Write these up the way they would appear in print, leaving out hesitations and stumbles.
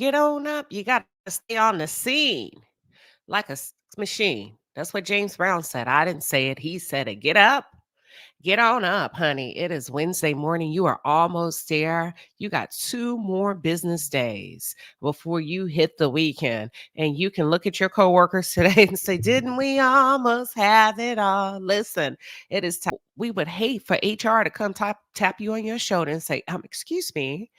Get on up. You got to stay on the scene like a machine. That's what James Brown said. I didn't say it. He said it. Get up. Get on up, honey. It is Wednesday morning. You are almost there. You got 2 more business days before you hit the weekend. And you can look at your coworkers today and say, didn't we almost have it all? Listen, it is time. We would hate for HR to come tap you on your shoulder and say, excuse me,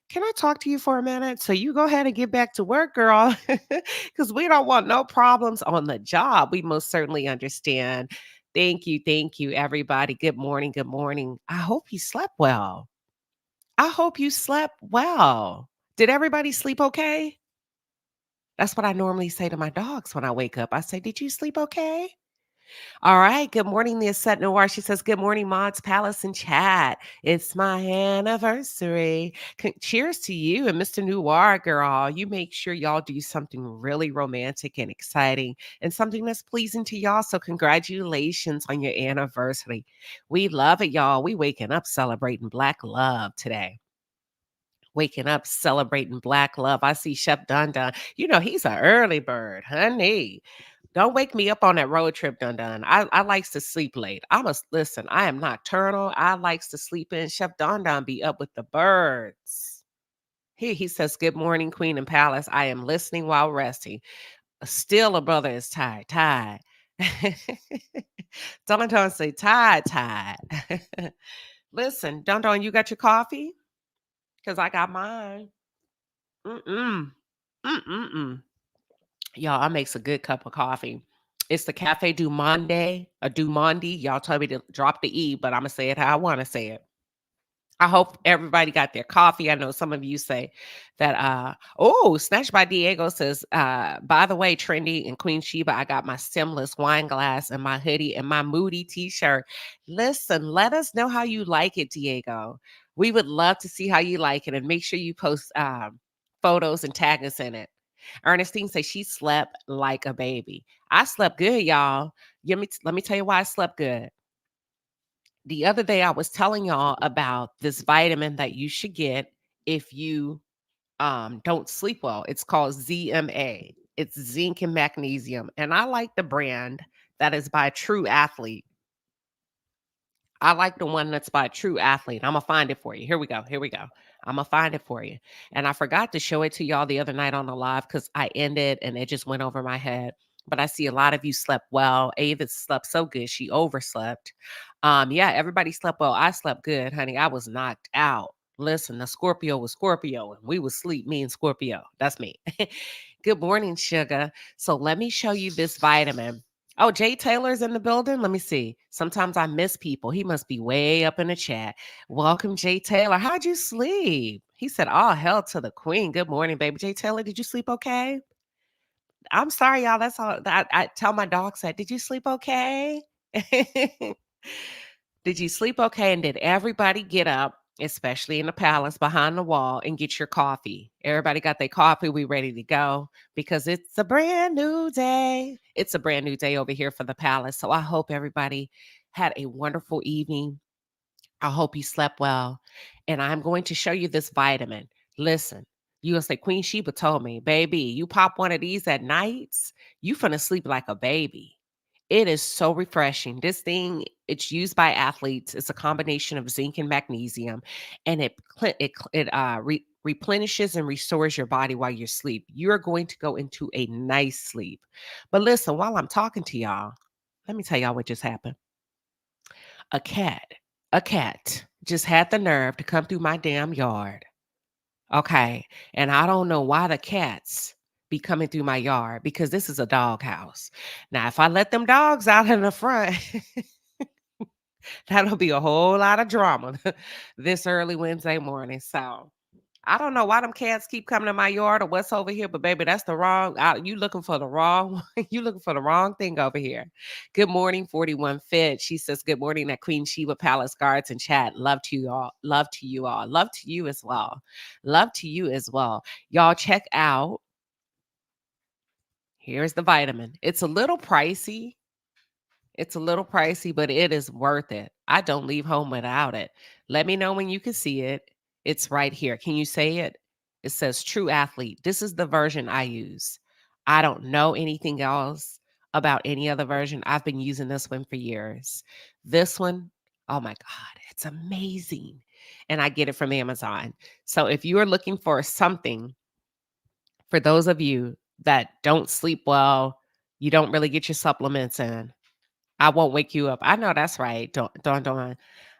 can I talk to you for a minute? So you go ahead and get back to work, girl, because we don't want no problems on the job. We most certainly understand. Thank you, everybody. Good morning. Good morning. I hope you slept well. I hope you slept well. Did everybody sleep okay? That's what I normally say to my dogs when I wake up. I say, did you sleep okay? All right. Good morning, the Set Noir. She says, good morning, Mods, Palace, and Chat. It's my anniversary. Cheers to you and Mr. Noir, girl. You make sure y'all do something really romantic and exciting and something that's pleasing to y'all. So congratulations on your anniversary. We love it, y'all. We waking up celebrating Black love today. Waking up celebrating Black love. I see Chef Dun Dun. You know, he's an early bird, honey. Don't wake me up on that road trip, Dun Dun. I likes to sleep late. Listen, I am nocturnal. I likes to sleep in. Chef Don Don be up with the birds. He says, good morning, Queen and Palace. I am listening while resting. Still a brother is tired. Tired. Don Don say tired, tired. Listen, Don Don, you got your coffee? Because I got mine. Mm-mm. Mm-mm-mm. Y'all, I makes a good cup of coffee. It's the Cafe Du Monde, or Du Monde. Y'all tell me to drop the E, but I'm going to say it how I want to say it. I hope everybody got their coffee. I know some of you say that, Snatched by Diego says, by the way, Trendy and Queen Sheba, I got my stemless wine glass and my hoodie and my moody t-shirt. Listen, let us know how you like it, Diego. We would love to see how you like it and make sure you post photos and tag us in it. Ernestine says she slept like a baby. I slept good, y'all. Let me tell you why I slept good. The other day I was telling y'all about this vitamin that you should get if you don't sleep well. It's called ZMA. It's zinc and magnesium. And I like the brand that is by True Athlete. I like the one that's by True Athlete. I'm going to find it for you. Here we go. Here we go. I'm going to find it for you. And I forgot to show it to y'all the other night on the live because I ended and it just went over my head. But I see a lot of you slept well. Ava slept so good. She overslept. Yeah, everybody slept well. I slept good, honey. I was knocked out. Listen, the Scorpio was Scorpio and we would sleep, me and Scorpio. That's me. Good morning, sugar. So let me show you this vitamin. Oh, Jay Taylor's in the building. Let me see. Sometimes I miss people. He must be way up in the chat. Welcome, Jay Taylor. How'd you sleep? He said, "Oh, hell to the queen." Good morning, baby. Jay Taylor, did you sleep okay? I'm sorry, y'all. That's all. I tell my dogs that. Did you sleep okay? Did you sleep okay? And did everybody get up, especially in the palace behind the wall, and get your coffee? Everybody got their coffee. We ready to go because it's a brand new day. It's a brand new day over here for the palace. So I hope everybody had a wonderful evening. I hope you slept well. And I'm going to show you this vitamin. Listen, you will say, Queen Sheba told me, baby, you pop one of these at nights, you finna sleep like a baby. It is so refreshing. This thing, it's used by athletes. It's a combination of zinc and magnesium, and it replenishes and restores your body while you sleep. You're going to go into a nice sleep. But listen, while I'm talking to y'all, let me tell y'all what just happened. A cat, a cat just had the nerve to come through my damn yard. Okay. And I don't know why the cats be coming through my yard because this is a dog house. Now, if I let them dogs out in the front, that'll be a whole lot of drama this early Wednesday morning. So I don't know why them cats keep coming to my yard or what's over here, but baby, that's the wrong. You looking for the wrong. You looking for the wrong thing over here. Good morning, 41 Fit. She says, "Good morning, at Queen Sheba Palace Guards and Chat. Love to you all. Love to you all. Love to you as well. Love to you as well. Y'all check out. Here's the vitamin. It's a little pricey. It's a little pricey, but it is worth it. I don't leave home without it. Let me know when you can see it. It's right here. Can you say it? It says true athlete. This is the version I use. I don't know anything else about any other version. I've been using this one for years. This one, oh my God, it's amazing. And I get it from Amazon. So if you are looking for something for those of you that don't sleep well, you don't really get your supplements in, I won't wake you up. I know that's right. Don't.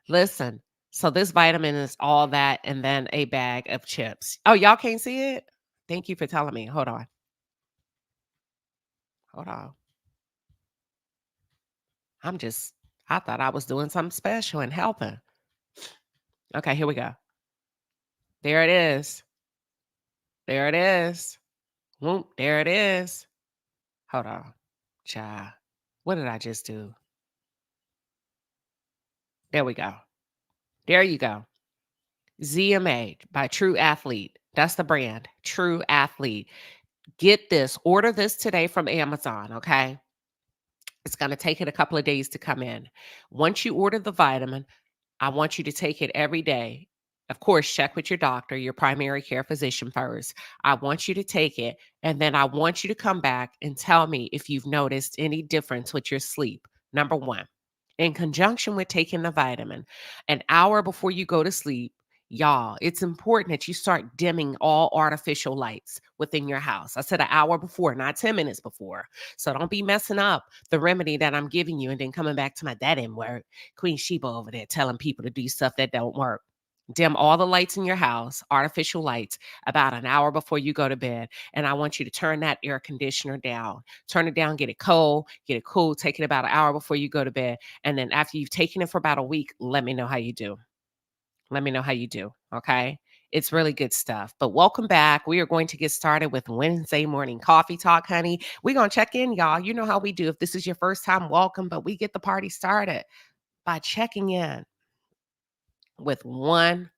Listen. So this vitamin is all that and then a bag of chips. Oh, y'all can't see it? Thank you for telling me. Hold on. Hold on. I thought I was doing something special and helping. Okay, here we go. There it is. There it is. Whoop, there it is. Hold on. Child. What did I just do? There we go. There you go. ZMA by True Athlete. That's the brand. True Athlete. Get this. Order this today from Amazon, okay? It's going to take it a couple of days to come in. Once you order the vitamin, I want you to take it every day. Of course, check with your doctor, your primary care physician first. I want you to take it, and then I want you to come back and tell me if you've noticed any difference with your sleep. Number one, in conjunction with taking the vitamin, an hour before you go to sleep, y'all, it's important that you start dimming all artificial lights within your house. I said an hour before, not 10 minutes before. So don't be messing up the remedy that I'm giving you and then coming back to my that didn't work. Queen Sheba over there telling people to do stuff that don't work. Dim all the lights in your house, artificial lights, about an hour before you go to bed. And I want you to turn that air conditioner down. Turn it down, get it cold, get it cool, take it about an hour before you go to bed. And then after you've taken it for about a week, let me know how you do. Let me know how you do. Okay. It's really good stuff. But welcome back. We are going to get started with Wednesday morning coffee talk, honey. We're going to check in, y'all. You know how we do. If this is your first time, welcome. But we get the party started by checking in with one.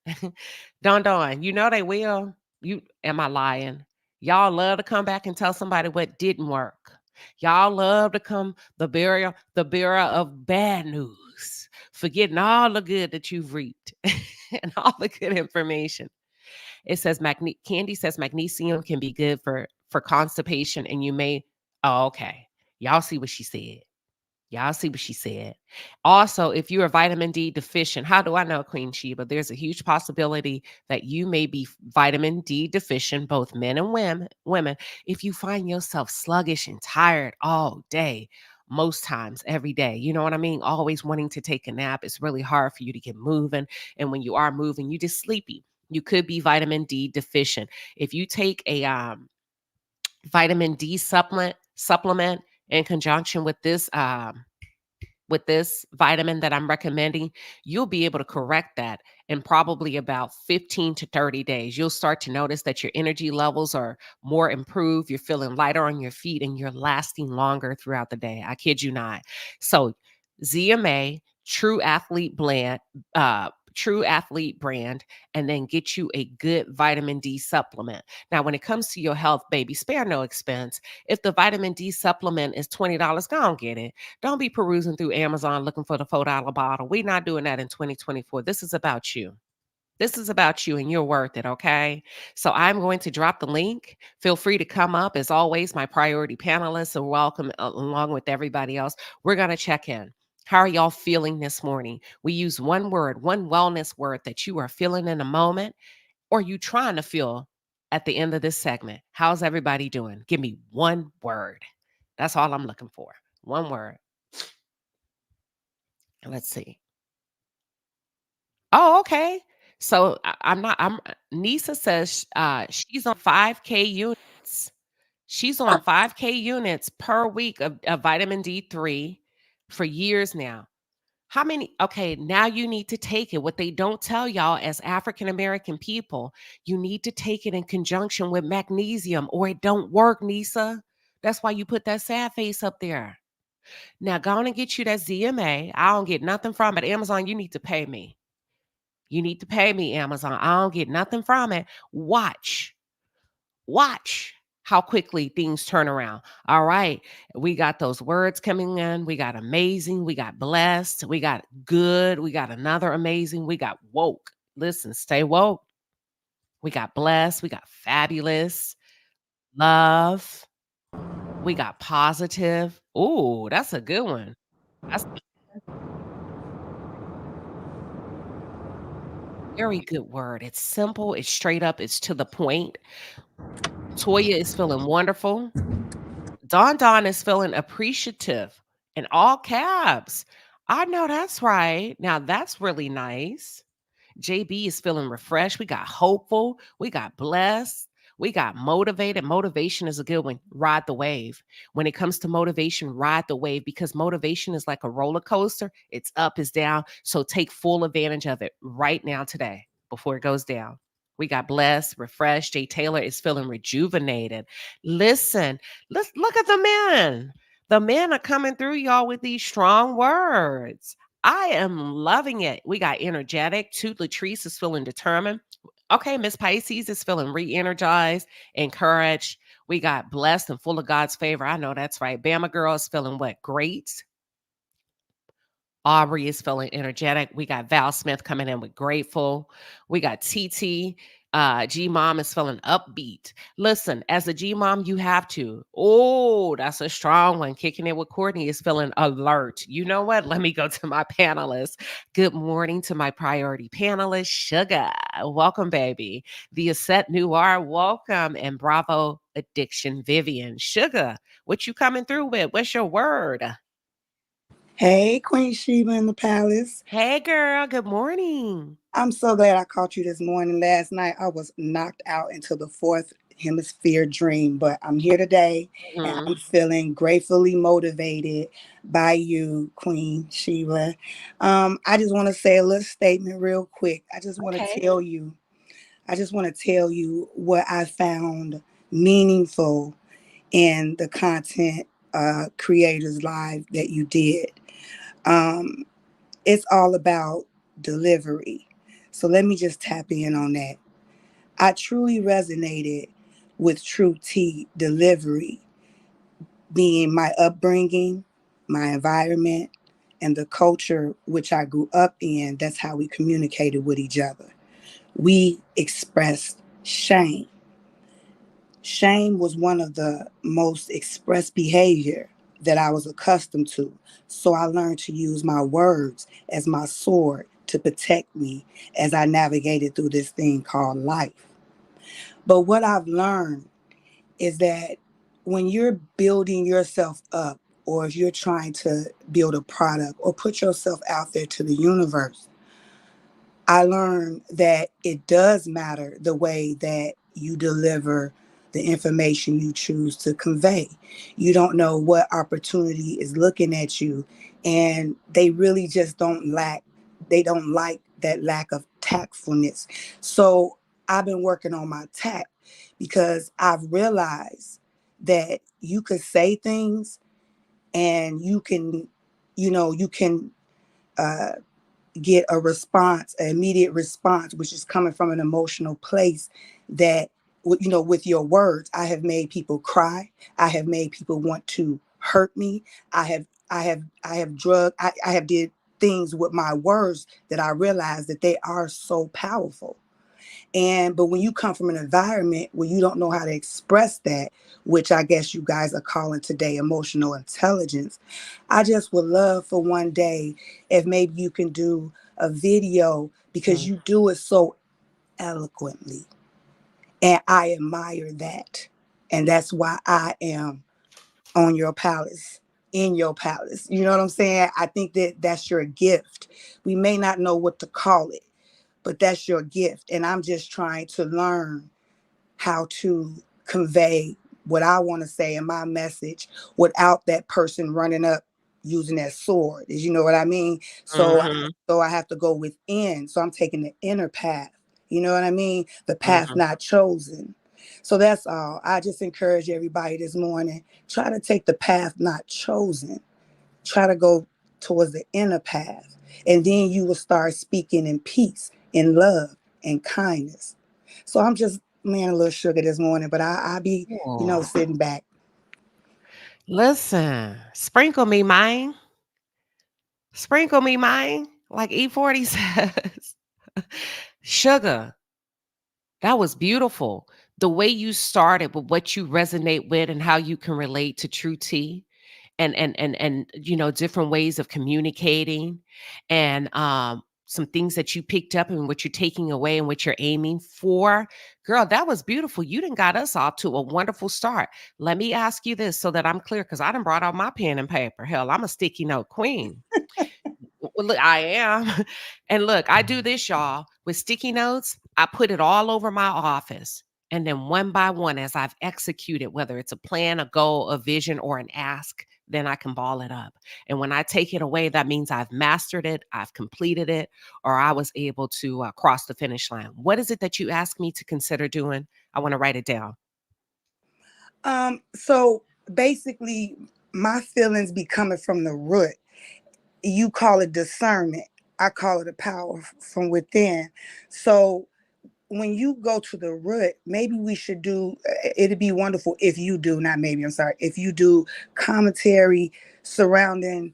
Don, you know they will. You am I lying? Y'all love to come back and tell somebody what didn't work. Y'all love to come the bearer of bad news, forgetting all the good that you've reaped and all the good information. It says Candy says magnesium can be good for constipation, and you may. Oh, okay. Y'all see what she said. Y'all see what she said. Also, if you are vitamin D deficient, how do I know, Queen Sheba? There's a huge possibility that you may be vitamin D deficient, both men and women. If you find yourself sluggish and tired all day, most times, every day, you know what I mean? Always wanting to take a nap. It's really hard for you to get moving. And when you are moving, you just sleepy. You could be vitamin D deficient. If you take a vitamin D supplement in conjunction with this vitamin that I'm recommending, you'll be able to correct that in probably about 15 to 30 days. You'll start to notice that your energy levels are more improved. You're feeling lighter on your feet and you're lasting longer throughout the day. I kid you not. So, ZMA, True Athlete brand, and then get you a good vitamin D supplement. Now, when it comes to your health, baby, spare no expense. If the vitamin D supplement is $20, go and get it. Don't be perusing through Amazon looking for the $4 bottle. We're not doing that in 2024. This is about you. This is about you and you're worth it, okay? So I'm going to drop the link. Feel free to come up. As always, my priority panelists are welcome along with everybody else. We're going to check in. How are y'all feeling this morning? We use one word, one wellness word that you are feeling in a moment or you trying to feel at the end of this segment. How's everybody doing? Give me one word. That's all I'm looking for. One word. Let's see. Oh, okay. So I'm not. Nisa says she's on 5K units. She's on 5K units per week of vitamin D3 for years now. How many? Okay, now you need to take it. What they don't tell y'all as African American people, you need to take it in conjunction with magnesium, or it don't work, Nisa. That's why you put that sad face up there. Now, go on and get you that ZMA. I don't get nothing from it. Amazon, you need to pay me. You need to pay me, Amazon. I don't get nothing from it. Watch how quickly things turn around. All right. We got those words coming in. We got amazing. We got blessed. We got good. We got another amazing. We got woke. Listen, stay woke. We got blessed, we got fabulous, love, we got positive. Ooh, that's a good one. That's a very good word. It's simple, it's straight up, it's to the point. Toya is feeling wonderful. Don is feeling appreciative in all caps. I know that's right. Now that's really nice. JB is feeling refreshed. We got hopeful. We got blessed. We got motivated. Motivation is a good one. Ride the wave. When it comes to motivation, ride the wave because motivation is like a roller coaster. It's up, it's down. So take full advantage of it right now today before it goes down. We got blessed, refreshed. Jay Taylor is feeling rejuvenated. Listen, let's look at the men. The men are coming through y'all with these strong words. I am loving it. We got energetic. Toot Latrice is feeling determined. Okay, Miss Pisces is feeling re-energized, encouraged. We got blessed and full of God's favor. I know that's right. Bama girl is feeling what? Great. Aubrey is feeling energetic. We got Val Smith coming in with grateful. We got TT. G Mom is feeling upbeat. Listen, as a G Mom, you have to. Oh, that's a strong one. Kicking it with Courtney is feeling alert. You know what? Let me go to my panelists. Good morning to my priority panelist, Sugar. Welcome, baby. The Asset Noir, welcome. And Bravo Addiction, Vivian. Sugar, what you coming through with? What's your word? Hey, Queen Sheba in the palace. Hey, girl. Good morning. I'm so glad I caught you this morning. Last night, I was knocked out into the fourth hemisphere dream, but I'm here today and I'm Mhm. feeling gratefully motivated by you, Queen Sheba. I just want to say a little statement real quick. Okay. I just want to tell you what I found meaningful in the content creators live that you did. Um, it's all about delivery. So let me just tap in on that. I truly resonated with True T delivery, being my upbringing, my environment, and the culture which I grew up in. That's how we communicated with each other. We expressed shame. Shame was one of the most expressed behavior that I was accustomed to. So I learned to use my words as my sword to protect me as I navigated through this thing called life. But what I've learned is that when you're building yourself up, or if you're trying to build a product or put yourself out there to the universe, I learned that it does matter the way that you deliver the information you choose to convey. You don't know what opportunity is looking at you, and they really just they don't like that lack of tactfulness. So I've been working on my tact because I've realized that you could say things and you can uh, get a response, an immediate response, which is coming from an emotional place that, with your words, I have made people cry. I have made people want to hurt me. I have did things with my words that I realize that they are so powerful. But when you come from an environment where you don't know how to express that, which I guess you guys are calling today emotional intelligence, I just would love for one day if maybe you can do a video because Mhm. you do it so eloquently. And I admire that. And that's why I am on your palace, in your palace. You know what I'm saying? I think that that's your gift. We may not know what to call it, but that's your gift. And I'm just trying to learn how to convey what I want to say in my message without that person running up using that sword. Is you know what I mean? Mhm. So I have to go within. So I'm taking the inner path. You know what I mean? The path Mhm. not chosen. So that's all. I just encourage everybody this morning, try to take the path not chosen. Try to go towards the inner path. And then you will start speaking in peace, in love, and kindness. So I'm just laying a little sugar this morning, but I be, Cool. sitting back. Listen, sprinkle me, mine. Sprinkle me, mine. Like E40 says. Sugar. That was beautiful. The way you started with what you resonate with and how you can relate to true tea and different ways of communicating and some things that you picked up and what you're taking away and what you're aiming for. Girl, that was beautiful. You done got us off to a wonderful start. Let me ask you this so that I'm clear because I done brought out my pen and paper. Hell, I'm a sticky note queen. Well, look, I am. And look, I do this, y'all, with sticky notes. I put it all over my office. And then one by one, as I've executed, whether it's a plan, a goal, a vision, or an ask, then I can ball it up. And when I take it away, that means I've mastered it, I've completed it, or I was able to cross the finish line. What is it that you asked me to consider doing? I want to write it down. So basically, my feelings be coming from the root. You call it discernment. I call it a power from within. So when you go to the root, maybe we should do, it'd be wonderful if you do, not maybe, I'm sorry, if you do commentary surrounding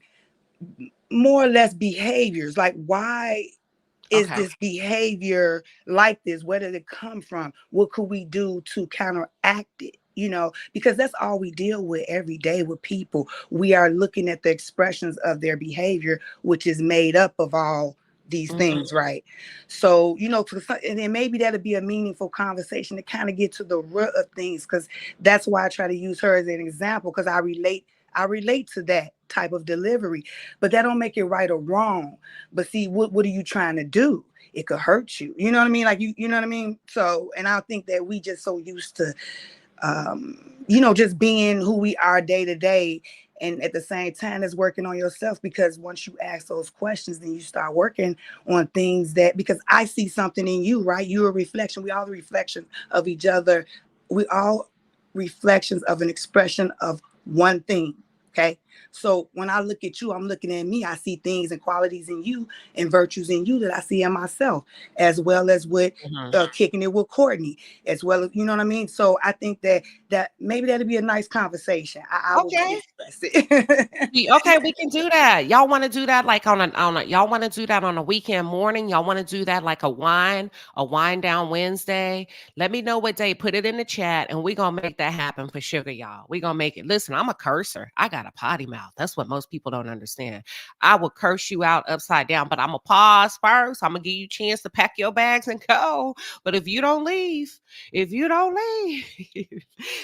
more or less behaviors, like why is Okay. this behavior like this? Where did it come from? What could we do to counteract it? Because that's all we deal with every day with people. We are looking at the expressions of their behavior, which is made up of all these Mhm. things, right? So, and then maybe that'll be a meaningful conversation to kind of get to the root of things, because that's why I try to use her as an example, because I relate to that type of delivery, but that don't make it right or wrong. But see, what are you trying to do? It could hurt you. You know what I mean? Like you know what I mean? So, and I think that we just so used to just being who we are day to day. And at the same time, it's working on yourself, because once you ask those questions, then you start working on things because I see something in you, right? You're a reflection. We all the reflection of each other. We all reflections of an expression of one thing. Okay. So when I look at you, I'm looking at me. I see things and qualities in you and virtues in you that I see in myself, as well as with Mhm. kicking it with Courtney, as well as, you know what I mean? So I think that maybe that'd be a nice conversation. I will be Okay. interested. Okay, we can do that. Y'all want to do that like on a y'all want to do that on a weekend morning? Y'all want to do that like a wine down Wednesday? Let me know what day. Put it in the chat and we gonna make that happen for sugar, y'all. We gonna make it. Listen, I'm a cursor. I got a potty mouth. That's what most people don't understand. I will curse you out upside down, but I'm gonna pause first. I'm gonna give you a chance to pack your bags and go. But if you don't leave,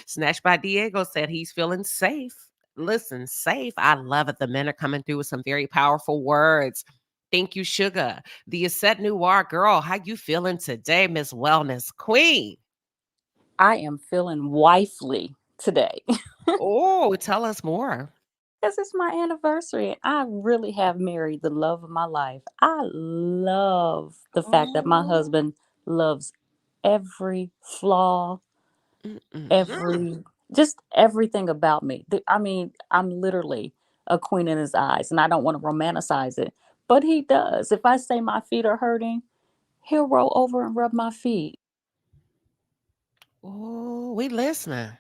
Snatched by Diego said he's feeling safe. Listen, safe. I love it. The men are coming through with some very powerful words. Thank you, Sugar. The Asset Noir girl, how you feeling today, Miss Wellness Queen? I am feeling wifely today Oh, tell us more. because it's my anniversary. I really have married the love of my life. I love the fact that my Oh, husband loves every flaw, mm-mm-mm. every just everything about me. I mean, I'm literally a queen in his eyes, and I don't want to romanticize it, but he does. If I say my feet are hurting, he'll roll over and rub my feet. Oh, we listening.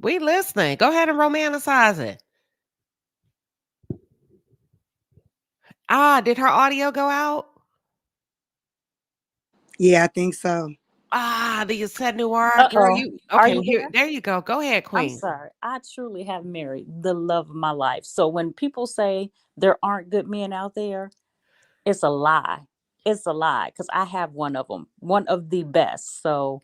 We listening. Go ahead and romanticize it. Ah, did her audio go out? Yeah, I think so. Ah, the Asset Noir Uh girl. oh. You Are okay? you Here, there? there you go. Go ahead, I'm Queen. sorry. I truly have married the love of my life. So when people say there aren't good men out there, it's a lie. It's a lie because I have one of them, one of the best. So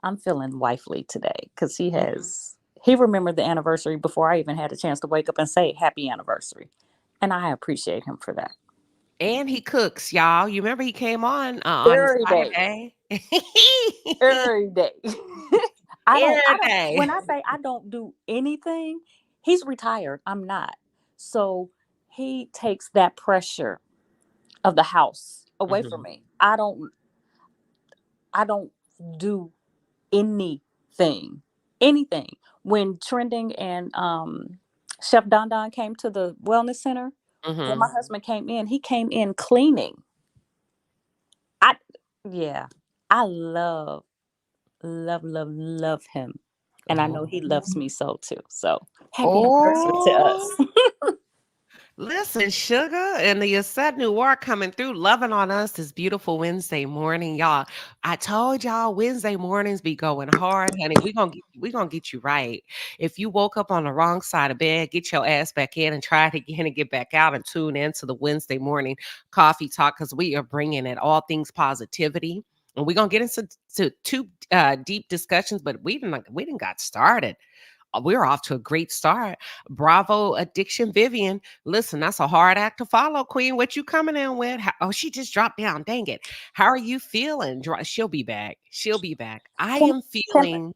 I'm feeling wifely today because he remembered the anniversary before I even had a chance to wake up and say happy anniversary. And I appreciate him for that. And he cooks, y'all. You remember he came on Every day. Saturday? Every day. Every I don't day. when I say I don't do anything, he's retired. I'm not. So he takes that pressure of the house away from Mhm, me. I don't do anything. Anything. When Trending and Chef Don Don came to the wellness center, when my mhm. husband came in, he came in cleaning. I yeah. I love him. And I know Oh. he loves me so too. So happy anniversary to Oh, us. Listen, Sugar and the Yusette Noir coming through, loving on us this beautiful Wednesday morning, y'all. I told y'all Wednesday mornings be going hard, honey. We gonna get you right. If you woke up on the wrong side of bed, get your ass back in and try it again and get back out and tune in to the Wednesday morning coffee talk because we are bringing it all things positivity. And we're gonna get into two deep discussions, but we didn't got started. We're off to a great start. Bravo, Addiction Vivian. Listen, that's a hard act to follow, Queen. What you coming in with? Oh, she just dropped down. Dang it. How are you feeling? She'll be back. She'll be back. I Can am can feeling.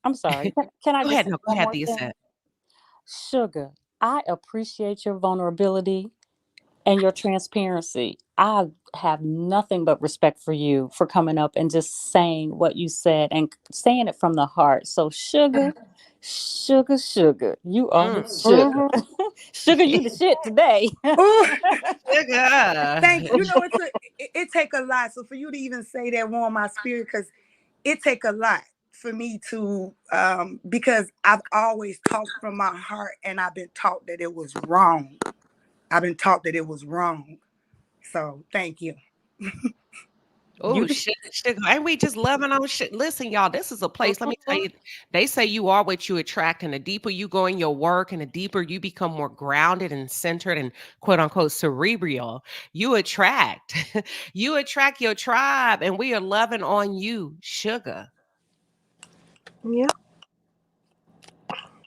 I'm sorry. Can I Go just ahead. say No, go one ahead, more Thea thing? said. Sugar, I appreciate your vulnerability and your transparency. I have nothing but respect for you for coming up and just saying what you said and saying it from the heart. So, sugar, you are the Mm. sugar. Mhm. Sugar, you the shit today. Ooh, thank Sugar. you. You know, it take a lot. So for you to even say that warm my spirit, because it take a lot for me to because I've always talked from my heart, and I've been taught that it was wrong. I've been taught that it was wrong. So thank you. You Oh, the sugar. Ain't we just loving on shit? Listen, y'all, this is a place. Let me tell Mhm. you, they say you are what you attract, and the deeper you go in your work, and the deeper you become more grounded and centered and quote unquote cerebral, you attract. You attract your tribe, and we are loving on you, sugar. Yeah.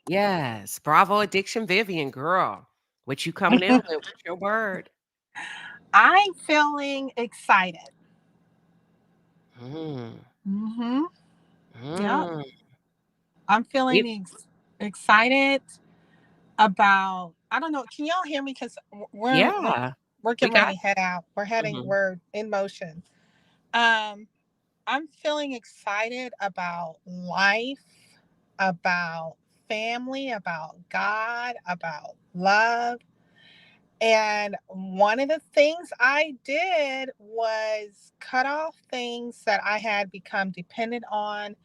Yes. Bravo, Addiction Vivian, girl. What you coming in with? What's your word? I'm feeling excited. Mm, Mm-hmm. Yep. mm. I'm feeling It- excited about. I don't know. Can y'all hear me? Because we're yeah, we're we getting ready got. to head out. We're heading. Mhm. We're in motion. Um, I'm feeling excited about life, about family, about God, about love. And one of the things I did was cut off things that I had become dependent on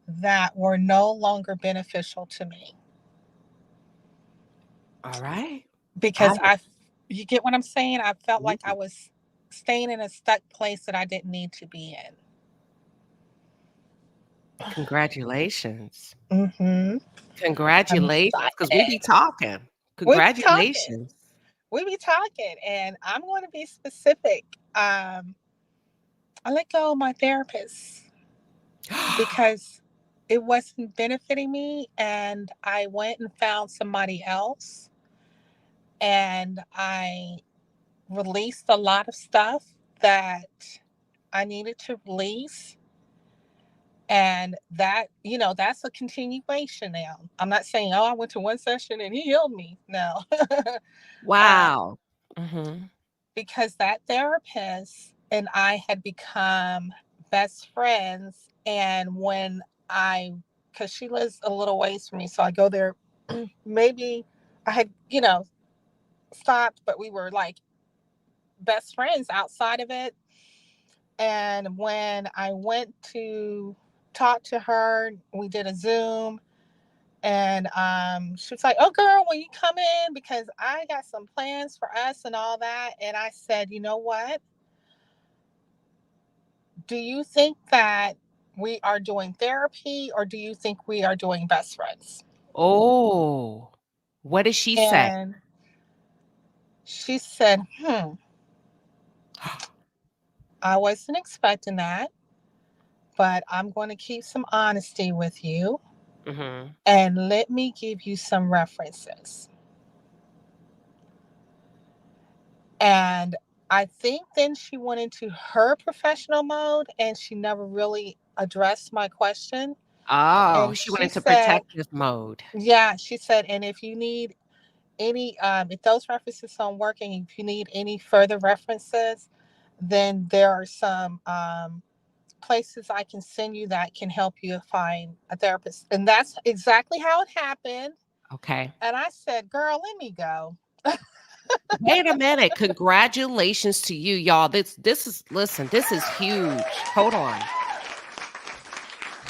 that were no longer beneficial to me. All right. I Because you get what I'm saying? I felt like I do. was staying in a stuck place that I didn't need to be Congratulations. in. Mm-hmm. I'm Congratulations, because we excited. be talking. We be talking. Congratulations. We be talking. And I'm going to be specific. I let go of my therapist because it wasn't benefiting me, and I went and found somebody else, and I released a lot of stuff that I needed to release. And that, that's a continuation now. I'm not saying, oh, I went to one session and he healed me. No. uh, Wow. Mhm. because that therapist and I had become best friends. And because she lives a little ways from me, so I go there. Maybe I had, stopped, but we were like best friends outside of it. And when I went to talk to her, we did a Zoom. And she was like, "Oh, girl, will you come in? Because I got some plans for us and all that." And I said, "You know what? Do you think that we are doing therapy, or do you think we are doing best friends?" Oh, what did she say? And she said, I wasn't expecting that, but I'm going to keep some honesty with you Mhm. and let me give you some references. And I think then she went into her professional mode and she never really addressed my question. Oh, And she went she into said, protective mode. yeah, she said, and if you need if those references aren't working, if you need any further references, then there are some places I can send you that can help you find a therapist. And that's exactly how it happened. Okay. And I said, girl, let me go. Wait a minute. Congratulations to you, y'all. This is listen, this is huge. Hold on.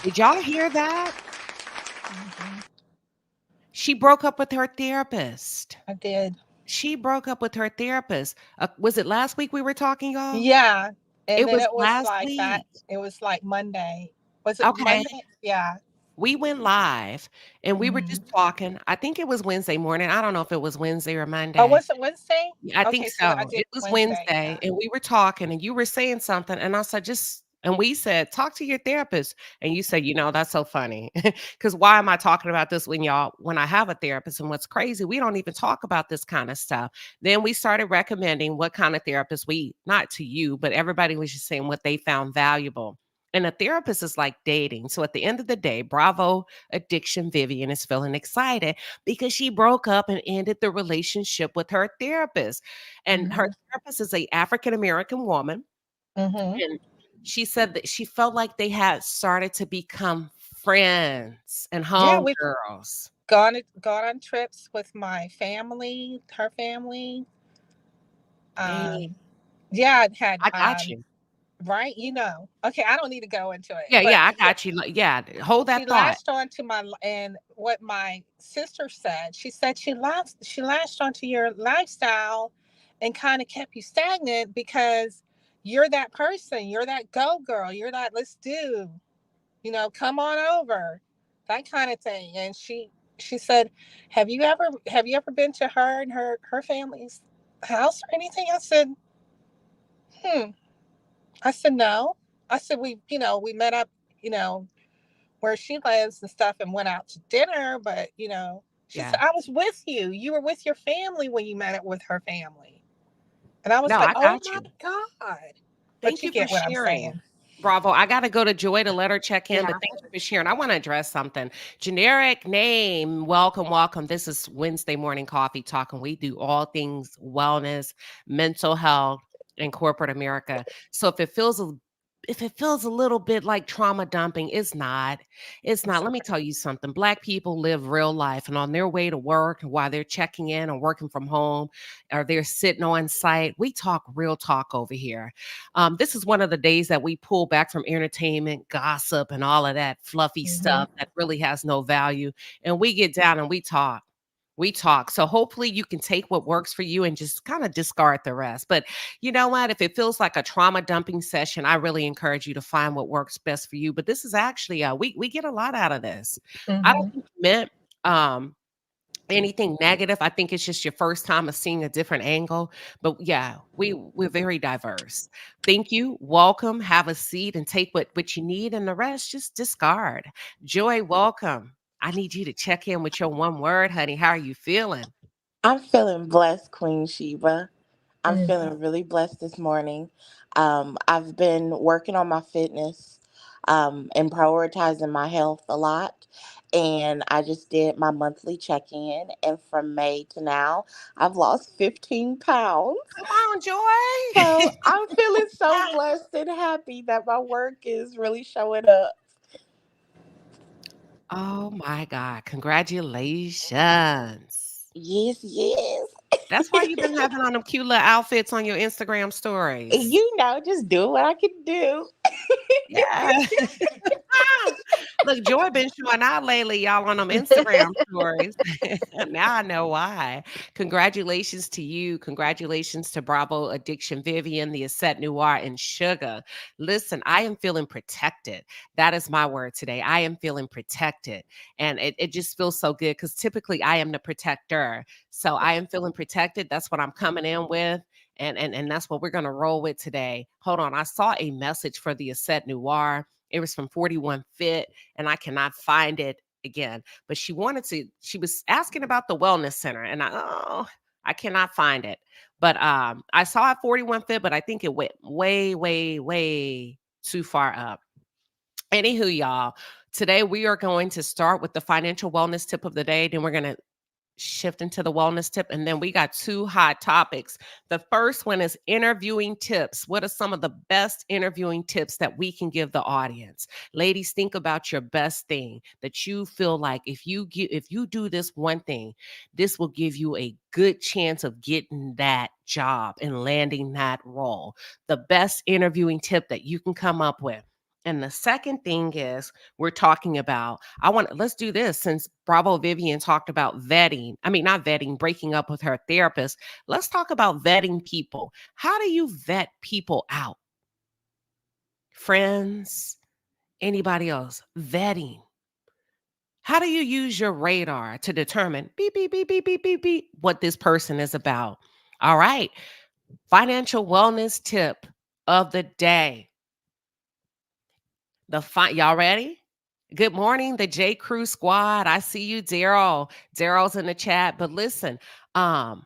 Did y'all hear that? Mhm. She broke up with her therapist. I did. She broke up with her therapist. Was it last week we were talking, y'all? Yeah. And It then was it was last like that. week. It was like Monday. Was it Okay. Monday? Yeah. We went live and we were just Hmm. talking. I think it was Wednesday morning. I don't know if it was Wednesday or Oh, Monday. was it Wednesday? Yeah, I think Okay, so I so. did It was Wednesday. Wednesday, Yeah. and we were talking, and you were saying something, and I said, just and we said, talk to your therapist. And you said, that's so funny. Because why am I talking about this when I have a therapist? And what's crazy, we don't even talk about this kind of stuff. Then we started recommending what kind of therapist not to you, but everybody was just saying what they found valuable. And a therapist is like dating. So at the end of the day, bravo, addiction, Vivian is feeling excited because she broke up and ended the relationship with her therapist. And her Hmm. therapist is a African American woman. Hmm. And she said that she felt like they had started to become friends and Yeah, we've homegirls. gone on trips with my family, her family. Hey, Um, yeah, I had I got you. right. Okay, I don't need to go into it, Yeah, but yeah, I got you. Like, yeah, hold she that thought. latched on to and what my sister said. She said she latched onto your lifestyle and kind of kept you stagnant because you're that person, you're that go girl, you're that let's do, come on over, that kind of thing. And she said, have you ever been to her and her family's house or anything? I said, hmm. I said no. I said we met up, you know, where she lives and stuff and went out to dinner, but she said Yeah. I was with you. You were with your family when you met it with her family. And I was No, like, I "Oh got my you. God." But Thank you you for get what I'm sharing. saying. Bravo. I got to go to Joy to let her check in, but Yeah. thank you for sharing. I want to address something. Generic name. Welcome, welcome. This is Wednesday Morning Coffee Talk, and we do all things wellness, mental health, and corporate America. So if it feels a little bit like trauma dumping, it's not. It's not. Let me tell you something. Black people live real life, and on their way to work, while they're checking in or working from home, or they're sitting on site, we talk real talk over here. This is one of the days that we pull back from entertainment, gossip, and all of that fluffy Hmm. stuff that really has no value. And we get down and we talk. We talk. So hopefully you can take what works for you and just kind of discard the rest. But you know what? If it feels like a trauma dumping session, I really encourage you to find what works best for you. But this is actually we get a lot out of this. I don't Hmm. think you meant um anything negative. I think it's just your first time of seeing a different angle. But yeah, we're very diverse. Thank you. Welcome. Have a seat and take what you need, and the rest just discard. Joy, welcome. I need you to check in with your one word, honey. How are you feeling? I'm feeling blessed, Queen Sheba. I'm Hmm. feeling really blessed this morning. I've been working on my fitness and prioritizing my health a lot. And I just did my monthly check in. And from May to now, I've lost 15 pounds. Come on, Joy. So I'm feeling so blessed and happy that my work is really showing up. Oh my God. Congratulations. Yes, yes. That's why you've been having on them cute little outfits on your Instagram stories. Just do what I can do. Yeah. Look, Joy been showing out lately, y'all, on them Instagram stories. Now I know why. Congratulations to you. Congratulations to Bravo Addiction Vivian, the Asset Noir, and Sugar. Listen, I am feeling protected. That is my word today. I am feeling protected. And it just feels so good because typically I am the protector. So I am feeling protected. That's what I'm coming in with. And that's what we're gonna roll with today. Hold on. I saw a message for the Asset Noir. It was from 41 Fit, and I cannot find it again. But she was asking about the wellness center, and I cannot find it. But I saw it 41 Fit, but I think it went way, way, way too far up. Anywho, y'all, today we are going to start with the financial wellness tip of the day. Then we're gonna shift into the wellness tip. And then we got two hot topics. The first one is interviewing tips. What are some of the best interviewing tips that we can give the audience? Ladies, think about your best thing that you feel like if you do this one thing, this will give you a good chance of getting that job and landing that role. The best interviewing tip that you can come up with. And the second thing is we're talking about, let's do this since Bravo Vivian talked about vetting. I mean, not vetting, breaking up with her therapist. Let's talk about vetting people. How do you vet people out? Friends, anybody else? Vetting. How do you use your radar to determine beep, beep, beep, beep, beep, beep, beep, what this person is about? All right. Financial wellness tip of the day. Y'all ready? Good morning, the J Crew squad. I see you, Daryl. Daryl's in the chat. But listen, um,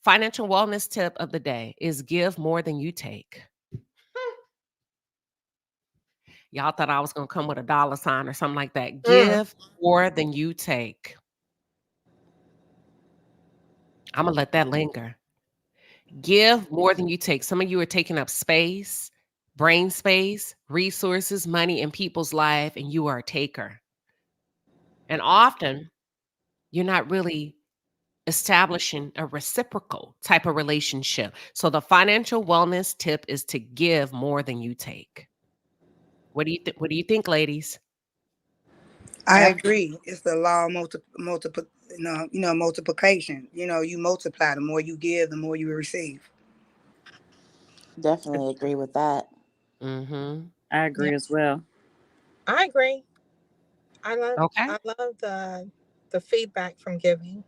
financial wellness tip of the day is give more than you take. Y'all thought I was gonna come with a dollar sign or something like that. Mm. Give more than you take. I'm gonna let that linger. Give more than you take. Some of you are taking up space, brain space, resources, money in people's life, and you are a taker. And often you're not really establishing a reciprocal type of relationship. So the financial wellness tip is to give more than you take. What do you think, ladies? I Ab- agree. It's the law of multiplication. You multiply. The more you give, the more you receive. Definitely agree with that. Mhm. I Yeah, agree as well. I agree. I love Okay. I love the feedback from giving.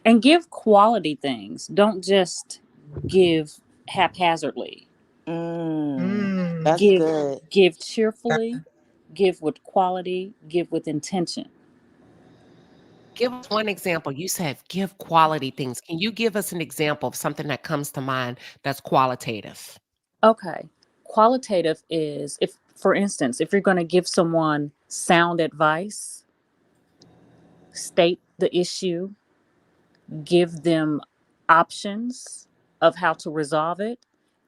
And give quality things. Don't just give haphazardly. Mm, Mm. that's Give good. give That- cheerfully, give with quality, give with intention. Give us one example. You said give quality things. Can you give us an example of something that comes to mind that's qualitative? Okay. Qualitative is, if for instance, if you're going to give someone sound advice, state the issue, give them options of how to resolve it,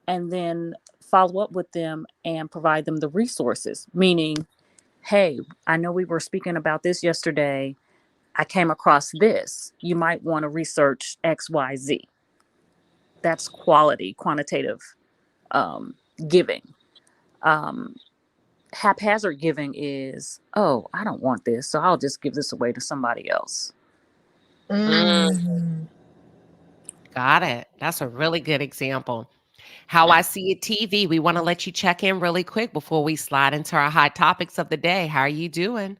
and then follow up with them and provide them the resources. Meaning, hey, I know we were speaking about this yesterday. I came across this. You might want to research XYZ. That's quality, quantitative um, giving. Um, Haphazard giving is, oh, I don't want this, so I'll just give this away to somebody else. Mm, Mm. got it. That's a really good example. How I See It TV. We want to let you check in really quick before we slide into our hot topics of the day. How are you doing?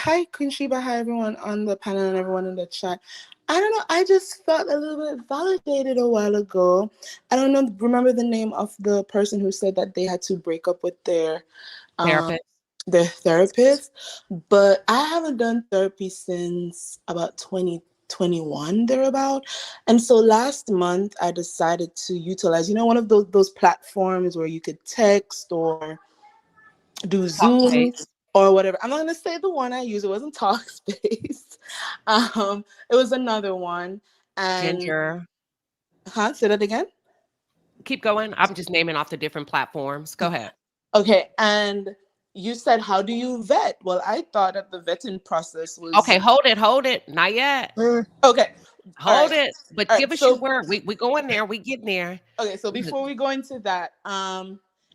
Hi, Queen Sheba. Hi, everyone on the panel and everyone in the chat. I don't know. I just felt a little bit validated a while ago. I don't know. Remember the name of the person who said that they had to break up with um Therapist? their therapist, but I haven't done therapy since about 2021 thereabout. And so last month I decided to utilize, one of those platforms where you could text or do Zoom Talkspace. or whatever. I'm not gonna say the one I used. It wasn't Talkspace. It was another one. And Ginger. say that again. Keep going. I'm just naming off the different platforms. Go ahead. Okay, and you said, how do you vet? Well, I thought that the vetting process was Okay, hold it. Not yet. Mm. okay. All Hold right, it. But all right. give us your So word. We go in there. We get there. okay, so Look, before we go into that,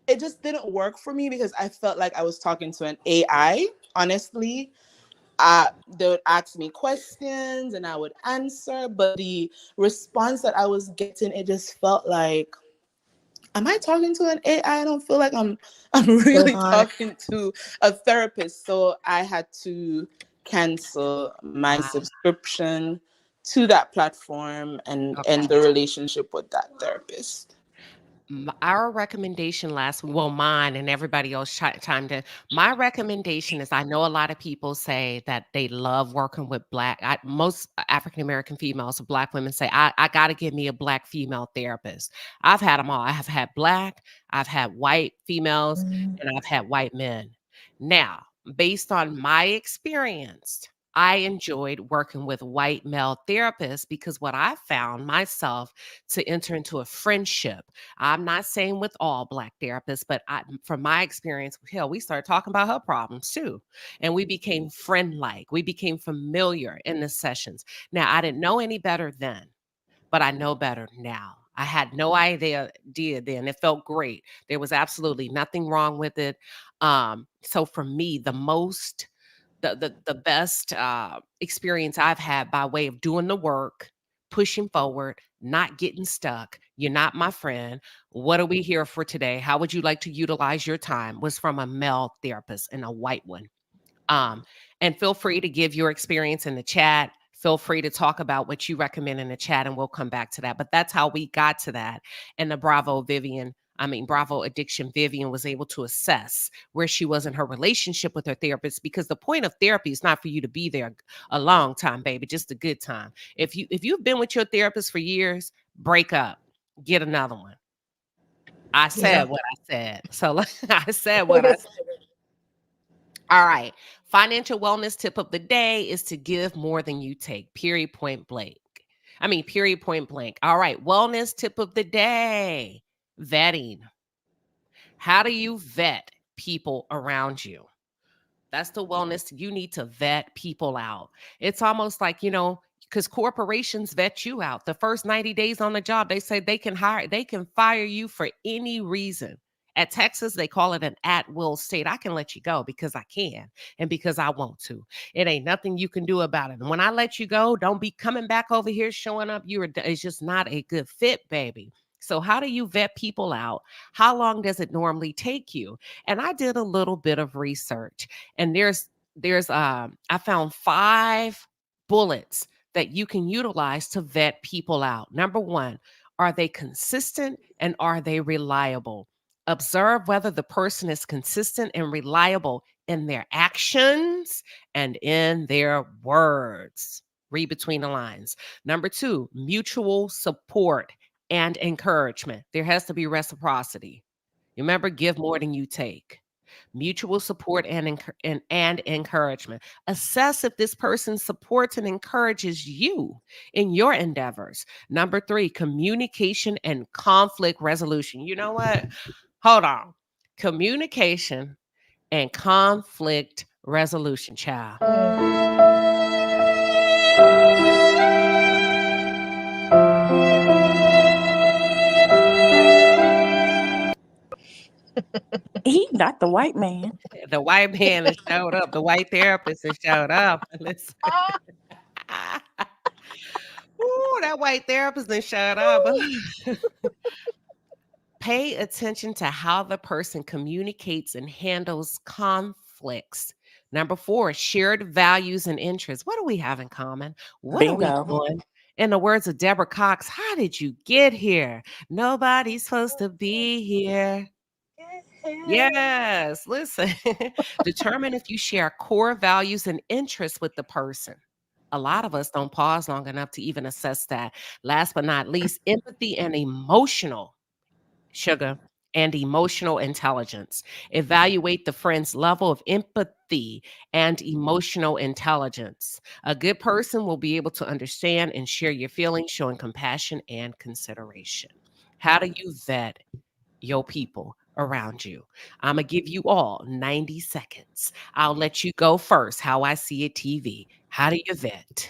it just didn't work for me because I felt like I was talking to an AI. Honestly, they would ask me questions and I would answer, but the response that I was getting, it just felt like, am I talking to an AI? I don't feel like I'm really Right. talking to a therapist. So I had to cancel my ah, subscription to that platform and okay. end the relationship with that therapist. Our recommendation mine and everybody else chimed in. My recommendation is I know a lot of people say that they love working with most African American females, Black women say, I got to give me a Black female therapist. I've had them all. I have had Black, I've had white females, Mm. and I've had white men. Now, based on my experience, I enjoyed working with white male therapists because what I found myself to enter into a friendship. I'm not saying with all Black therapists, but from my experience, hell, we started talking about her problems too. And we became friend like. We became familiar in the sessions. Now, I didn't know any better then, but I know better now. I had no idea then. It felt great. There was absolutely nothing wrong with it. So for me, the best experience I've had by way of doing the work, pushing forward, not getting stuck. You're not my friend. What are we here for today? How would you like to utilize your time? Was from a male therapist and a white one. Um, and feel free to give your experience in the chat. Feel free to talk about what you recommend in the chat, and we'll come back to that. But that's how we got to that. And the Bravo Addiction Vivian was able to assess where she was in her relationship with her therapist, because the point of therapy is not for you to be there a long time, baby, just a good time. If you've been with your therapist for years, break up, get another one. I Yeah. said what I said. So I said what I said. All right. Financial wellness tip of the day is to give more than you take. Period, point blank. Period, point blank. All right. Wellness tip of the day, vetting. How do you vet people around you? That's the wellness. You need to vet people out. It's almost like, because corporations vet you out. The first 90 days on the job, they say they can fire you for any reason. At Texas, they call it an at-will state. I can let you go because I can and because I want to. It ain't nothing you can do about it. And when I let you go, don't be coming back over here showing up. It's just not a good fit, baby. So how do you vet people out? How long does it normally take you? And I did a little bit of research, and I found 5 bullets that you can utilize to vet people out. Number 1, are they consistent and are they reliable? Observe whether the person is consistent and reliable in their actions and in their words. Read between the lines. Number 2, mutual support and encouragement. There has to be reciprocity. Remember, give more than you take. Mutual support and encouragement. Assess if this person supports and encourages you in your endeavors. Number 3, communication and conflict resolution. You know what? Hold on. Communication and conflict resolution, child. He not the white man. The white man has showed up. The white therapist has showed up. Listen. Ooh, that white therapist has showed up. Pay attention to how the person communicates and handles conflicts. Number 4, shared values and interests. What do we have in common? What are we Bingo. doing? In the words of Deborah Cox, how did you get here? Nobody's supposed to be here. Yes, listen. Determine if you share core values and interests with the person. A lot of us don't pause long enough to even assess that. Last but not least, empathy and emotional sugar and emotional intelligence. Evaluate the friend's level of empathy and emotional intelligence. A good person will be able to understand and share your feelings, showing compassion and consideration. How do you vet your people around you? I'm going to give you all 90 seconds. I'll let you go first. How I See It TV. How do you vet?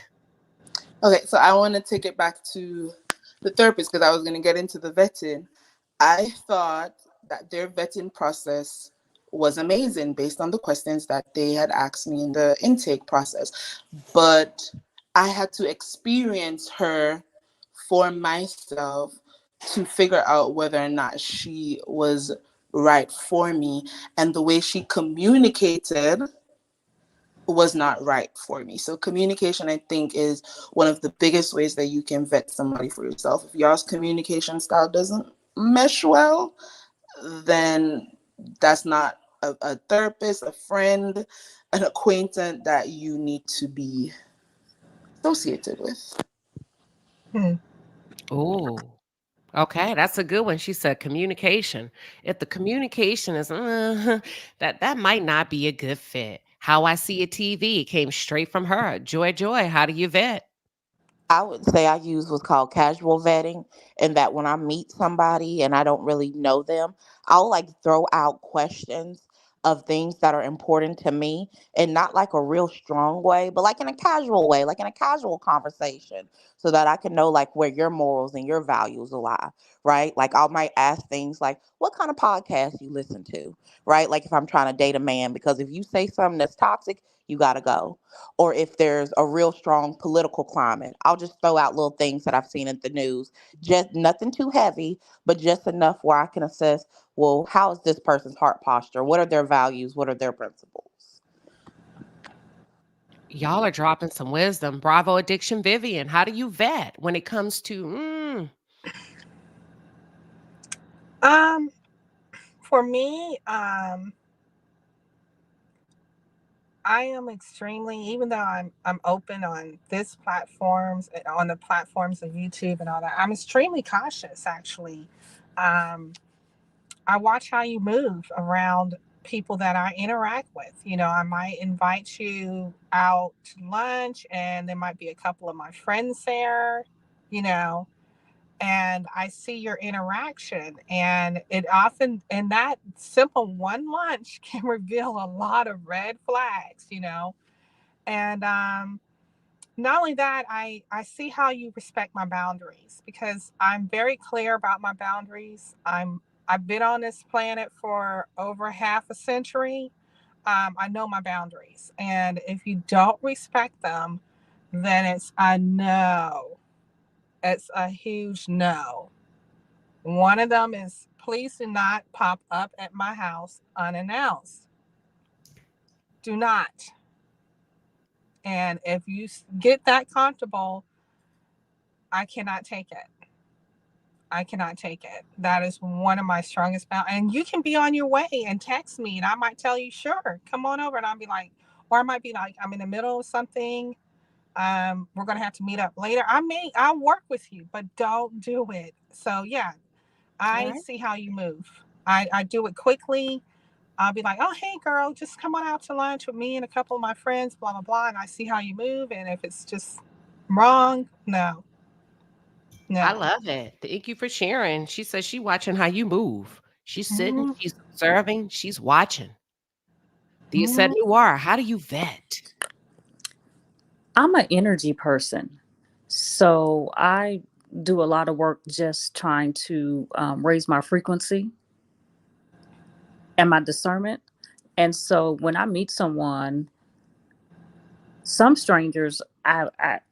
Okay, so I want to take it back to the therapist because I was going to get into the vetting. I thought that their vetting process was amazing based on the questions that they had asked me in the intake process. But I had to experience her for myself to figure out whether or not she was right for me. And the way she communicated was not right for me. So communication, I think, is one of the biggest ways that you can vet somebody for yourself. If y'all's communication style doesn't mesh well, then that's not a therapist, a friend, an acquaintance that you need to be associated with. Oh, okay, that's a good one. She said communication. If the communication is that might not be a good fit. How I See It TV came straight from her. Joy, how do you vet? I would say I use what's called casual vetting, and that when I meet somebody and I don't really know them, I'll like throw out questions of things that are important to me, and not like a real strong way, but like in a casual way, like in a casual conversation, so that I can know like where your morals and your values lie, right? Like I might ask things like, what kind of podcast you listen to, right? Like if I'm trying to date a man, because if you say something that's toxic, you got to go. Or if there's a real strong political climate, I'll just throw out little things that I've seen in the news, just nothing too heavy, but just enough where I can assess, well, how is this person's heart posture? What are their values? What are their principles? Y'all are dropping some wisdom. Bravo, Addiction Vivian. How do you vet when it comes to Um, for me, I am extremely, even though I'm open on this platforms, on the platforms of YouTube and all that, I'm extremely cautious actually. Um, I watch how you move around people that I interact with. You know, I might invite you out to lunch and there might be a couple of my friends there, you know, and I see your interaction, and it often, and that simple one lunch can reveal a lot of red flags, you know. And not only that, I see how you respect my boundaries because I'm very clear about my boundaries. I've been on this planet for over half a century. I know my boundaries, and if you don't respect them, then it's a no. It's a huge no. One of them is please do not pop up at my house unannounced. Do not. And if you get that comfortable, I cannot take it. I cannot take it. That is one of my strongest boundaries. And you can be on your way and text me, and I might tell you, sure, come on over. And I'll be like, or I might be like, I'm in the middle of something. We're gonna have to meet up later. I'll work with you, but don't do it. So yeah, all I right. see how you move. I do it quickly. I'll be like, oh, hey, girl, just come on out to lunch with me and a couple of my friends, blah, blah, blah. And I see how you move. And if it's just wrong, no, I no. love it. Thank you for sharing. She says she watching how you move. She's sitting, Mm-hmm. she's observing, she's watching. The set Mm-hmm. noir. How do you vet? I'm an energy person. So I do a lot of work just trying to raise my frequency and my discernment. And so when I meet someone, some strangers,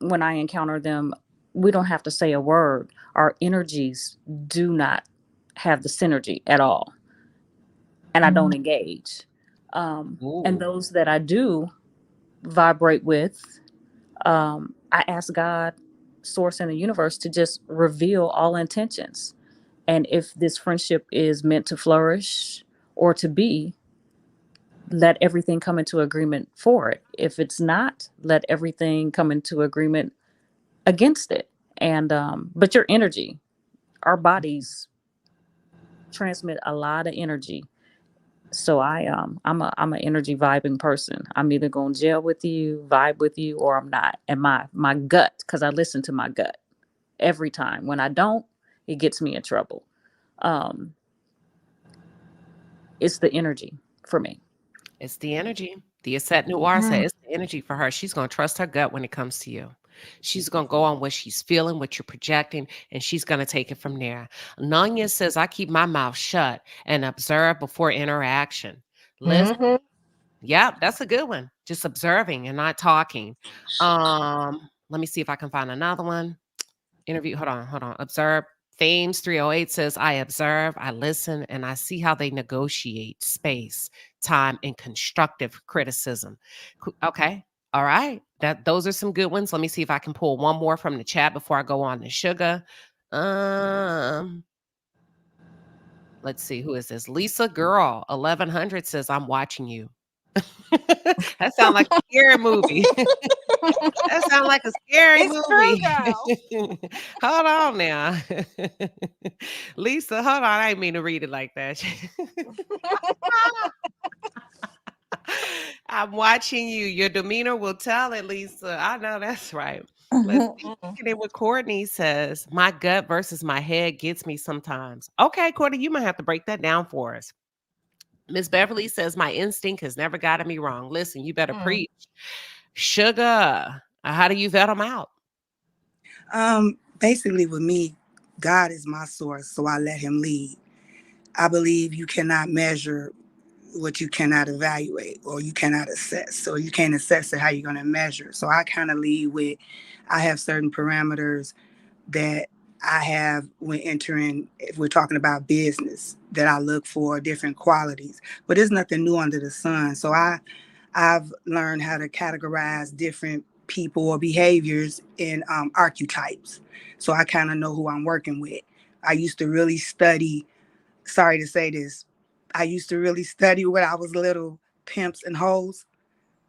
when I encounter them, we don't have to say a word. Our energies do not have the synergy at all, and I don't engage. And Ooh. those that I do vibrate with, I ask God, Source, and the universe to just reveal all intentions. And if this friendship is meant to flourish or to be, let everything come into agreement for it. If it's not, let everything come into agreement against it. And but your energy, our bodies transmit a lot of energy. So I'm an energy vibing person. I'm either gonna gel with you, vibe with you, or I'm not. And my gut, because I listen to my gut every time. When I don't, it gets me in trouble. Um, it's the energy for me. It's the energy. The Asset Noir said it's the energy for her. She's going to trust her gut when it comes to you. She's going to go on what she's feeling, what you're projecting, and she's going to take it from there. Nanya says, I keep my mouth shut and observe before interaction. Listen, Mm-hmm. yeah, that's a good one. Just observing and not talking. Let me see if I can find another one. Interview. Hold on. Observe. Thames 308 says, I observe, I listen, and I see how they negotiate space, time, and constructive criticism. Okay. All right. Those are some good ones. Let me see if I can pull one more from the chat before I go on to sugar. Um, let's see, who is this? Lisa Girl 1100 says, I'm watching you. That sounds like a scary movie. That sounds like a scary It's true, movie. girl. Hold on now. Lisa, hold on. I didn't mean to read it like that. I'm watching you. Your demeanor will tell it, Lisa. I know that's right. Let's see. Mm-mm. Look at what Courtney says. My gut versus my head gets me sometimes. Okay, Courtney, you might have to break that down for us. Miss Beverly says, my instinct has never gotten me wrong. Listen, you better Mm. preach. Sugar, how do you vet them out? Basically with me, God is my source, so I let him lead. I believe you cannot measure what you cannot evaluate or you cannot assess. So you can't assess it, how you're going to measure. So I kind of lead with, I have certain parameters that I have when entering, if we're talking about business, that I look for different qualities. But there's nothing new under the sun. So I've learned how to categorize different people or behaviors in archetypes. So I kind of know who I'm working with. I used to really study, sorry to say this, I used to really study when I was little, pimps and hoes,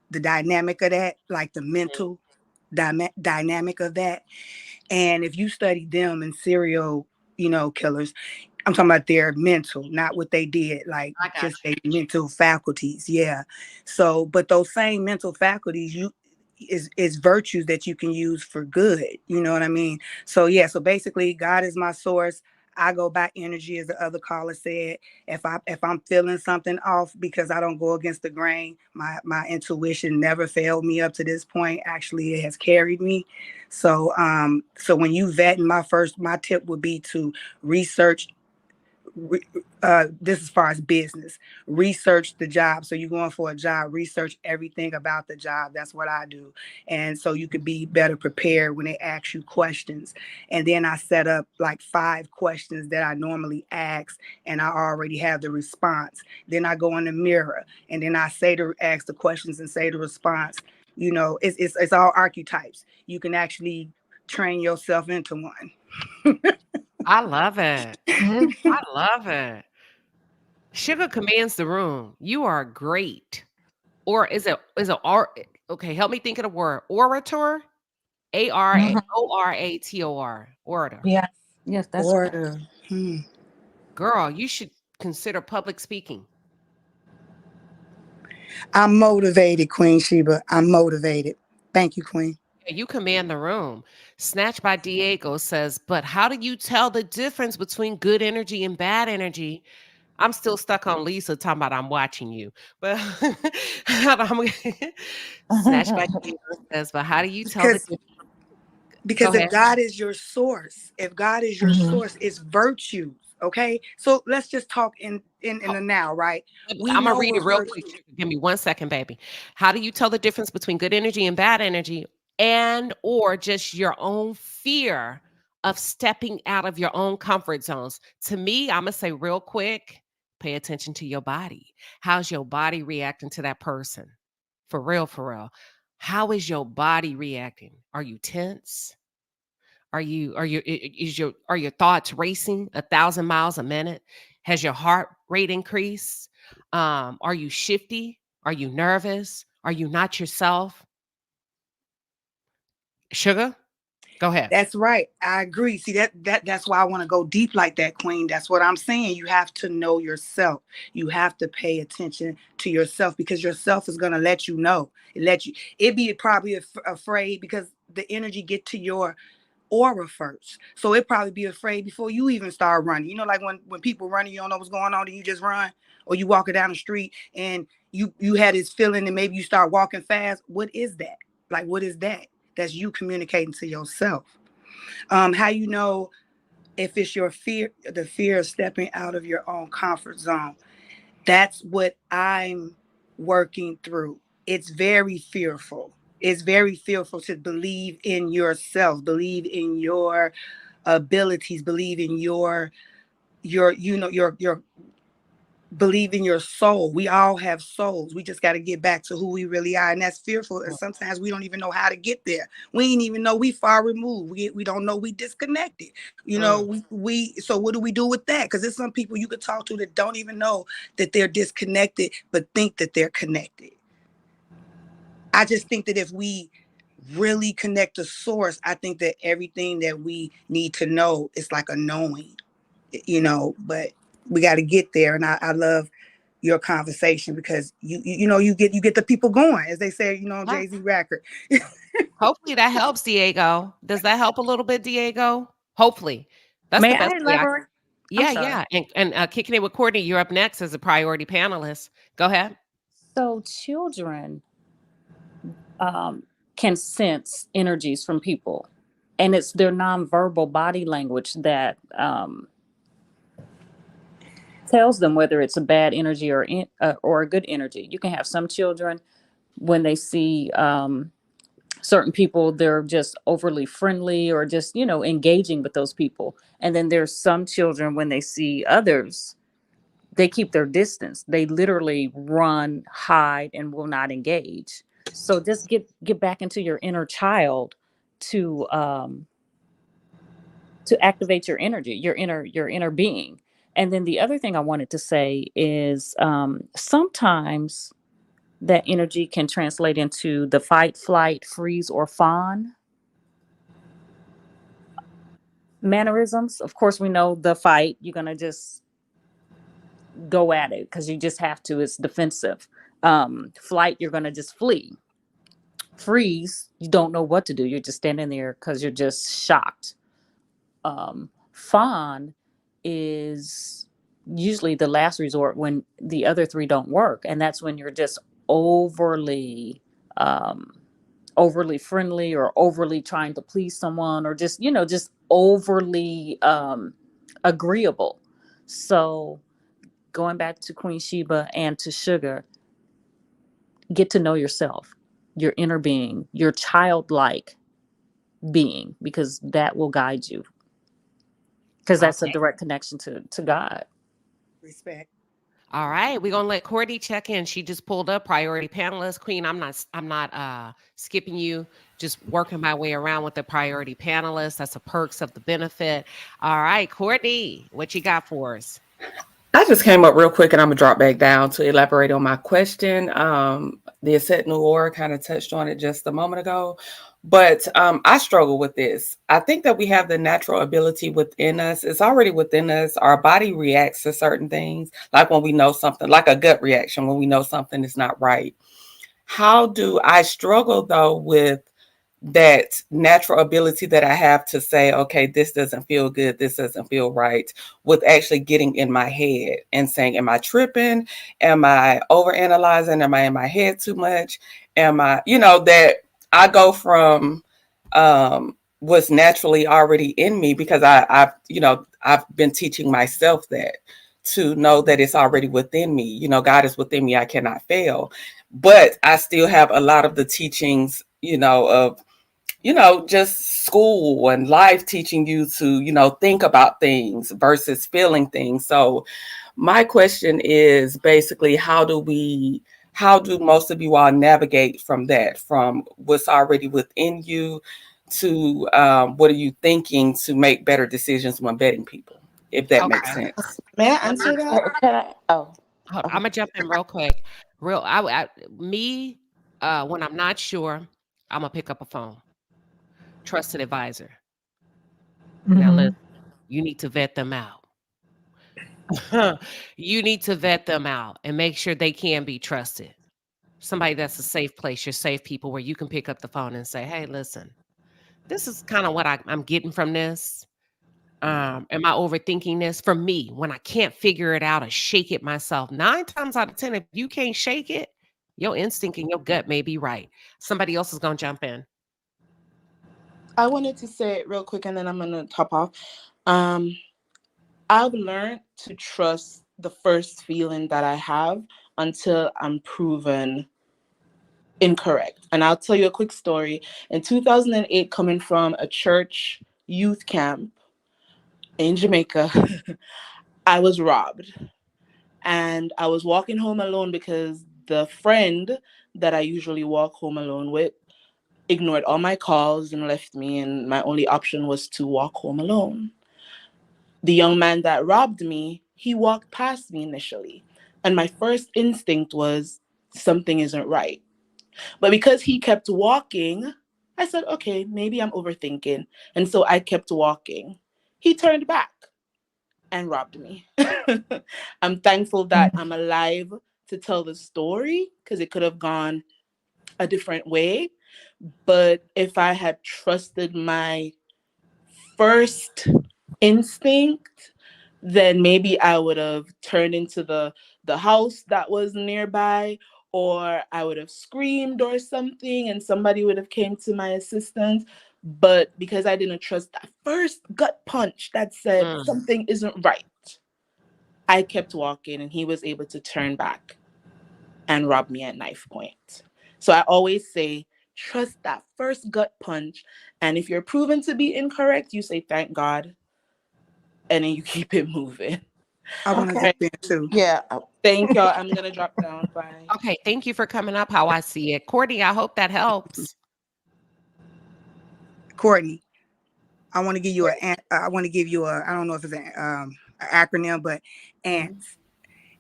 the dynamic of that, like the mental dynamic of that. And if you study them and serial, killers, I'm talking about their mental, not what they did, like I got just their mental faculties. Yeah. So, but those same mental faculties, is virtues that you can use for good. You know what I mean? So yeah. So basically, God is my source. I go by energy, as the other caller said. If I'm feeling something off because I don't go against the grain, my intuition never failed me up to this point. Actually, it has carried me. So when you vet, my tip would be to research. This is as far as business, research the job. So you're going for a job, research everything about the job. That's what I do. And so you could be better prepared when they ask you questions. And then I set up like 5 questions that I normally ask, and I already have the response. Then I go in the mirror, and then I ask the questions and say the response. It's all archetypes. You can actually train yourself into one. I love it. Mhm. I love it. Sugar commands the room. You are great. Or okay, help me think of the word. Orator? Mhm. Orator. Orator. Yes. Yes, that's correct. Order. Hmm. Girl, you should consider public speaking. I'm motivated, Queen Sheba. I'm motivated. Thank you, Queen. Yeah, you command the room. Snatch by Diego says, but how do you tell the difference between good energy and bad energy? I'm still stuck on Lisa talking about I'm watching you. But Snatch by Diego says, but how do you tell the Because difference? Go because if ahead. God is your source, Mhm. it's virtues. Okay. So let's just talk in the now, right? We I'm gonna know read it what real quick. virtue. Sugar. Give me 1 second, baby. How do you tell the difference between good energy and bad energy, and or just your own fear of stepping out of your own comfort zones? To me, I'm gonna say real quick, pay attention to your body. How's your body reacting to that person? For real, for real. How is your body reacting? Are you tense? Are your thoughts racing 1,000 miles a minute? Has your heart rate increased? Are you shifty? Are you nervous? Are you not yourself? Sugar, go ahead. That's right. I agree. See that's why I want to go deep like that, Queen. That's what I'm saying. You have to know yourself. You have to pay attention to yourself because yourself is gonna let you know. It be probably afraid because the energy get to your aura first. So it probably be afraid before you even start running. Like when people running, you don't know what's going on, and you just run, or you walking down the street and you had this feeling, and maybe you start walking fast. What is that? Like, what is that? That's you communicating to yourself. How you know if it's your fear, the fear of stepping out of your own comfort zone. That's what I'm working through. It's very fearful. It's very fearful to believe in yourself, believe in your abilities, believe in your believe in your soul. We all have souls. We just got to get back to who we really are. And that's fearful. And sometimes we don't even know how to get there. We ain't even know we far removed. We don't know we disconnected. Mm. We so what do we do with that? Because there's some people you could talk to that don't even know that they're disconnected, but think that they're connected. I just think that if we really connect to source, I think that everything that we need to know is like a knowing, but we got to get there. And I love your conversation because you get the people going, as they say, Yeah. Jay-Z record. Hopefully that helps, Diego. Does that help a little bit, Diego? Hopefully. That's May the I best way I can. elaborate? I'm Yeah, sorry. yeah. And kicking it with Courtney, you're up next as a priority panelist. Go ahead. So children um, can sense energies from people, and it's their nonverbal body language that tells them whether it's a bad energy or a good energy. You can have some children when they see certain people, they're just overly friendly or just engaging with those people, and then there's some children when they see others, they keep their distance. They literally run, hide, and will not engage. So just get back into your inner child to activate your energy, your inner being. And then the other thing I wanted to say is sometimes that energy can translate into the fight, flight, freeze, or fawn mannerisms. Of course, we know the fight, you're going to just go at it because you just have to, it's defensive. Flight, you're going to just flee. Freeze, you don't know what to do, you're just standing there because you're just shocked. Fawn is usually the last resort when the other three don't work, and that's when you're just overly um overly friendly or overly trying to please someone, or just overly agreeable. So going back to Queen Sheba and to Sugar, get to know yourself, your inner being, your childlike being, because that will guide you, because that's a Okay. direct connection to God. Respect. All right. We're gonna let Courtney check in. She just pulled up priority panelist. Queen, I'm not skipping you, just working my way around with the priority panelist. That's the perks of the benefit. All right, Courtney, what you got for us? I just came up real quick and I'm gonna drop back down to elaborate on my question. The Asset Noir kind of touched on it just a moment ago, but I struggle with this. I think that we have the natural ability within us. It's already within us. Our body reacts to certain things, like when we know something, like a gut reaction when we know something is not right. How do I struggle though with that natural ability that I have to say, okay, this doesn't feel good, this doesn't feel right, with actually getting in my head and saying, am I tripping? Am I overanalyzing? Am I in my head too much? Am I, that I go from what's naturally already in me, because I've been teaching myself that, to know that it's already within me. God is within me. I cannot fail. But I still have a lot of the teachings, of just school and life teaching you to, think about things versus feeling things. So my question is basically, how do most of you all navigate from that, from what's already within you to what are you thinking to make better decisions when vetting people, if that makes Okay. sense? May I Let me answer that? Can I? Oh, I'm okay. gonna jump in real quick. Real me, when I'm not sure, I'm gonna pick up a phone. Trusted advisor. Now listen, Mhm. you need to vet them out. You need to vet them out and make sure they can be trusted. Somebody that's a safe place, your safe people where you can pick up the phone and say, "Hey, listen, this is kind of what I'm getting from this. Am I overthinking this?" For me, when I can't figure it out or shake it myself, 9 times out of 10, if you can't shake it, your instinct and your gut may be right. Somebody else is gonna jump in. I wanted to say it real quick and then I'm gonna top off. Um, I've learned to trust the first feeling that I have until I'm proven incorrect. And I'll tell you a quick story. In 2008, coming from a church youth camp in Jamaica, I was robbed. And I was walking home alone because the friend that I usually walk home alone with ignored all my calls and left me. And my only option was to walk home alone. The young man that robbed me, he walked past me initially. And my first instinct was something isn't right. But because he kept walking, I said, okay, maybe I'm overthinking. And so I kept walking. He turned back and robbed me. I'm thankful that I'm alive to tell the story because it could have gone a different way. But if I had trusted my first instinct, then maybe I would have turned into the house that was nearby, or I would have screamed or something and somebody would have came to my assistance. But because I didn't trust that first gut punch that said Mm. something isn't right, I kept walking and he was able to turn back and rob me at knife point. So I always say, trust that first gut punch. And if you're proven to be incorrect, you say, thank God. And then you keep it moving. I want to Okay. jump Right. in too. Yeah. Thank y'all. I'm going to drop down. Bye. Okay. Thank you for coming up. How I see it, Courtney. I hope that helps. Courtney, I want to give you I want to give you a, I don't know if it's an acronym, but ANTS,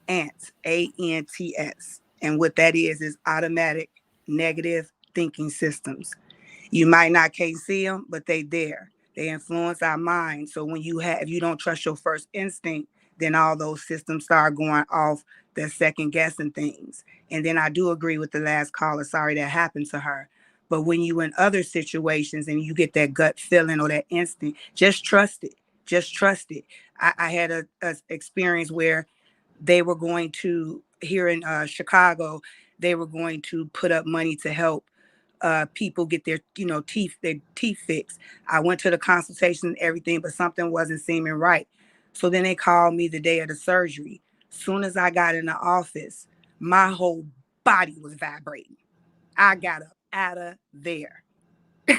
ANTS, ANTS. And what that is automatic negative thinking systems. You might not can't see them, but they there. They influence our mind. So when if you don't trust your first instinct, then all those systems start going off, the second guessing things. And then I do agree with the last caller. Sorry that happened to her. But when you in other situations and you get that gut feeling or that instinct, just trust it. Just trust it. I had a experience where they were going to, here in Chicago, they were going to put up money to help people get their teeth fixed. I went to the consultation and everything, but something wasn't seeming right. So then they called me the day of the surgery. Soon as I got in the office, my whole body was vibrating. I got up out of there.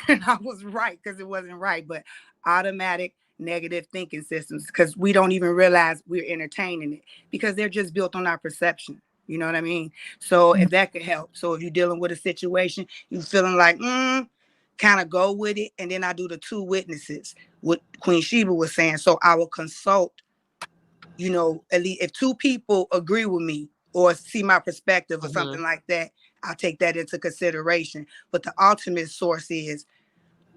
And I was right because it wasn't right, but automatic negative thinking systems, because we don't even realize we're entertaining it because they're just built on our perception. You know what I mean? So if that could help. So if you're dealing with a situation, you feeling like, kind of go with it. And then I do the two witnesses, what Queen Sheba was saying. So I will consult, at least if two people agree with me or see my perspective or Hmm. something like that, I'll take that into consideration. But the ultimate source is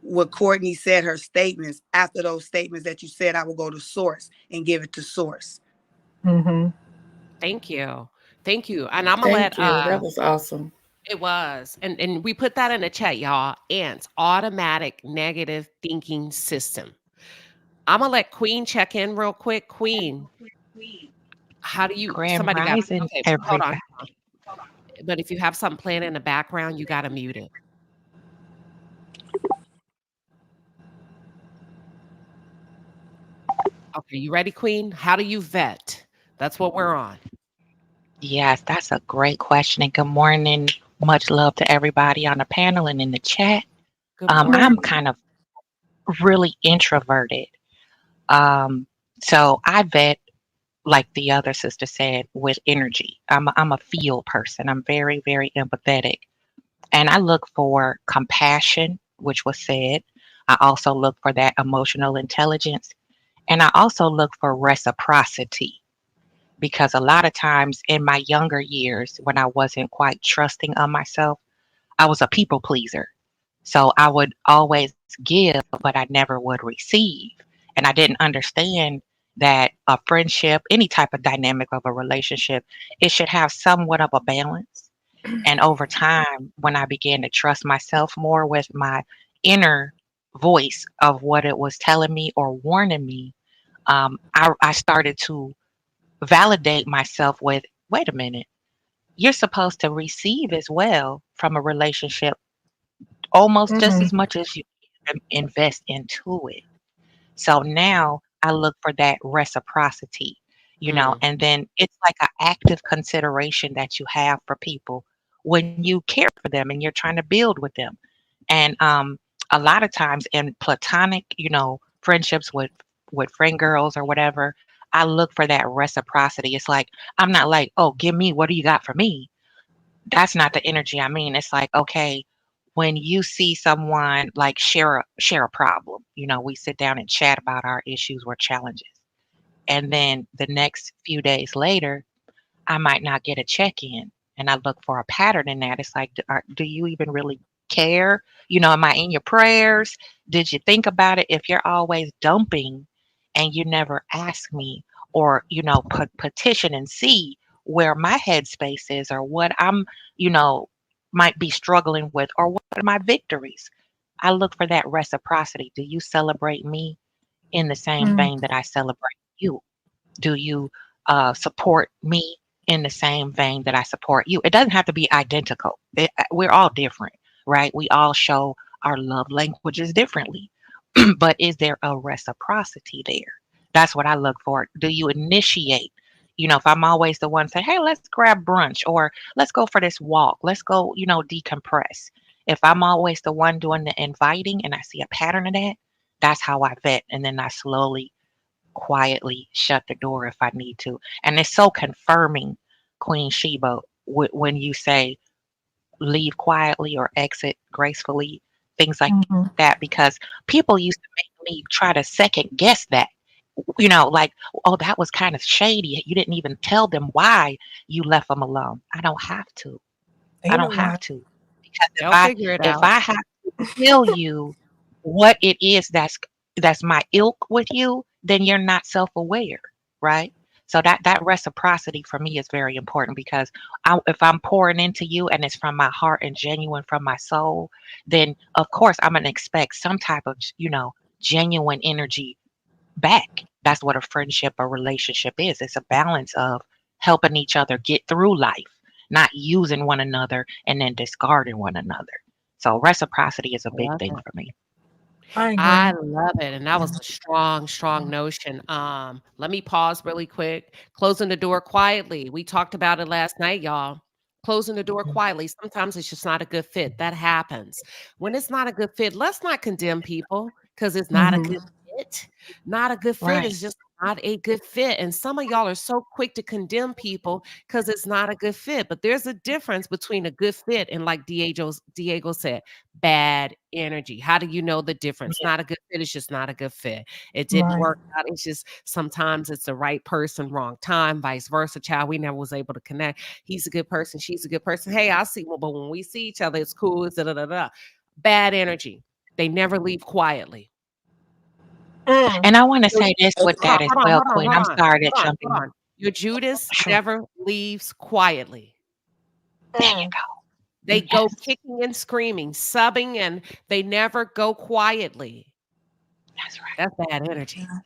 what Courtney said, her statements. After those statements that you said, I will go to source and give it to source. Mm-hmm. Thank you. Thank you. And I'm gonna let Thank you. That was awesome. it was. And we put that in the chat, y'all. ANTS, automatic negative thinking system. I'm gonna let Queen check in real quick. Queen, how do you Grand somebody got Rising, okay, hold on. everybody. But if you have something playing in the background, you gotta mute it. Okay, you ready, Queen? How do you vet? That's what we're on. Yes, that's a great question. And good morning. Much love to everybody on the panel and in the chat. Good morning. I'm kind of really introverted. Um, so I vet, like the other sister said, with energy. I'm a feel person. I'm very, very empathetic. And I look for compassion, which was said. I also look for that emotional intelligence. And I also look for reciprocity, because a lot of times in my younger years, when I wasn't quite trusting of myself, I was a people pleaser. So I would always give, but I never would receive. And I didn't understand that a friendship, any type of dynamic of a relationship, it should have somewhat of a balance. And over time, when I began to trust myself more with my inner voice of what it was telling me or warning me, I started to validate myself with, wait a minute, you're supposed to receive as well from a relationship almost just Mm-hmm. as much as you invest into it. So now I look for that reciprocity, Mm, and then it's like an active consideration that you have for people when you care for them and you're trying to build with them. And a lot of times in platonic, friendships with friend girls or whatever, I look for that reciprocity. It's like I'm not like, oh, give me, what do you got for me? That's not the energy I mean. It's like, okay, when you see someone like share a problem, we sit down and chat about our issues or challenges. And then the next few days later, I might not get a check-in, and I look for a pattern in that. It's like, do you even really care? Am I in your prayers? Did you think about it? If you're always dumping and you never ask me, or petition and see where my headspace is, or what I'm, you know, might be struggling with, or what are my victories? I look for that reciprocity. Do you celebrate me in the same vein that I celebrate you? Do you support me in the same vein that I support you? It doesn't have to be identical. We're all different, right? We all show our love languages differently. But is there a reciprocity there? That's what I look for. Do you initiate? If I'm always the one say, hey, let's grab brunch or let's go for this walk, let's go, decompress. If I'm always the one doing the inviting and I see a pattern of that, that's how I vet. And then I slowly quietly shut the door if I need to. And it's so confirming, Queen Sheba, when you say leave quietly or exit gracefully, things like Mhm. that, because people used to make me try to second guess that. Like, oh, that was kind of shady. You didn't even tell them why you left them alone. I don't have to. I You don't know have what? to. Because if They'll I figure it if out. I have to tell you what it is that's my ilk with you, then you're not self-aware, right? So that reciprocity for me is very important because if I'm pouring into you and it's from my heart and genuine from my soul, then of course I'm gonna expect some type of genuine energy back. That's what a friendship or relationship is. It's a balance of helping each other get through life, not using one another and then discarding one another. So reciprocity is a I big love thing it. for me. I I agree. love it, and that was a strong, strong notion. Let me pause really quick. Closing the door quietly. We talked about it last night, y'all. Closing the door quietly. Sometimes it's just not a good fit. That happens. When it's not a good fit, let's not condemn people because it's not a Mhm. good fit. Not a good fit Right. is just not a good fit. And some of y'all are so quick to condemn people because it's not a good fit. But there's a difference between a good fit and, like Diego said, bad energy. How do you know the difference? Yeah. Not a good fit, it's just not a good fit. It didn't Right. work out. It's just sometimes it's the right person, wrong time, vice versa. Child, we never was able to connect. He's a good person, she's a good person. Hey, I see, well, but when we see each other, it's cool. It's da da da da. Bad energy. They never leave quietly. Mm. And I want to Your say this with hold on, that as hold on, well, hold on, Queen. hold I'm on, sorry to hold on, jump hold in. on. Your Judas Sure. never leaves quietly. There you Mm. go. They go Yes. kicking and screaming, subbing, and they never go quietly. That's right. That's bad energy. Yeah.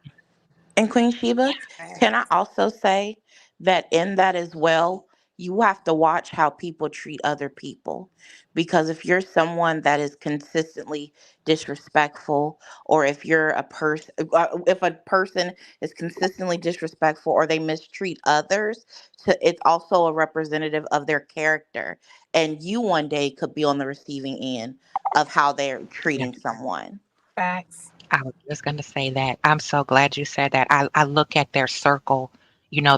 And Queen Sheba, can I also say that in that as well, you have to watch how people treat other people. Because if you're someone that is consistently disrespectful, or if you're a person, if a person is consistently disrespectful or they mistreat others, it's also a representative of their character. And you one day could be on the receiving end of how they're Yeah. treating someone. Facts. I was just going to say that. I'm so glad you said that. I look at their circle,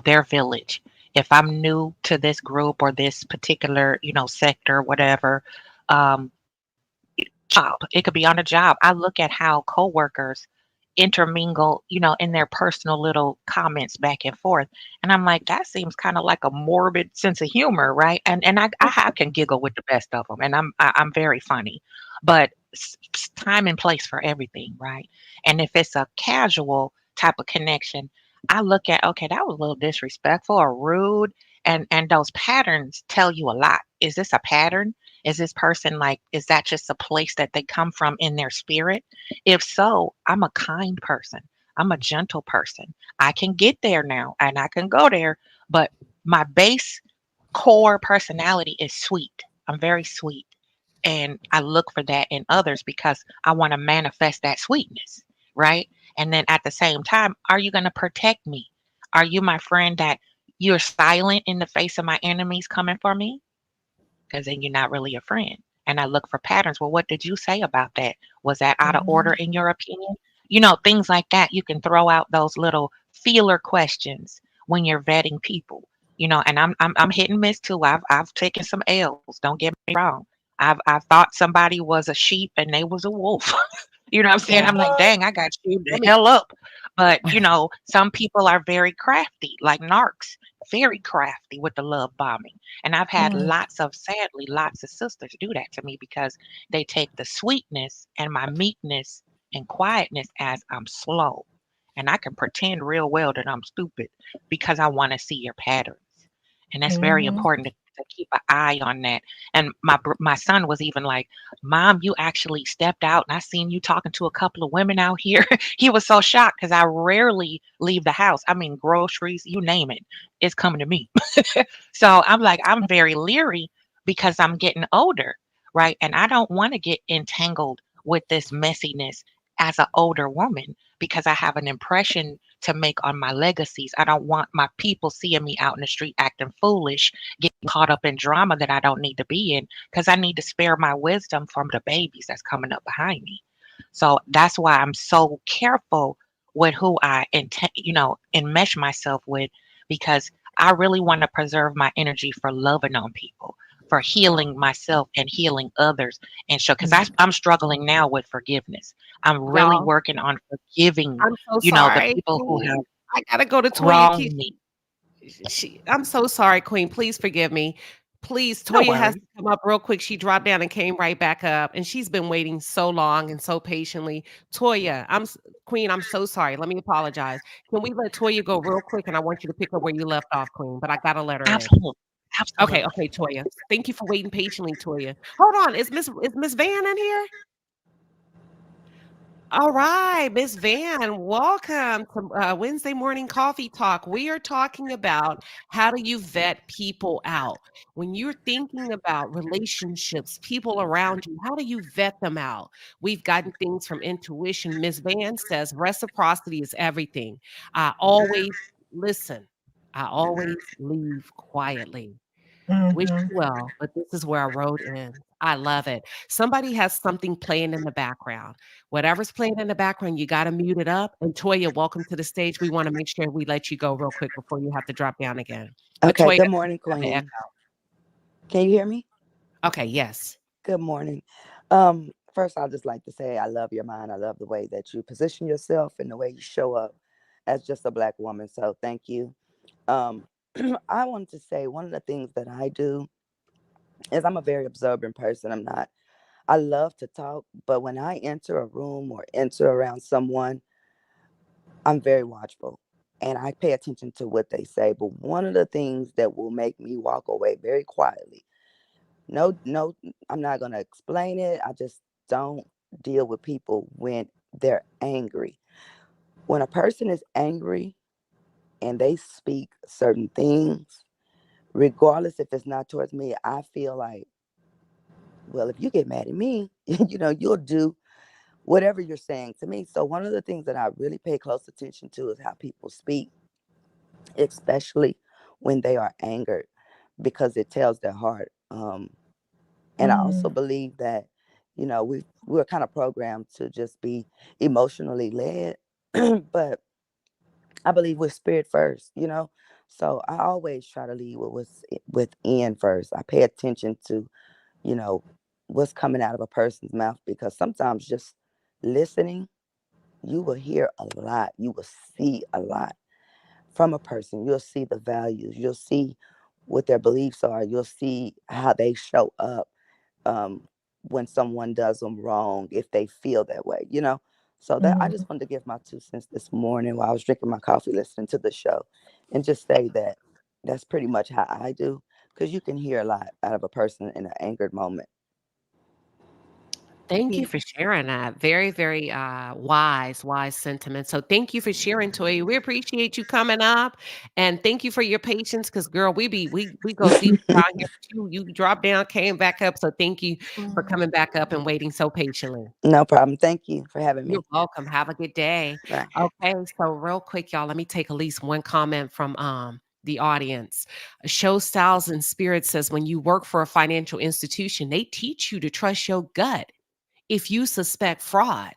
their village. If I'm new to this group or this particular, sector, whatever, um, job, it could be on a job. I look at how coworkers intermingle, in their personal little comments back and forth. And I'm like, that seems kind of like a morbid sense of humor, right? And I can giggle with the best of them, and I'm very funny, but time and place for everything, right? And if it's a casual type of connection, I look at, okay, that was a little disrespectful or rude, and those patterns tell you a lot. Is this a pattern? Is this person like, is that just a place that they come from in their spirit? If so, I'm a kind person. I'm a gentle person. I can get there now and I can go there, but my base core personality is sweet. I'm very sweet. And I look for that in others because I want to manifest that sweetness, right? And then at the same time, are you going to protect me? Are you my friend that you're silent in the face of my enemies coming for me? Because then you're not really a friend. And I look for patterns. Well, what did you say about that? Was that out of order Mhm. in your opinion? Things like that. You can throw out those little feeler questions when you're vetting people. And I'm hit and miss too. I've taken some L's. Don't get me wrong. I've thought somebody was a sheep and they was a wolf. You know what I'm saying? I'm Yeah. like, What? dang, I got you the Let me hell up. But some people are very crafty, like narcs, very crafty with the love bombing. And I've had Mm. sadly, lots of sisters do that to me because they take the sweetness and my meekness and quietness as I'm slow. And I can pretend real well that I'm stupid because I want to see your patterns. And that's very Mhm. important to to keep an eye on that. And my son was even like, "Mom, you actually stepped out, and I seen you talking to a couple of women out here." He was so shocked because I rarely leave the house. I mean, groceries, you name it, it's coming to me. So I'm like, I'm very leery because I'm getting older, right? And I don't want to get entangled with this messiness as an older woman because I have an impression to make on my legacies. I don't want my people seeing me out in the street acting foolish, getting caught up in drama that I don't need to be in because I need to spare my wisdom from the babies that's coming up behind me. So that's why I'm so careful with who I enmesh myself with because I really want to preserve my energy for loving on people, for healing myself and healing others. And so, because I'm struggling now with forgiveness, I'm really Y'all, working on forgiving, I'm so the sorry, people who have Queen. I gotta go to Toya. wronged me. I'm so sorry, Queen. Please forgive me. Please, No Toya has to worries. come up real quick. She dropped down and came right back up, and she's been waiting so long and so patiently. Toya, Queen. I'm so sorry. Let me apologize. Can we let Toya go real quick? And I want you to pick up where you left off, Queen. But I gotta let her in. Absolutely. Okay, Absolutely. okay, Toya. Thank you for waiting patiently, Toya. Hold on. Is Miss Van in here? All right, Miss Van, welcome to Wednesday morning coffee talk. We are talking about how do you vet people out. When you're thinking about relationships, people around you, how do you vet them out? We've gotten things from intuition. Miss Van says reciprocity is everything. I always listen. I always leave quietly. Wish Hmm. you well, but this is where I wrote in. I love it. Somebody has something playing in the background. Whatever's playing in the background, you got to mute it up. And Toya, welcome to the stage. We want to make sure we let you go real quick before you have to drop down again. But Okay, Toya, good morning, have the Queen. echo. Can you hear me? Okay, yes. Good morning. First, I'd just like to say I love your mind. I love the way that you position yourself and the way you show up as just a black woman. So thank you. Um, I wanted to say one of the things that I do is I'm a very observant person. I love to talk, but when I enter a room or enter around someone, I'm very watchful and I pay attention to what they say. But one of the things that will make me walk away very quietly, no, I'm not going to explain it. I just don't deal with people when they're angry. When a person is angry and they speak certain things, regardless if it's not towards me, I feel like, well, if you get mad at me, you'll do whatever you're saying to me. So one of the things that I really pay close attention to is how people speak, especially when they are angered, because it tells their heart. And I also Mm. believe that, we're kind of programmed to just be emotionally led, but I believe we're spirit first. So I always try to lead with what's within first. I pay attention to, you know, what's coming out of a person's mouth because sometimes just listening, you will hear a lot. You will see a lot from a person. You'll see the values. You'll see what their beliefs are. You'll see how they show up um, when someone does them wrong, if they feel that way. So that I Mhm. just wanted to give my 2 cents this morning while I was drinking my coffee, listening to the show, and just say that that's pretty much how I do, because you can hear a lot out of a person in an angered moment. Thank you Yeah. for sharing that. Very, very wise sentiment. So thank you for sharing, Toya. We appreciate you coming up, and thank you for your patience. Because girl, we go deep down here. But you dropped down, came back up. So thank you for Mm. coming back up and waiting so patiently. No problem. Thank you for having You're me. welcome. Have a good day. Bye. Okay, so real quick, y'all, let me take at least one comment from the audience. Show Styles and Spirit says when you work for a financial institution, they teach you to trust your gut if you suspect fraud.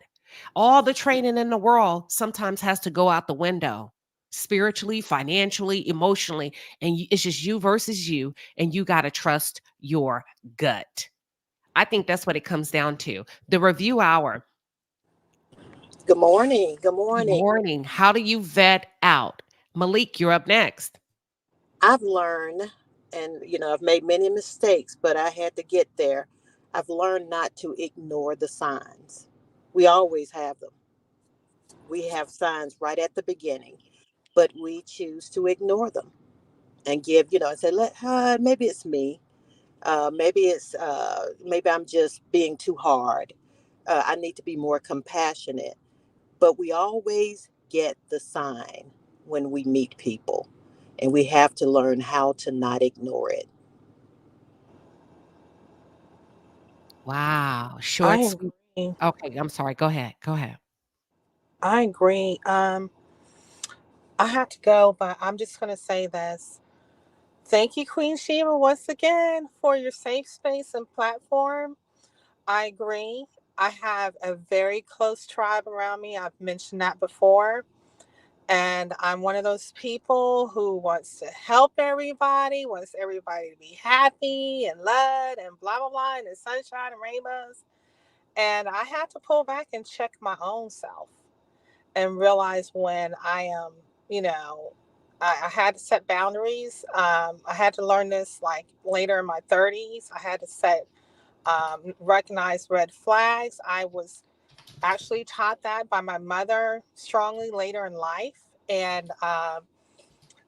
All the training in the world sometimes has to go out the window. Spiritually, financially, emotionally, and it's just you versus you, and you got to trust your gut. I think that's what it comes down to. The review hour. Good morning. Good Good morning. morning. How do you vet out? Malik, you're up next. I've learned, and I've made many mistakes, but I had to get there. I've learned not to ignore the signs. We always have them. We have signs right at the beginning, but we choose to ignore them and give, and say, maybe it's me. Maybe I'm just being too hard. I need to be more compassionate. But we always get the sign when we meet people, and we have to learn how to not ignore it. Wow. I Short, sweet. agree. Okay, I'm sorry. Go ahead. Go ahead. I agree. I have to go, but I'm just going to say this. Thank you, Queen Sheba, once again for your safe space and platform. I agree. I have a very close tribe around me. I've mentioned that before. And I'm one of those people who wants to help everybody, wants everybody to be happy and loved and blah, blah, blah, and the sunshine and rainbows. And I had to pull back and check my own self and realize when I am, you know, I had to set boundaries. I had to learn this like later in my 30s. I had to recognize red flags. I was actually taught that by my mother strongly later in life. And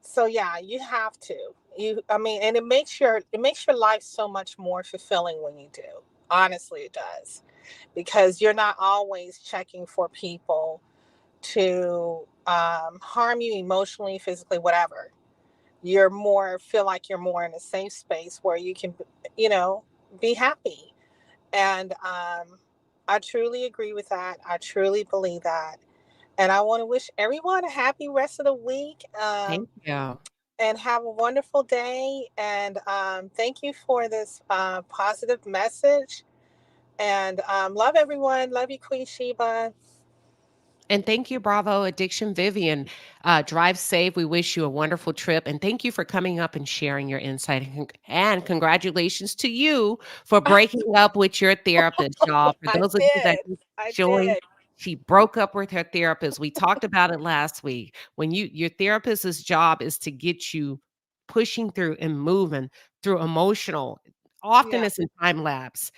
so yeah, you have to. I mean, and it makes your life so much more fulfilling when you do. Honestly, it does, because you're not always checking for people to harm you emotionally, physically, whatever. You're more feel like you're more in a safe space where you can, you know, be happy. And I truly agree with that. I truly believe that. And I want to wish everyone a happy rest of the week, Thank you. and have a wonderful day. And thank you for this positive message. And love everyone. Love you, Queen Sheba. And thank you, Bravo Addiction Vivian. Drive safe. We wish you a wonderful trip. And thank you for coming up and sharing your insight. And congratulations to you for breaking up with your therapist, y'all. For I those of you that did. just I joined, did. she broke up with her therapist. We talked about it last week. When your therapist's job is to get you pushing through and moving through emotional, often Yeah. it's in time lapse,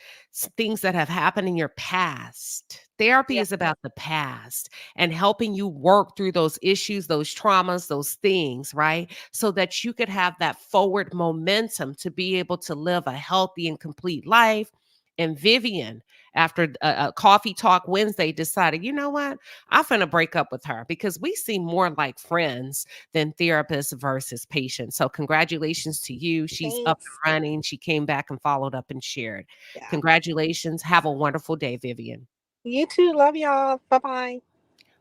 things that have happened in your past. Therapy Yeah. is about the past and helping you work through those issues, those traumas, those things, right? So that you could have that forward momentum to be able to live a healthy and complete life. And Vivian, after a coffee talk Wednesday, decided, you know what? I'm going to break up with her because we seem more like friends than therapists versus patients. So, congratulations to you. She's up Thanks. and running. She came back and followed up and shared. Yeah. Congratulations. Have a wonderful day, Vivian. You too. Love y'all. Bye bye.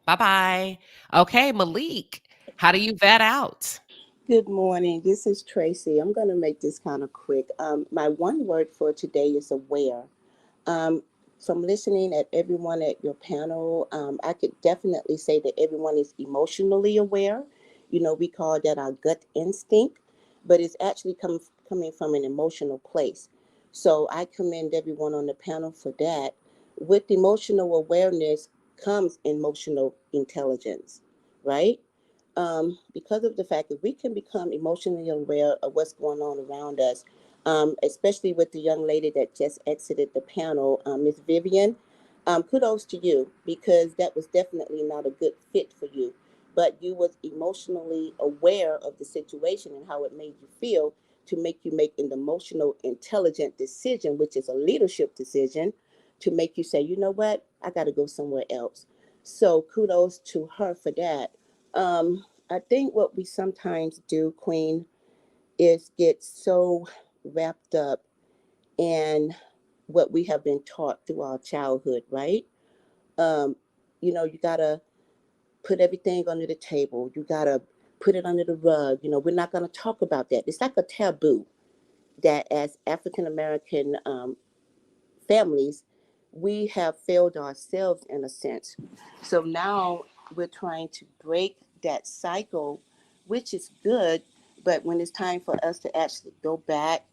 Bye bye. Okay, Malik, how do you vet out? Good morning. This is Tracy. I'm going to make this kind of quick. My one word for today is aware. Um, from listening at everyone at your panel, I could definitely say that everyone is emotionally aware. You know, we call that our gut instinct, but it's actually coming from an emotional place. So I commend everyone on the panel for that. With emotional awareness comes emotional intelligence, right? Because of the fact that we can become emotionally aware of what's going on around us, especially with the young lady that just exited the panel, Miss Vivian. Kudos to you because that was definitely not a good fit for you, but you was emotionally aware of the situation and how it made you feel to make you make an emotional intelligent decision, which is a leadership decision, to make you say, you know what, I got to go somewhere else. So kudos to her for that. I think what we sometimes do, Queen, is get so wrapped up in what we have been taught through our childhood, right? Um, you gotta put everything under the table. You gotta put it under the rug. We're not gonna talk about that. It's like a taboo that as African American families, we have failed ourselves in a sense. So now we're trying to break that cycle, which is good. But when it's time for us to actually go back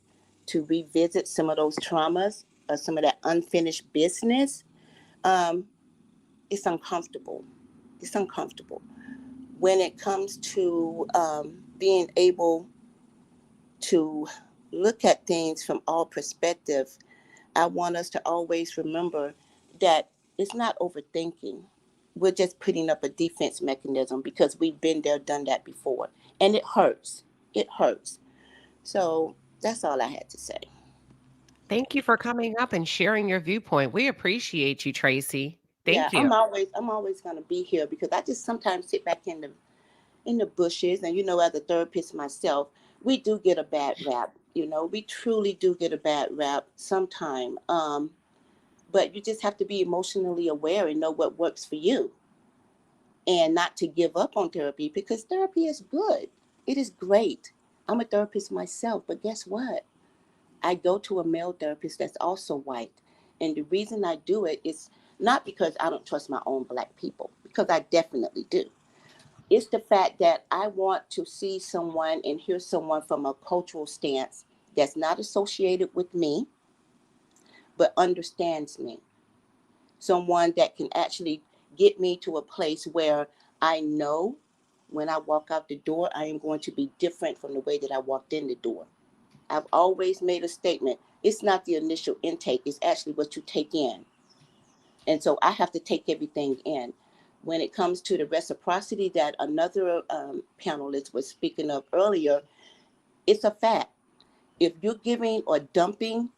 to revisit some of those traumas or some of that unfinished business, um, it's uncomfortable. It's uncomfortable. When it comes to being able to look at things from all perspectives, I want us to always remember that it's not overthinking. We're just putting up a defense mechanism because we've been there, done that before. And it hurts. It hurts. So that's all I had to say. Thank you for coming up and sharing your viewpoint. We appreciate you, Tracy. Yeah, Thank you. I'm always gonna be here because I just sometimes sit back in the bushes, and as a therapist myself, we do get a bad rap. We truly do get a bad rap sometime. But you just have to be emotionally aware and know what works for you, and not to give up on therapy, because therapy is good. It is great. I'm a therapist myself, but guess what? I go to a male therapist that's also white. And the reason I do it is not because I don't trust my own black people, because I definitely do. It's the fact that I want to see someone and hear someone from a cultural stance that's not associated with me, but understands me. Someone that can actually get me to a place where I know when I walk out the door, I am going to be different from the way that I walked in the door. I've always made a statement. It's not the initial intake, it's actually what you take in. And so I have to take everything in. When it comes to the reciprocity that another panelist was speaking of earlier, it's a fact. If you're giving or dumping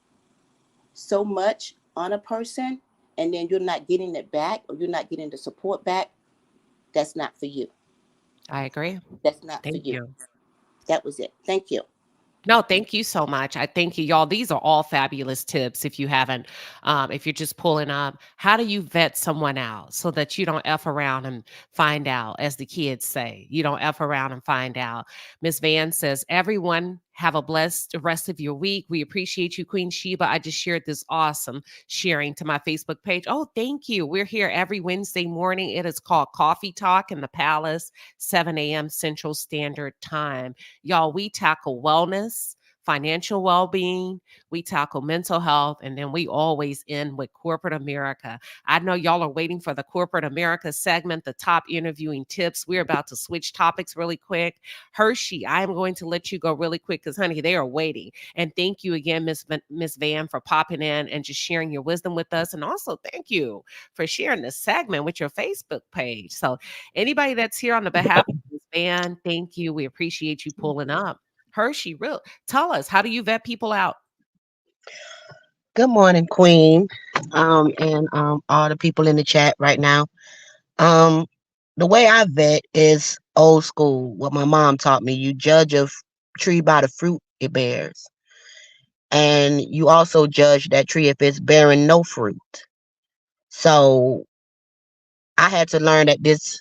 so much on a person and then you're not getting it back, or you're not getting the support back, that's not for you. I agree. That's not for Thank you. you. That was it. Thank you. No, thank you so much. I thank you, y'all. These are all fabulous tips. If you haven't, if you're just pulling up, how do you vet someone out so that you don't F around and find out, as the kids say, you don't F around and find out. Miss Van says, everyone have a blessed rest of your week. We appreciate you, Queen Sheba. I just shared this awesome sharing to my Facebook page. Oh, thank you. We're here every Wednesday morning. It is called Coffee Talk in the Palace, 7 a.m. Central Standard Time. Y'all, we tackle wellness, financial well being, we tackle mental health, and then we always end with corporate America. I know y'all are waiting for the corporate America segment, the top interviewing tips. We're about to switch topics really quick. Hershey, I am going to let you go really quick because, honey, they are waiting. And thank you again, Miss Van, for popping in and just sharing your wisdom with us. And also, thank you for sharing this segment with your Facebook page. So, anybody that's here on the behalf of Miss Van, thank you. We appreciate you pulling up. Hershey, real tell us, how do you vet people out? Good morning, Queen, and all the people in the chat right now. Um, the way I vet is old school. What my mom taught me: you judge a tree by the fruit it bears, and you also judge that tree if it's bearing no fruit. So I had to learn at this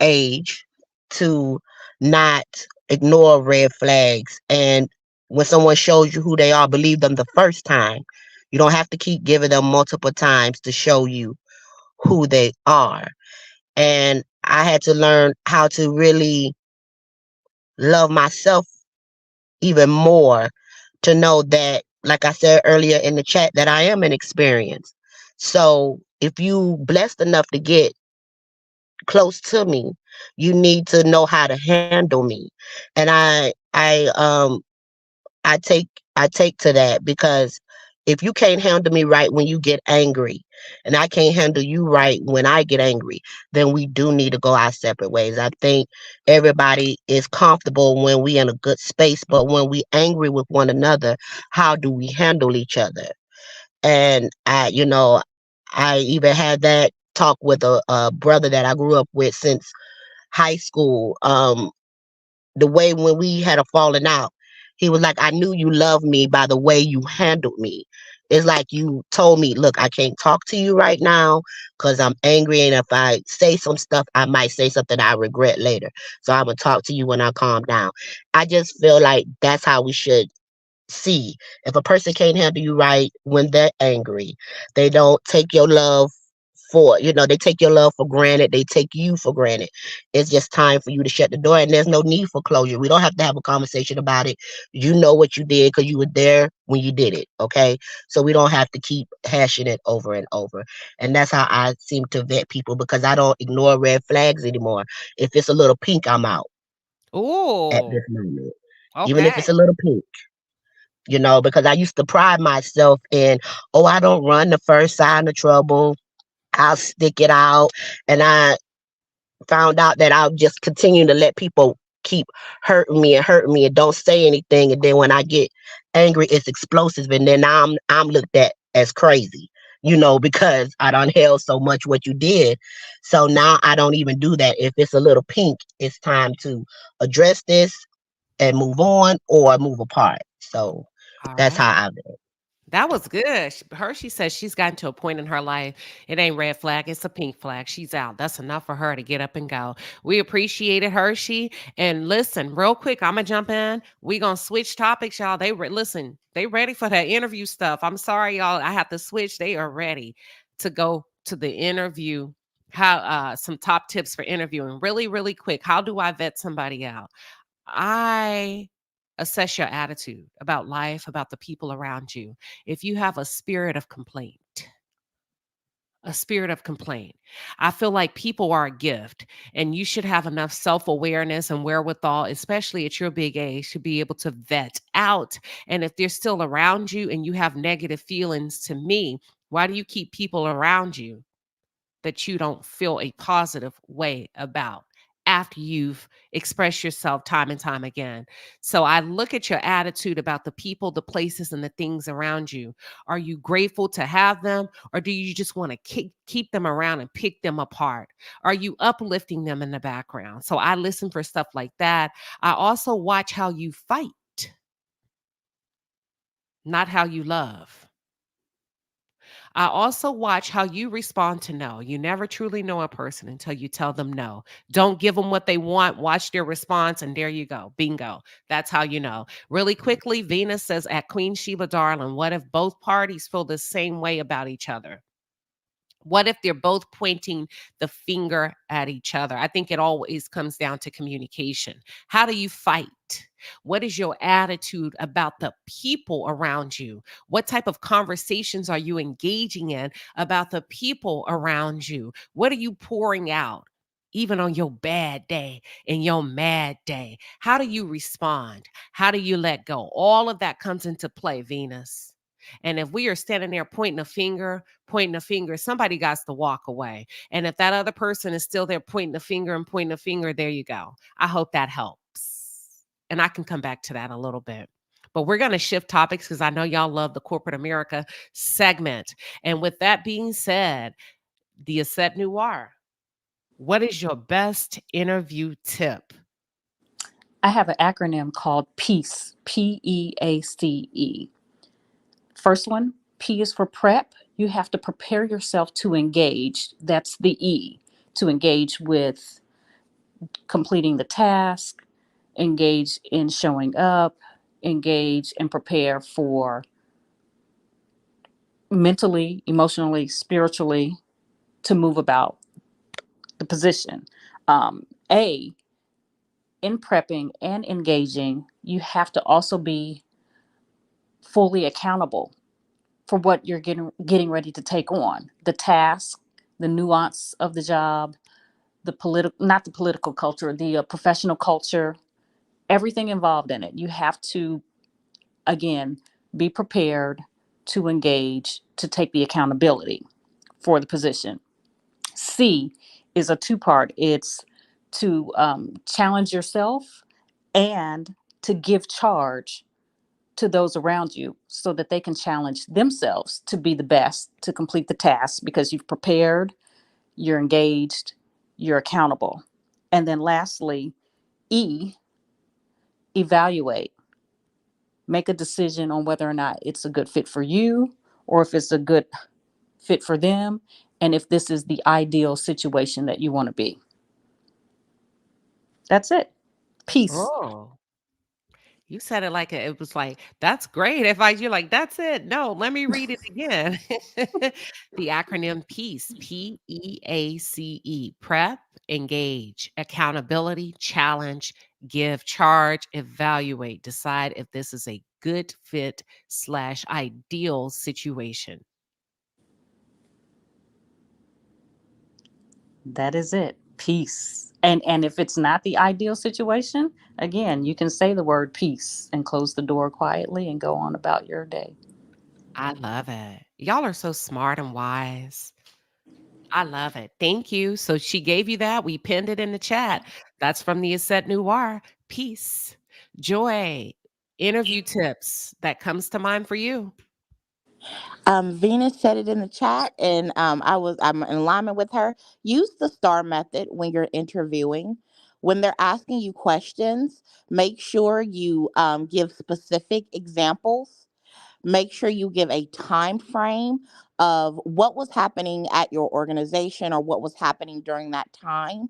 age to not ignore red flags. And when someone shows you who they are, believe them the first time. You don't have to keep giving them multiple times to show you who they are. And I had to learn how to really love myself even more, to know that, like I said earlier in the chat, that I am an experience. So if you blessed enough to get close to me, you need to know how to handle me. And I take I take to that, because if you can't handle me right when you get angry, and I can't handle you right when I get angry, then we do need to go our separate ways. I think everybody is comfortable when we in a good space, but when we angry with one another, how do we handle each other? And I even had that talk with a brother that I grew up with since high school. The way when we had a falling out, he was like, I knew you loved me by the way you handled me. It's like you told me, look, I can't talk to you right now because I'm angry. And if I say some stuff, I might say something I regret later. So I'm going to talk to you when I calm down. I just feel like that's how we should see. If a person can't handle you right when they're angry, they don't take your love they take your love for granted. They take you for granted. It's just time for you to shut the door, and there's no need for closure. We don't have to have a conversation about it. You know what you did because you were there when you did it. Okay. So we don't have to keep hashing it over and over. And that's how I seem to vet people, because I don't ignore red flags anymore. If it's a little pink, I'm out at Oh, this moment. Even if okay. it's a little pink, because I used to pride myself in, oh, I don't run the first sign of trouble. I'll stick it out. And I found out that I'll just continue to let people keep hurting me and don't say anything. And then when I get angry, it's explosive. And then I'm looked at as crazy, because I done held so much what you did. So now I don't even do that. If it's a little pink, it's time to address this and move on or move apart. So All that's right. how I do. That was good. Hershey says she's gotten to a point in her life. It ain't red flag, it's a pink flag. She's out. That's enough for her to get up and go. We appreciate it, Hershey. And listen, real quick, I'm gonna jump in. We gonna switch topics, y'all. Listen, they ready for that interview stuff. I'm sorry, y'all. I have to switch. They are ready to go to the interview. How some top tips for interviewing. Really, really quick. How do I vet somebody out? I assess your attitude about life, about the people around you. If you have a spirit of complaint, I feel like people are a gift and you should have enough self awareness and wherewithal, especially at your big age, to be able to vet out. And if they're still around you and you have negative feelings to me, why do you keep people around you that you don't feel a positive way about after you've expressed yourself time and time again? So I look at your attitude about the people, the places, and the things around you. Are you grateful to have them, or do you just want to keep them around and pick them apart? Are you uplifting them in the background? So I listen for stuff like that. I also watch how you fight, not how you love. I also watch how you respond to no. You never truly know a person until you tell them no. Don't give them what they want. Watch their response, and there you go. Bingo. That's how you know. Really quickly, Venus says at Queen Sheba, darling, what if both parties feel the same way about each other? What if they're both pointing the finger at each other? I think it always comes down to communication. How do you fight? What is your attitude about the people around you? What type of conversations are you engaging in about the people around you? What are you pouring out? Even on your bad day and your mad day, how do you respond? How do you let go? All of that comes into play, Venus. And if we are standing there pointing a finger, somebody got to walk away. And if that other person is still there pointing a finger and pointing a finger, there you go. I hope that helps. And I can come back to that a little bit. But we're going to shift topics because I know y'all love the corporate America segment. And with that being said, the Asset Noir, what is your best interview tip? I have an acronym called PEACE, PEACE. First one, P is for prep. You have to prepare yourself to engage. That's the E, to engage with completing the task, engage in showing up, engage and prepare for mentally, emotionally, spiritually to move about the position. A, in prepping and engaging, you have to also be fully accountable for what you're getting ready to take on. The task, the nuance of the job, the political, not the political culture, the professional culture, everything involved in it. You have to, again, be prepared to engage, to take the accountability for the position. C is a two-part. It's to challenge yourself and to give charge to those around you so that they can challenge themselves to be the best to complete the task because you've prepared, you're engaged, you're accountable. And then lastly, E, evaluate. Make a decision on whether or not it's a good fit for you or if it's a good fit for them and if this is the ideal situation that you want to be. That's it. Peace. Oh, you said it like it was like, that's great. If you're like, that's it. No, let me read it again. The acronym PEACE, PEACE, prep, engage, accountability, challenge, give, charge, evaluate, decide if this is a good fit slash ideal situation. That is it. Peace. And if it's not the ideal situation, again, you can say the word peace and close the door quietly and go on about your day. I love it. Y'all are so smart and wise. I love it. Thank you. So she gave you that. We pinned it in the chat. That's from the Essette Noir piece. Joy, interview tips that comes to mind for you. Venus said it in the chat, and I'm in alignment with her. Use the STAR method when you're interviewing. When they're asking you questions, make sure you give specific examples. Make sure you give a time frame of what was happening at your organization or what was happening during that time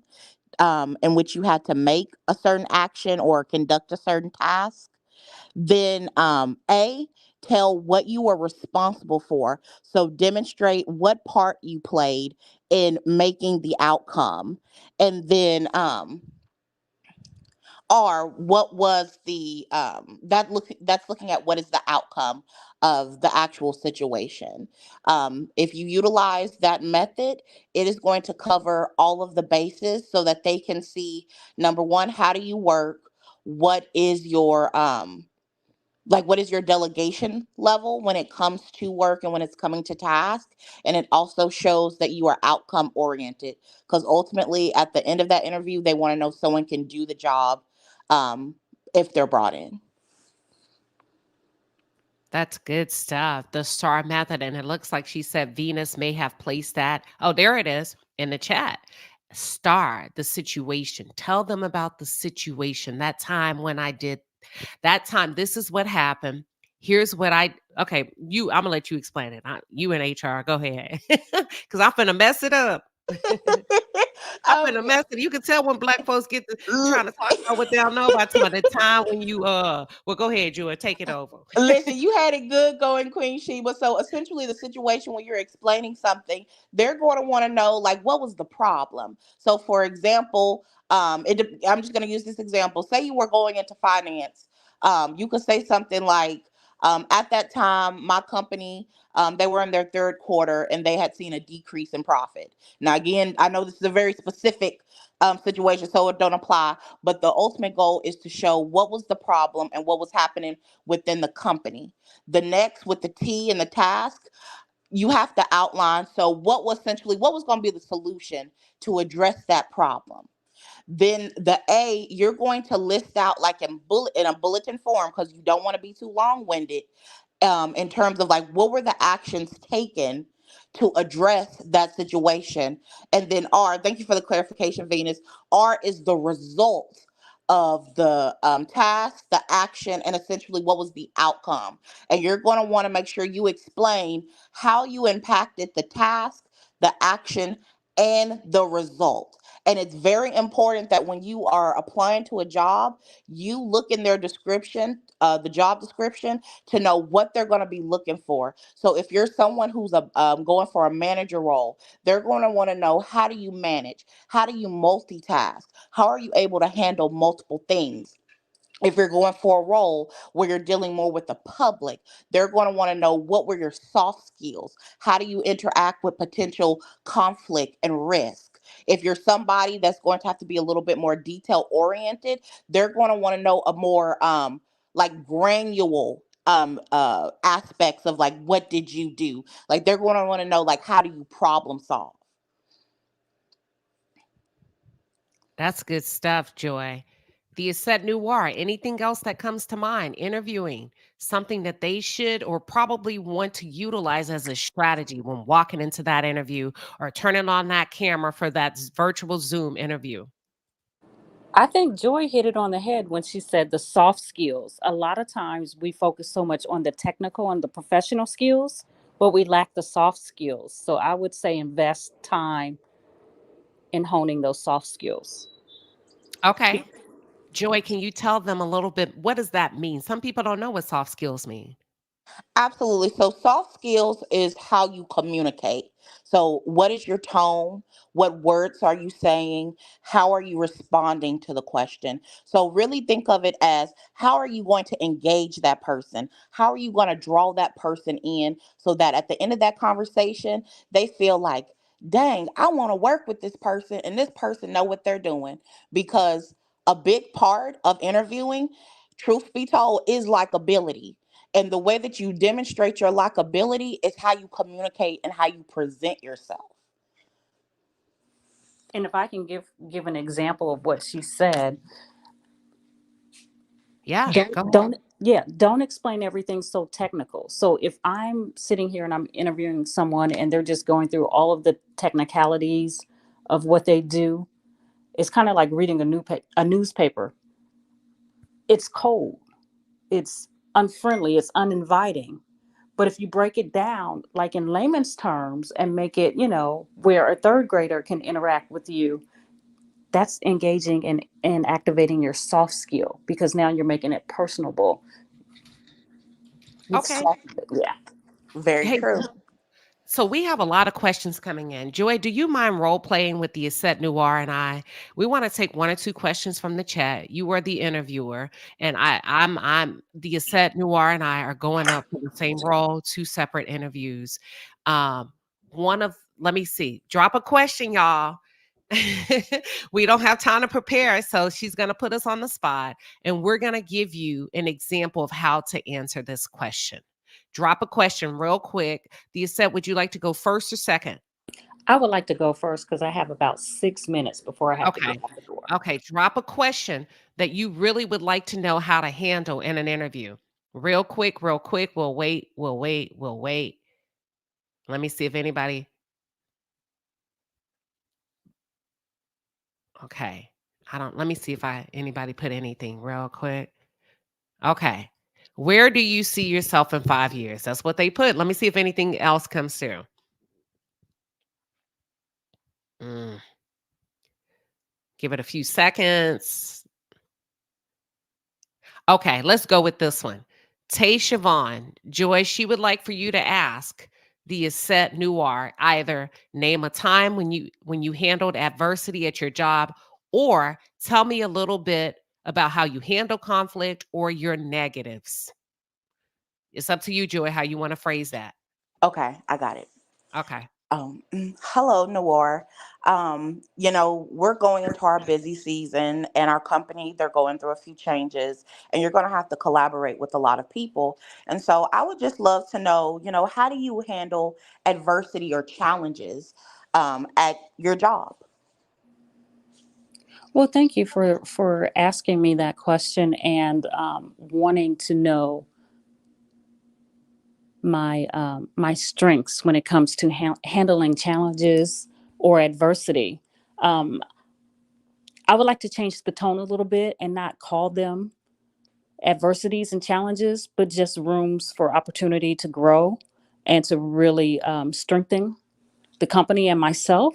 in which you had to make a certain action or conduct a certain task. Then tell what you were responsible for. So demonstrate what part you played in making the outcome. And then or what was the that's looking at what is the outcome of the actual situation. If you utilize that method, it is going to cover all of the bases so that they can see, number one, how do you work, what is your what is your delegation level when it comes to work and when it's coming to task. And it also shows that you are outcome oriented, because ultimately at the end of that interview they want to know someone can do the job um, if they're brought in. That's good stuff. The STAR method. And it looks like she said Venus may have placed that. Oh, there it is in the chat. STAR, the situation. Tell them about the situation. That time when I did that time. This is what happened. Here's what okay, I'm gonna let you explain it. You in HR, go ahead. Cause I'm finna mess it up. I'm um, finna mess it. You can tell when black folks get to trying to talk about what they don't know about the time when you well, go ahead, Jewel, take it over. Listen, you had it good going, Queen Sheba. So essentially, the situation when you're explaining something, they're going to want to know, like, what was the problem? So, for example, I'm just going to use this example. Say you were going into finance. You could say something like, at that time, my company, they were in their third quarter and they had seen a decrease in profit. Now, again, I know this is a very specific situation, so it don't apply. But the ultimate goal is to show what was the problem and what was happening within the company. The next, with the T and the task, you have to outline, so what was going to be the solution to address that problem. Then the A, you're going to list out like in a bulletin form, because you don't want to be too long-winded, in terms of like what were the actions taken to address that situation. And then R, thank you for the clarification, Venus. R is the result of the task, the action, and essentially what was the outcome. And you're going to want to make sure you explain how you impacted the task, the action, and the result. And it's very important that when you are applying to a job, you look in their description, the job description, to know what they're going to be looking for. So if you're someone who's going for a manager role, they're going to want to know, how do you manage? How do you multitask? How are you able to handle multiple things? If you're going for a role where you're dealing more with the public, they're going to want to know, what were your soft skills? How do you interact with potential conflict and risk? If you're somebody that's going to have to be a little bit more detail oriented, they're going to want to know a more granular aspects of like, what did you do? Like, they're going to want to know, like, how do you problem solve? That's good stuff, Joy. The Essette Noir, anything else that comes to mind? Interviewing, something that they should or probably want to utilize as a strategy when walking into that interview or turning on that camera for that virtual Zoom interview. I think Joy hit it on the head when she said the soft skills. A lot of times we focus so much on the technical and the professional skills, but we lack the soft skills. So I would say invest time in honing those soft skills. Okay. Joy, can you tell them a little bit? What does that mean? Some people don't know what soft skills mean. Absolutely. So, soft skills is how you communicate. So, what is your tone? What words are you saying? How are you responding to the question? So, really think of it as, how are you going to engage that person? How are you going to draw that person in so that at the end of that conversation, they feel like, dang, I want to work with this person and this person know what they're doing. Because a big part of interviewing, truth be told, is likability, and the way that you demonstrate your likability is how you communicate and how you present yourself. And if I can give an example of what she said, Yeah, go ahead. don't explain everything so technical. So if I'm sitting here and I'm interviewing someone and they're just going through all of the technicalities of what they do, it's kind of like reading a newspaper. It's cold, it's unfriendly, it's uninviting. But if you break it down like in layman's terms and make it, where a third grader can interact with you, that's engaging and activating your soft skill, because now you're making it personable. It's Okay. yeah. Very Hey, true. so we have a lot of questions coming in. Joy, do you mind role playing with the Aset Noir and I? We want to take one or two questions from the chat. You are the interviewer, and I'm the Aset Noir and I are going up for the same role, two separate interviews. One of Let me see. Drop a question, y'all. We don't have time to prepare, so she's going to put us on the spot, and we're going to give you an example of how to answer this question. Drop a question real quick. The Aset, would you like to go first or second? I would like to go first because I have about 6 minutes before I have to get Okay. out the door. Okay. Drop a question that you really would like to know how to handle in an interview. Real quick, real quick. We'll wait. We'll wait. We'll wait. Let me see if anybody. Okay. Let me see if anybody put anything real quick. Okay. Where do you see yourself in 5 years? That's what they put. Let me see if anything else comes through. Mm, give it a few seconds. Okay, let's go with this one. Tay Siobhan, Joy, she would like for you to ask the Aset Noir either name a time when you handled adversity at your job, or tell me a little bit about how you handle conflict or your negatives. It's up to you, Joy, how you want to phrase that. Okay, I got it. Okay. Hello, Noor. We're going into our busy season, and our company, they're going through a few changes, and you're going to have to collaborate with a lot of people. And so I would just love to know, how do you handle adversity or challenges at your job? Well, thank you for asking me that question and wanting to know my strengths when it comes to handling challenges or adversity. Um, I would like to change the tone a little bit and not call them adversities and challenges, but just rooms for opportunity to grow and to really strengthen the company and myself.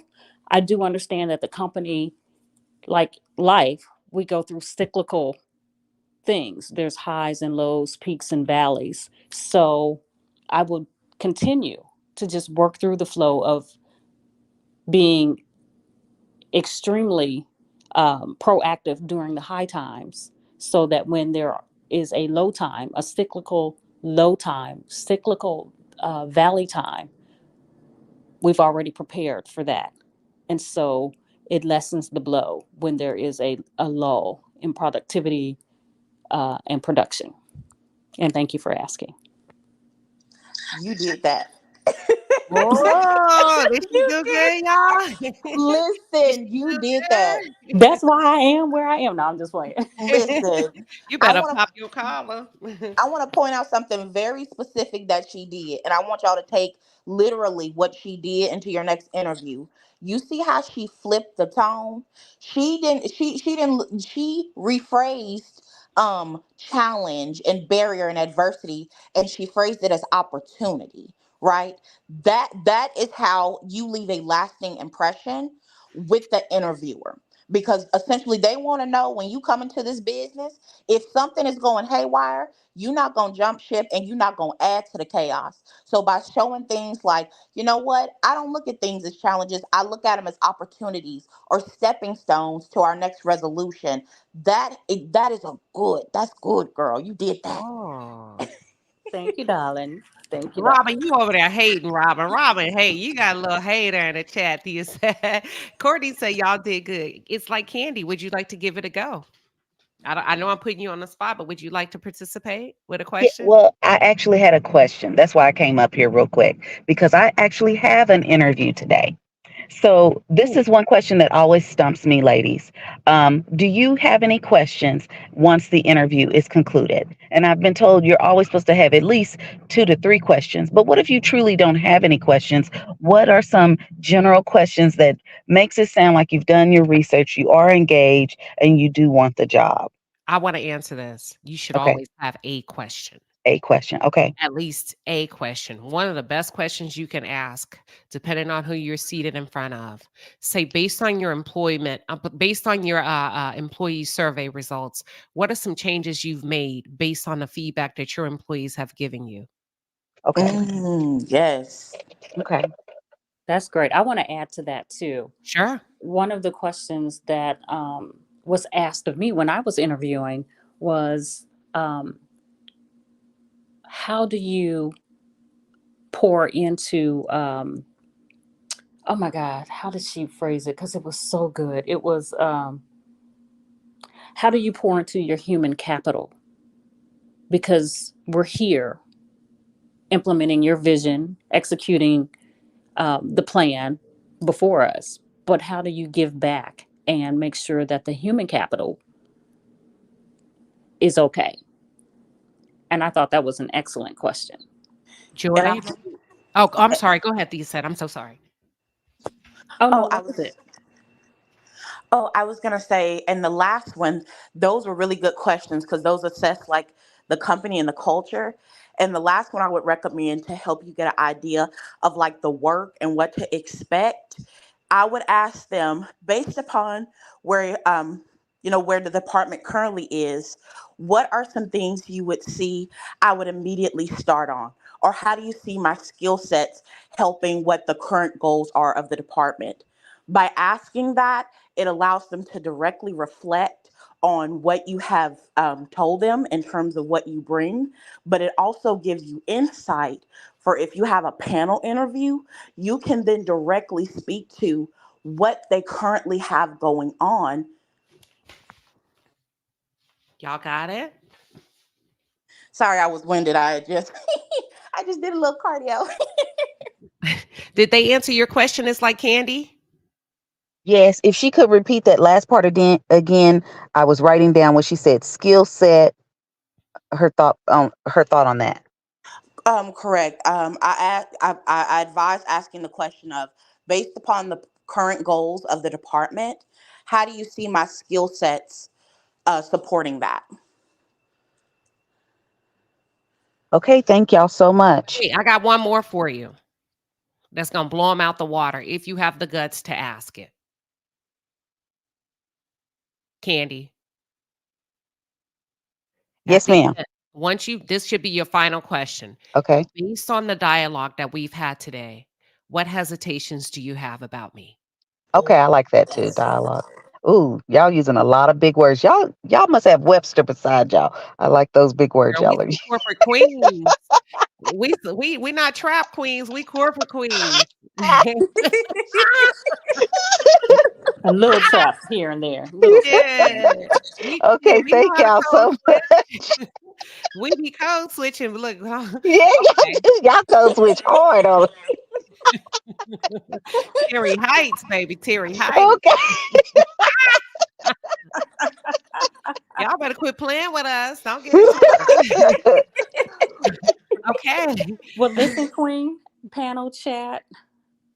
I do understand that the company, like life, we go through cyclical things. There's highs and lows, peaks and valleys. So I will continue to just work through the flow of being extremely proactive during the high times, so that when there is a low time, a cyclical low time, cyclical valley time, we've already prepared for that. And so it lessens the blow when there is a lull in productivity and production. And thank you for asking. You did that. Oh, did she You do did good, that. y'all? Did Listen, she you do did that. That's why I am where I am. No, I'm just playing. good? Listen, You I better want to pop your collar. I want to point out something very specific that she did, and I want y'all to take literally what she did into your next interview. You see how she flipped the tone? She rephrased challenge and barrier and adversity, and she phrased it as opportunity, right? That is how you leave a lasting impression with the interviewer, because essentially they want to know, when you come into this business, if something is going haywire, you're not going to jump ship and you're not going to add to the chaos. So by showing things like, you know what, I don't look at things as challenges, I look at them as opportunities or stepping stones to our next resolution. That's good, girl. You did that. Oh. Thank you, darling. Thank you, darling. Robin, you over there hating, Robin. Robin, hey, you got a little hater in the chat. You said, Courtney said y'all did good. It's like candy. Would you like to give it a go? I know I'm putting you on the spot, but would you like to participate with a Yeah, question? well, I actually had a question. That's why I came up here real quick because I actually have an interview today. So this is one question that always stumps me, ladies. Do you have any questions once the interview is concluded? And I've been told you're always supposed to have at least 2 to 3 questions. But what if you truly don't have any questions? What are some general questions that makes it sound like you've done your research, you are engaged, and you do want the job? I want to answer this. You should Okay, always have a question. a question. Okay, At least a question. One of the best questions you can ask, depending on who you're seated in front of. Say, based on your based on your employee survey results, what are some changes you've made based on the feedback that your employees have given you? okay, Yes. okay, That's great. I want to add to that too. Sure. One of the questions that was asked of me when I was interviewing was, um, how do you pour into, oh my God, how did she phrase it? Because it was so good. It was, how do you pour into your human capital? Because we're here implementing your vision, executing the plan before us. But how do you give back and make sure that the human capital is okay? And I thought that was an excellent question. And I Joy? Oh, I'm sorry. Go ahead, Thea said. I'm so sorry. Oh oh no, I that was was it. Oh, I was gonna say, and the last one, those were really good questions because those assess like the company and the culture. And the last one I would recommend to help you get an idea of like the work and what to expect. I would ask them based upon where where the department currently is, what are some things you would see I would immediately start on? Or how do you see my skill sets helping what the current goals are of the department? By asking that, it allows them to directly reflect on what you have told them in terms of what you bring, but it also gives you insight for if you have a panel interview, you can then directly speak to what they currently have going on. Y'all got it? Sorry, I was winded. I just I just did a little cardio. Did they answer your question? It's like candy? yes. If she could repeat that last part again, I was writing down what she said. Skill set. Her thought on that. Correct. I advise asking the question of based upon the current goals of the department, how do you see my skill sets supporting that? Okay, thank y'all so much. Wait, I got one more for you that's going to blow them out the water if you have the guts to ask it. Candy. At Yes, the ma'am. end, this should be your final question. Okay. Based on the dialogue that we've had today, what hesitations do you have about me? Okay, I like that too. Yes. Dialogue. Ooh, y'all using a lot of big words. Y'all must have Webster beside y'all. I like those big words Girl, we y'all are. some corporate queens. We not trap queens, we corporate queens. And little traps here and there, little traps here and Yeah. there. Okay, We know thank how to y'all code so much. switch. We be code switching. Look, Yeah, okay. y'all go switch hard on. Terry Heights, baby, Terry Heights. Okay. Y'all better quit playing with us. Don't get it twisted. Okay. Well, listen, Queen, panel chat,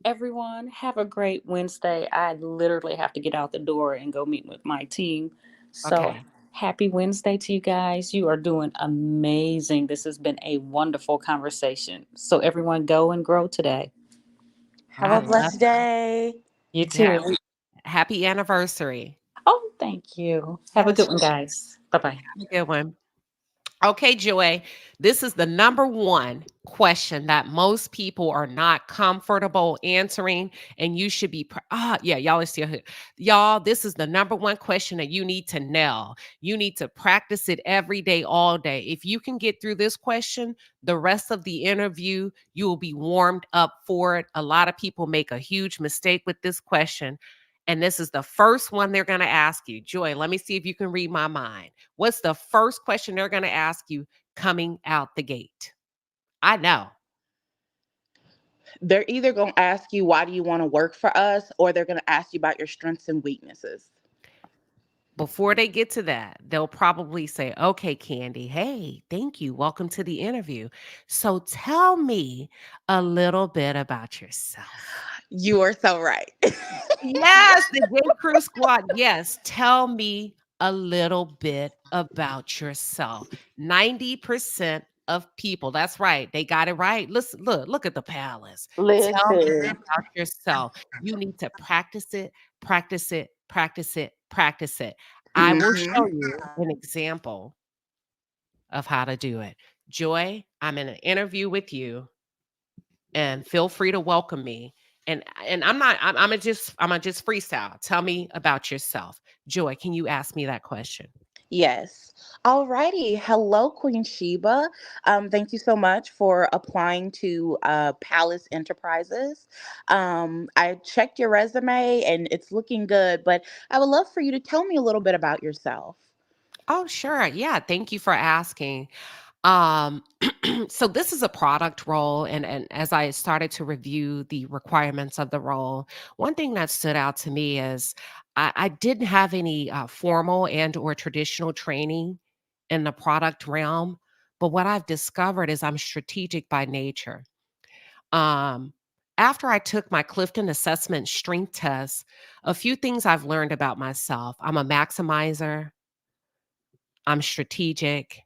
everyone, have a great Wednesday. I literally have to get out the door and go meet with my team. So Okay. happy Wednesday to you guys. You are doing amazing. This has been a wonderful conversation. So everyone go and grow today. Have I a love blessed day. You that. too. Happy anniversary. Oh, thank you. Have a Yes. good one, guys. Bye bye. Have a good one. Okay, Joy, this is the number one question that most people are not comfortable answering, and you should be. Yeah, y'all are still here. Y'all, this is the number one question that you need to nail. You need to practice it every day, all day. If you can get through this question, the rest of the interview, you will be warmed up for it. A lot of people make a huge mistake with this question. And this is the first one they're going to ask you. Joy, let me see if you can read my mind. What's the first question they're going to ask you coming out the gate? I know. They're either going to ask you, why do you want to work for us? Or they're going to ask you about your strengths and weaknesses. Before they get to that, they'll probably say, "Okay, Candy, hey, thank you. Welcome to the interview. So tell me a little bit about yourself." You are so right. Yes, the J. Crew Squad. Yes, tell me a little bit about yourself. 90% of people, that's right. They got it right. Listen, look at the palace. Tell me Listen. about yourself. You need to practice it, practice it, practice it, practice it. I will show Hmm. you an example of how to do it. Joy, I'm in an interview with you and feel free to welcome me. And I'm gonna just freestyle. Tell me about yourself. Joy, can you ask me that question? Yes. Alrighty. Hello, Queen Sheba. Thank you so much for applying to Palace Enterprises. I checked your resume and it's looking good, but I would love for you to tell me a little bit about yourself. Oh, sure. Yeah, thank you for asking. Um, so this is a product role, and as I started to review the requirements of the role, one thing that stood out to me is I didn't have any formal and or traditional training in the product realm, but what I've discovered is I'm strategic by nature. Um, After I took my Clifton Assessment strength test, a few things I've learned about myself. I'm a maximizer. I'm strategic.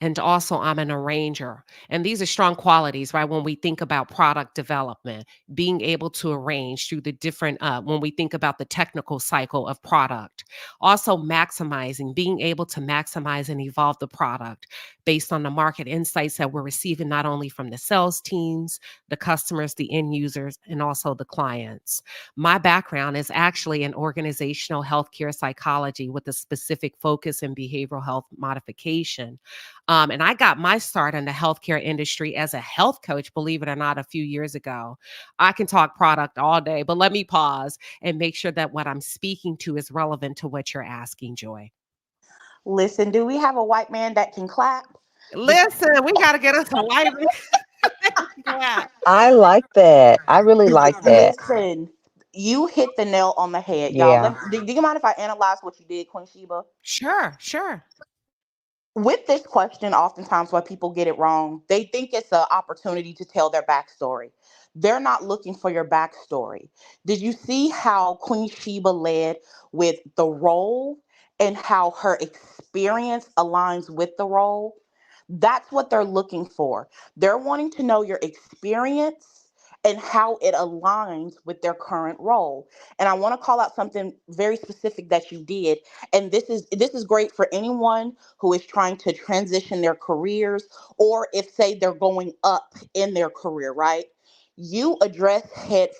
And also, I'm an arranger. And these are strong qualities, right? When we think about product development, being able to arrange through the different, when we think about the technical cycle of product. Also, maximizing, being able to maximize and evolve the product based on the market insights that we're receiving, not only from the sales teams, the customers, the end users, and also the clients. My background is actually in organizational healthcare psychology with a specific focus in behavioral health modification. And I got my start in the healthcare industry as a health coach, believe it or not, a few years ago. I can talk product all day, but let me pause and make sure that what I'm speaking to is relevant to what you're asking, Joy. Listen, do we have a white man that can clap? Because Listen, we got to get us a white clap. I like that. I really like that. listen, you hit the nail on the head, y'all. Yeah. Do you mind if I analyze what you did, Queen Sheba? Sure, sure. With this question, oftentimes why people get it wrong, they think it's an opportunity to tell their backstory. They're not looking for your backstory. Did you see how Queen Sheba led with the role and how her experience aligns with the role? That's what they're looking for. They're wanting to know your experience and how it aligns with their current role. And I want to call out something very specific that you did. And this is great for anyone who is trying to transition their careers, or if say they're going up in their career, right? You address head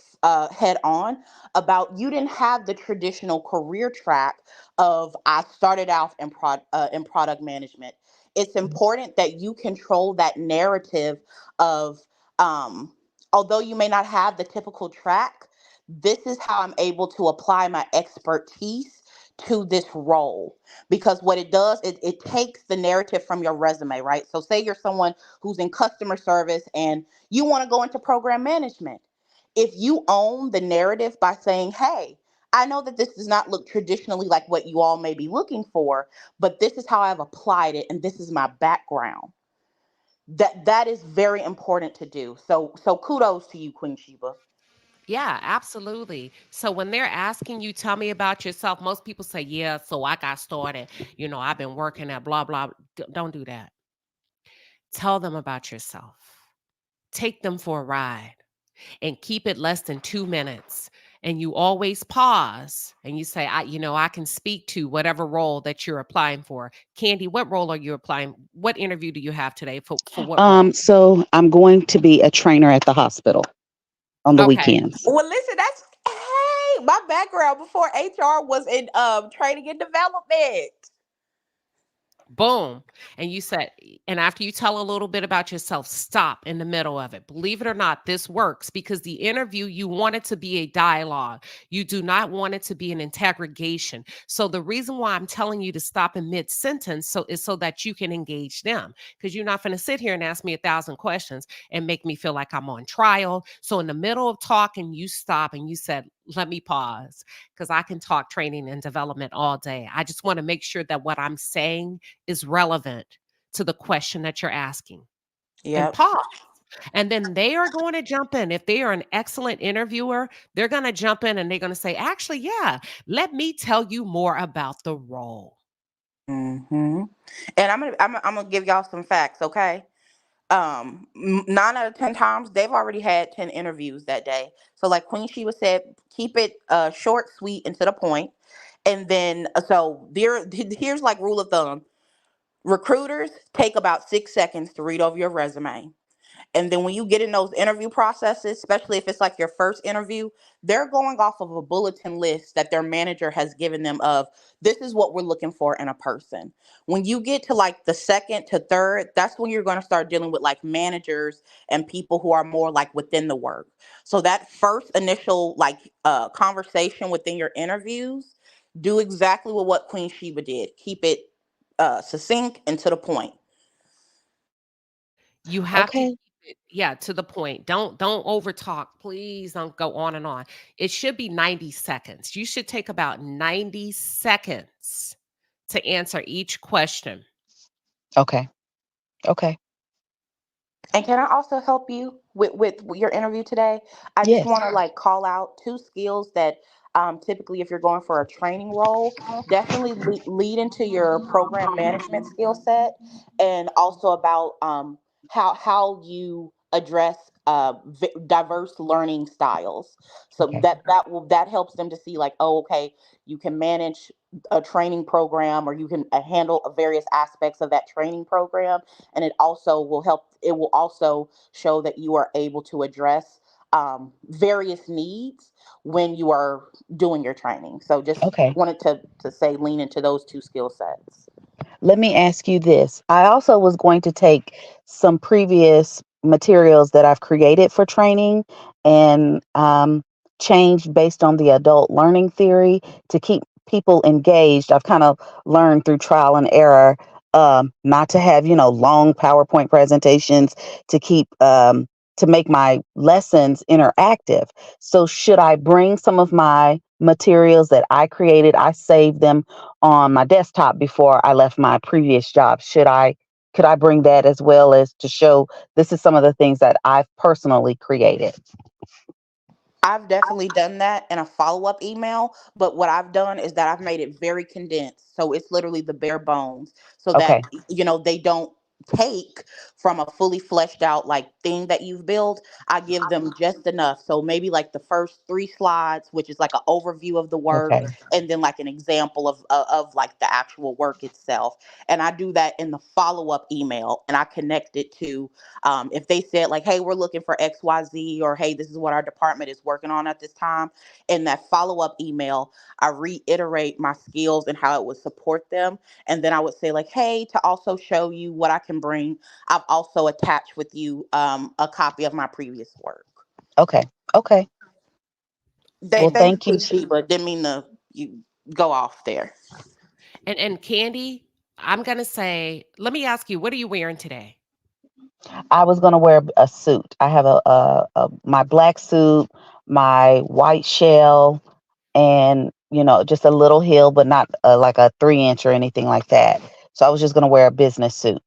on about you didn't have the traditional career track of I started out in product management. It's important that you control that narrative of um, although you may not have the typical track, this is how I'm able to apply my expertise to this role. Because what it does, it takes the narrative from your resume, right? So say you're someone who's in customer service and you want to go into program management. If you own the narrative by saying, hey, I know that this does not look traditionally like what you all may be looking for, but this is how I've applied it and this is my background. That is very important to do. So kudos to you, Queen Sheba. Yeah, absolutely. So when they're asking you, tell me about yourself, most people say, yeah, so I got started. I've been working at blah, blah. Don't do that. Tell them about yourself. Take them for a ride and keep it less than 2 minutes. And you always pause and you say, I can speak to whatever role that you're applying for. Candy, what role are you applying? What interview do you have today for what role? So I'm going to be a trainer at the hospital on the Okay. weekends. Well, listen, that's hey, my background before HR was in training and development. Boom. And you said, and after you tell a little bit about yourself, stop in the middle of it. Believe it or not, this works because the interview, you want it to be a dialogue. You do not want it to be an interrogation. So the reason why I'm telling you to stop in mid sentence is so that you can engage them, because you're not going to sit here and ask me 1,000 questions and make me feel like I'm on trial. So in the middle of talking, you stop and you said, let me pause, because I can talk training and development all day. I just want to make sure that what I'm saying is relevant to the question that you're asking, and Yep. pause. And then they are going to jump in. If they are an excellent interviewer, they're going to jump in and they're going to say, actually, yeah, let me tell you more about the role. Hmm. And I'm gonna give y'all some facts, okay? 9 out of 10 times they've already had 10 interviews that day. So like Queen Sheba said, keep it short, sweet, and to the point. And then here's like rule of thumb: recruiters take about 6 seconds to read over your resume. And then when you get in those interview processes, especially if it's like your first interview, they're going off of a bulletin list that their manager has given them of, this is what we're looking for in a person. When you get to like the second to third, that's when you're going to start dealing with like managers and people who are more like within the work. So that first initial like conversation within your interviews, do exactly what Queen Sheba did. Keep it succinct and to the point. You have to Okay. keep it, yeah, to the point. Don't over talk. Please don't go on and on. It should be 90 seconds. You should take about 90 seconds to answer each question. Okay. Okay. And can I also help you with your interview today? I just Yes. want to like call out two skills that typically, if you're going for a training role, definitely lead into your program management skill set, and also about how you address diverse learning styles. So Okay. that helps them to see like, oh, okay, you can manage a training program, or you can handle various aspects of that training program, and it will also show that you are able to address various needs when you are doing your training. So just Okay. wanted to say lean into those two skill sets. Let me ask you this. I also was going to take some previous materials that I've created for training and change based on the adult learning theory to keep people engaged. I've kind of learned through trial and error not to have, long PowerPoint presentations to keep. To make my lessons interactive. So, should I bring some of my materials that I created? I saved them on my desktop before I left my previous job. Could I bring that as well as to show this is some of the things that I've personally created? I've definitely done that in a follow up email, but what I've done is that I've made it very condensed. So it's literally the bare bones so that, Okay. they don't take from a fully fleshed out like thing that you've built. I give them just enough. So maybe like the first 3 slides, which is like an overview of the work, Okay. and then like an example of like the actual work itself. And I do that in the follow up email, and I connect it to if they said like, hey, we're looking for XYZ, or hey, this is what our department is working on at this time. In that follow-up email, I reiterate my skills and how it would support them. And then I would say like, hey, to also show you what I can bring, I've also attached with you a copy of my previous work. Okay. Okay. Well, Thank you, thank you. Queen Sheba. Didn't mean to you go off there. And Candy, I'm gonna say, let me ask you, what are you wearing today? I was going to wear a suit. I have my black suit, my white shell, and just a little heel, but not like a 3 inch or anything like that. So I was just going to wear a business suit.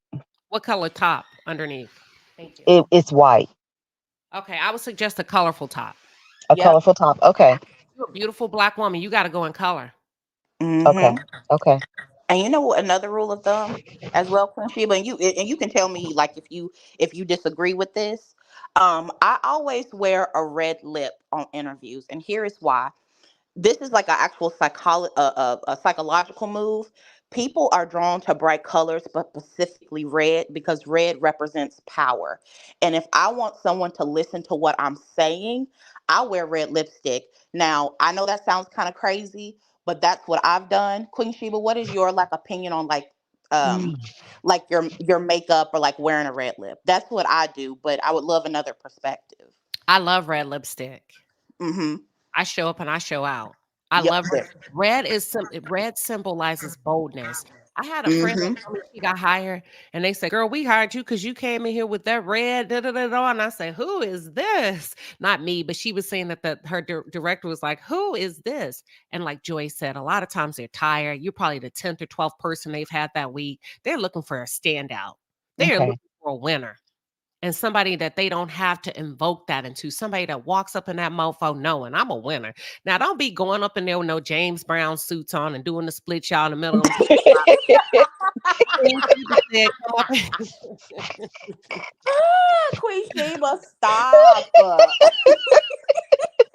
What color top underneath? Thank you. It's white, Okay, I would suggest a colorful top. a Yep. colorful top. Okay. You're a beautiful black woman. You got to go in color. Okay. Hmm. Okay. And you know what? Another rule of thumb as well, Queen Sheba, and you can tell me like if you disagree with this. I always wear a red lip on interviews, and here is why. This is like an actual a psychological move. People are drawn to bright colors, but specifically red, because red represents power. And if I want someone to listen to what I'm saying, I wear red lipstick. Now, I know that sounds kind of crazy, but that's what I've done. Queen Sheba, what is your like opinion on like um Mm. like your makeup or like wearing a red lip. That's what I do, but I would love another perspective. I love red lipstick. Mhm. I show up and I show out. I Yep. love red. Red symbolizes boldness. I had a friend that Mhm. told me she got hired, and they said, "Girl, we hired you because you came in here with that red." Da, da, da, da. And I said, "Who is this?" Not me, but she was saying that her director was like, "Who is this?" And like Joy said, a lot of times they're tired. You're probably the 10th or 12th person they've had that week. They're looking for a standout. They are Okay. looking for a winner. And somebody that they don't have to invoke that into, somebody that walks up in that mofo knowing I'm a winner. Now, don't be going up in there with no James Brown suits on and doing the split y'all in the middle of them. Queen Sheba said, come up Queen Sheba, stop. I'm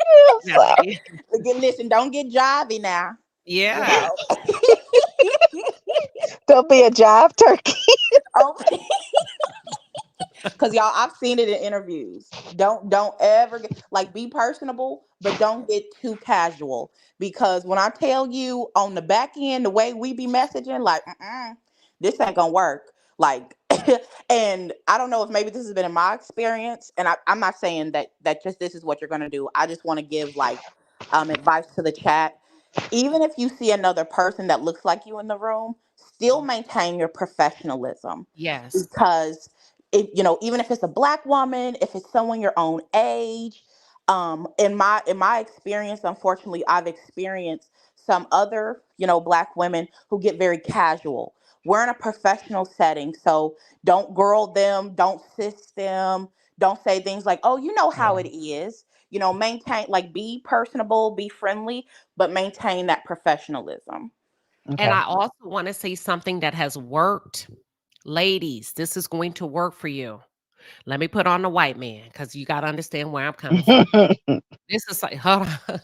now, sorry. see, Listen, don't get jivey now. You yeah. know. Don't be a jive turkey. Oh, because y'all, I've seen it in interviews. Don't ever get like be personable, but don't get too casual. Because when I tell you on the back end, the way we be messaging, like, this ain't gonna work. Like, and I don't know if maybe this has been in my experience, and I'm not saying that just this is what you're gonna do. I just want to give like advice to the chat. Even if you see another person that looks like you in the room, still maintain your professionalism Yes. because even if it's a black woman, if it's someone your own age, in my experience, unfortunately, I've experienced some other black women who get very casual. We're in a professional setting, so don't girl them, don't sis them, don't say things like, oh, you know how Yeah. it is. Maintain, like, be personable, be friendly, but maintain that professionalism. And Okay. I also want to say something that has worked. Ladies, this is going to work for you. Let me put on the white man because you got to understand where I'm coming from. This is like, hold on.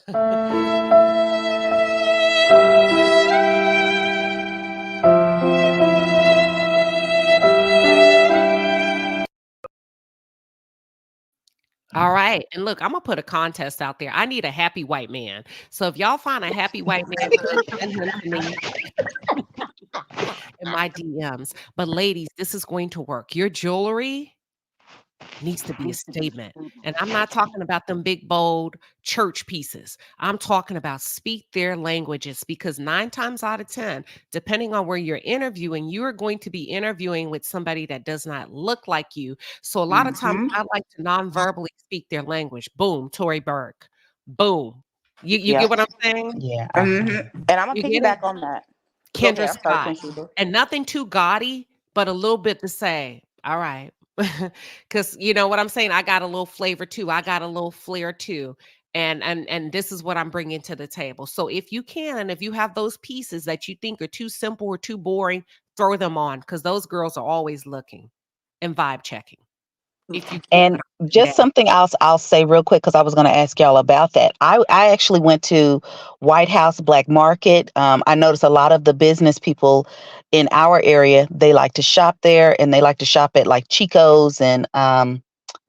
All right. And look, I'm gonna put a contest out there. I need a happy white man. So if y'all find a happy white man, good, send him to me in my DMs. But ladies, this is going to work. Your jewelry needs to be a statement. And I'm not talking about them big, bold church pieces. I'm talking about speak their languages because 9 times out of 10, depending on where you're interviewing, you are going to be interviewing with somebody that does not look like you. So a lot of times Hmm. I like to non-verbally speak their language. Boom, Tory Burke. Boom. You get Yep. what I'm saying? Yeah. And I'm gonna You get it? piggyback on that. Go ahead. Kendra I'm sorry, Scott. Queen Sheba. And nothing too gaudy, but a little bit to say, all right. Because you know what I'm saying? I got a little flavor too. I got a little flair too. And this is what I'm bringing to the table. So if you can, and if you have those pieces that you think are too simple or too boring, throw them on because those girls are always looking and vibe checking. If you can, And but I'm putting just down. something else I'll say real quick because I was going to ask y'all about that. I actually went to White House Black Market. I noticed a lot of the business people in our area, they like to shop there and they like to shop at like Chico's and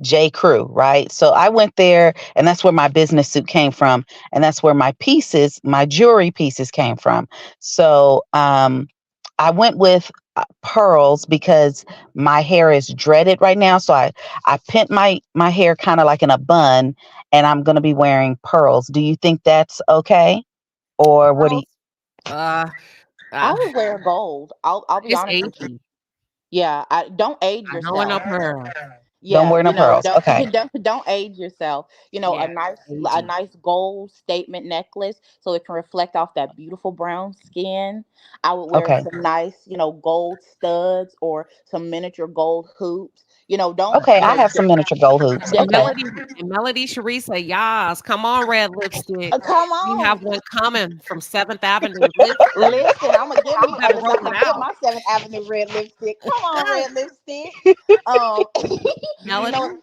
J. Crew, right? So I went there and that's where my business suit came from. And that's where my pieces, my jewelry pieces came from. So I went with pearls because my hair is dreaded right now. So I pent my hair kind of like in a bun, and I'm gonna be wearing pearls. Do you think that's okay, or what do you? Pearls, uh, I uh, would wear gold. I'll be it's honest with you. aging. Yeah, don't age I know no yourself. pearls. Don't Yeah, wear no pearls. don't Okay, don't age yourself. Yeah, A nice aging. gold statement necklace so it can reflect off that beautiful brown skin. I would wear okay, some nice, gold studs or some miniature gold hoops. Don't, okay. I have some miniature gold hoops. And Okay, Melody Cherie say, "Yas, come on, red lipstick. come We on. have one coming from 7th Avenue. Listen, Listen, I'm gonna get you me. better Listen, roll I'm it gonna get out." my 7th Avenue red lipstick. Come on, red lipstick. Um, you Melody, know.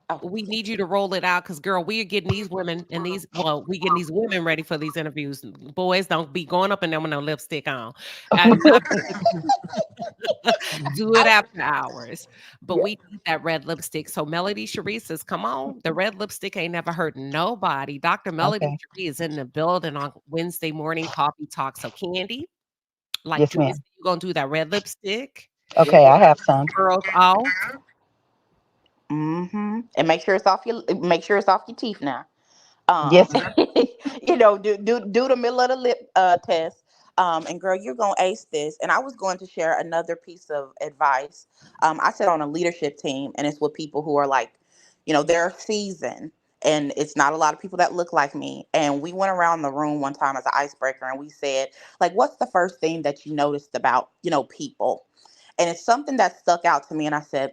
Oh, we need you to roll it out because, girl, we are getting these women and we getting these women ready for these interviews. Boys, don't be going up in there with no lipstick on. Not do it I, after hours. But yeah. we need that red lipstick. So Melody Cherie says, come on, the red lipstick ain't never hurt nobody. Dr. Melody okay. Cherie is in the building on Wednesday morning coffee talk. So Candy, like Yes, Joyce, ma'am. you gonna do that red lipstick, Okay, I have some. curls out. And make sure it's off your teeth now. Yes. Do the middle of the lip test. And girl, you're gonna ace this. And I was going to share another piece of advice. I sit on a leadership team, and it's with people who are like, they're seasoned, and it's not a lot of people that look like me. And we went around the room one time as an icebreaker, and we said, like, what's the first thing that you noticed about people? And it's something that stuck out to me, and I said,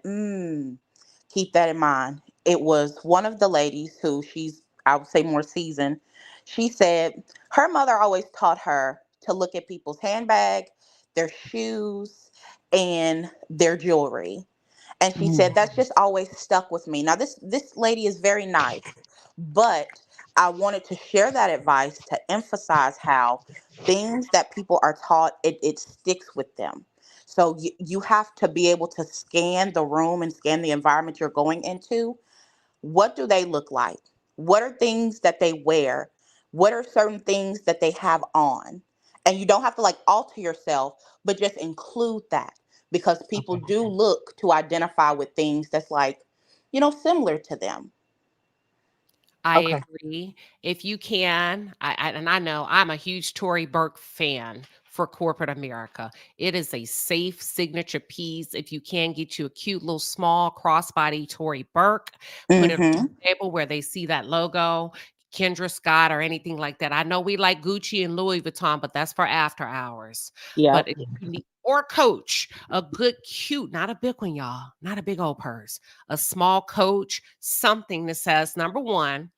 keep that in mind. It was one of the ladies who I would say more seasoned. She said her mother always taught her to look at people's handbag, their shoes, and their jewelry. And she Mm, said that's just always stuck with me. Now this lady is very nice, but I wanted to share that advice to emphasize how things that people are taught, it sticks with them. So you have to be able to scan the room and scan the environment you're going into. What do they look like? What are things that they wear? What are certain things that they have on? And you don't have to like alter yourself, but just include that, because people okay. do look to identify with things that's like, similar to them. I Okay. agree. If you can, and I know I'm a huge Tory Burke fan for corporate America. It is a safe signature piece. If you can get you a cute little small crossbody Tory Burke, put it on Mm-hmm. the table where they see that logo, Kendra Scott or anything like that. I know we like Gucci and Louis Vuitton, but that's for after hours. But Yep. if you need, or Coach, a good, cute, not a big one, y'all, not a big old purse, a small Coach, something that says, number one,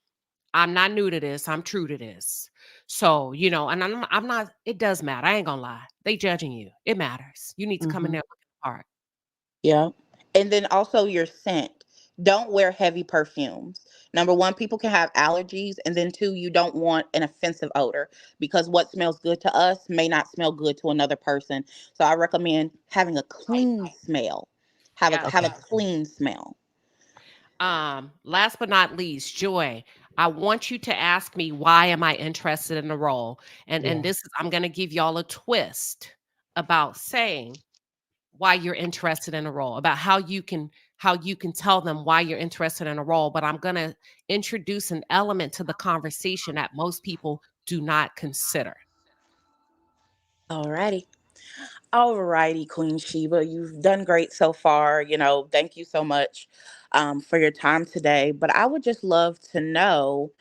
I'm not new to this. I'm true to this. So, and I'm not, it does matter. I ain't gonna lie. They judging you. It matters. You need to come in Hmm. there looking hard. Yeah. And then also your scent. Don't wear heavy perfumes. Number one, people can have allergies. And then two, you don't want an offensive odor, because what smells good to us may not smell good to another person. So I recommend having a clean smell. Have a Okay. Yes. clean smell. Last but not least, Joy, I want you to ask me why am I interested in the role? And Yeah. this is I'm gonna give y'all a twist about saying why you're interested in a role, about how you can tell them why you're interested in a role. But I'm gonna introduce an element to the conversation that most people do not consider. Alrighty. Alrighty, Queen Sheba. You've done great so far. Thank you so much for your time today. But I would just love to know,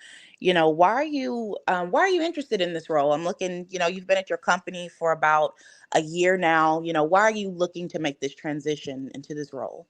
why are you interested in this role? I'm looking, you've been at your company for about a year now. Why are you looking to make this transition into this role?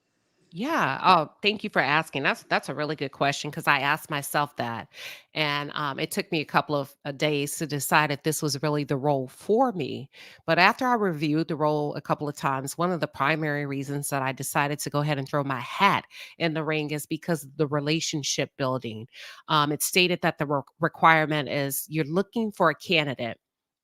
Yeah. Oh, thank you for asking. That's a really good question because I asked myself that, and it took me a couple of days to decide if this was really the role for me. But after I reviewed the role a couple of times, one of the primary reasons that I decided to go ahead and throw my hat in the ring is because of the relationship building. It stated that the requirement is you're looking for a candidate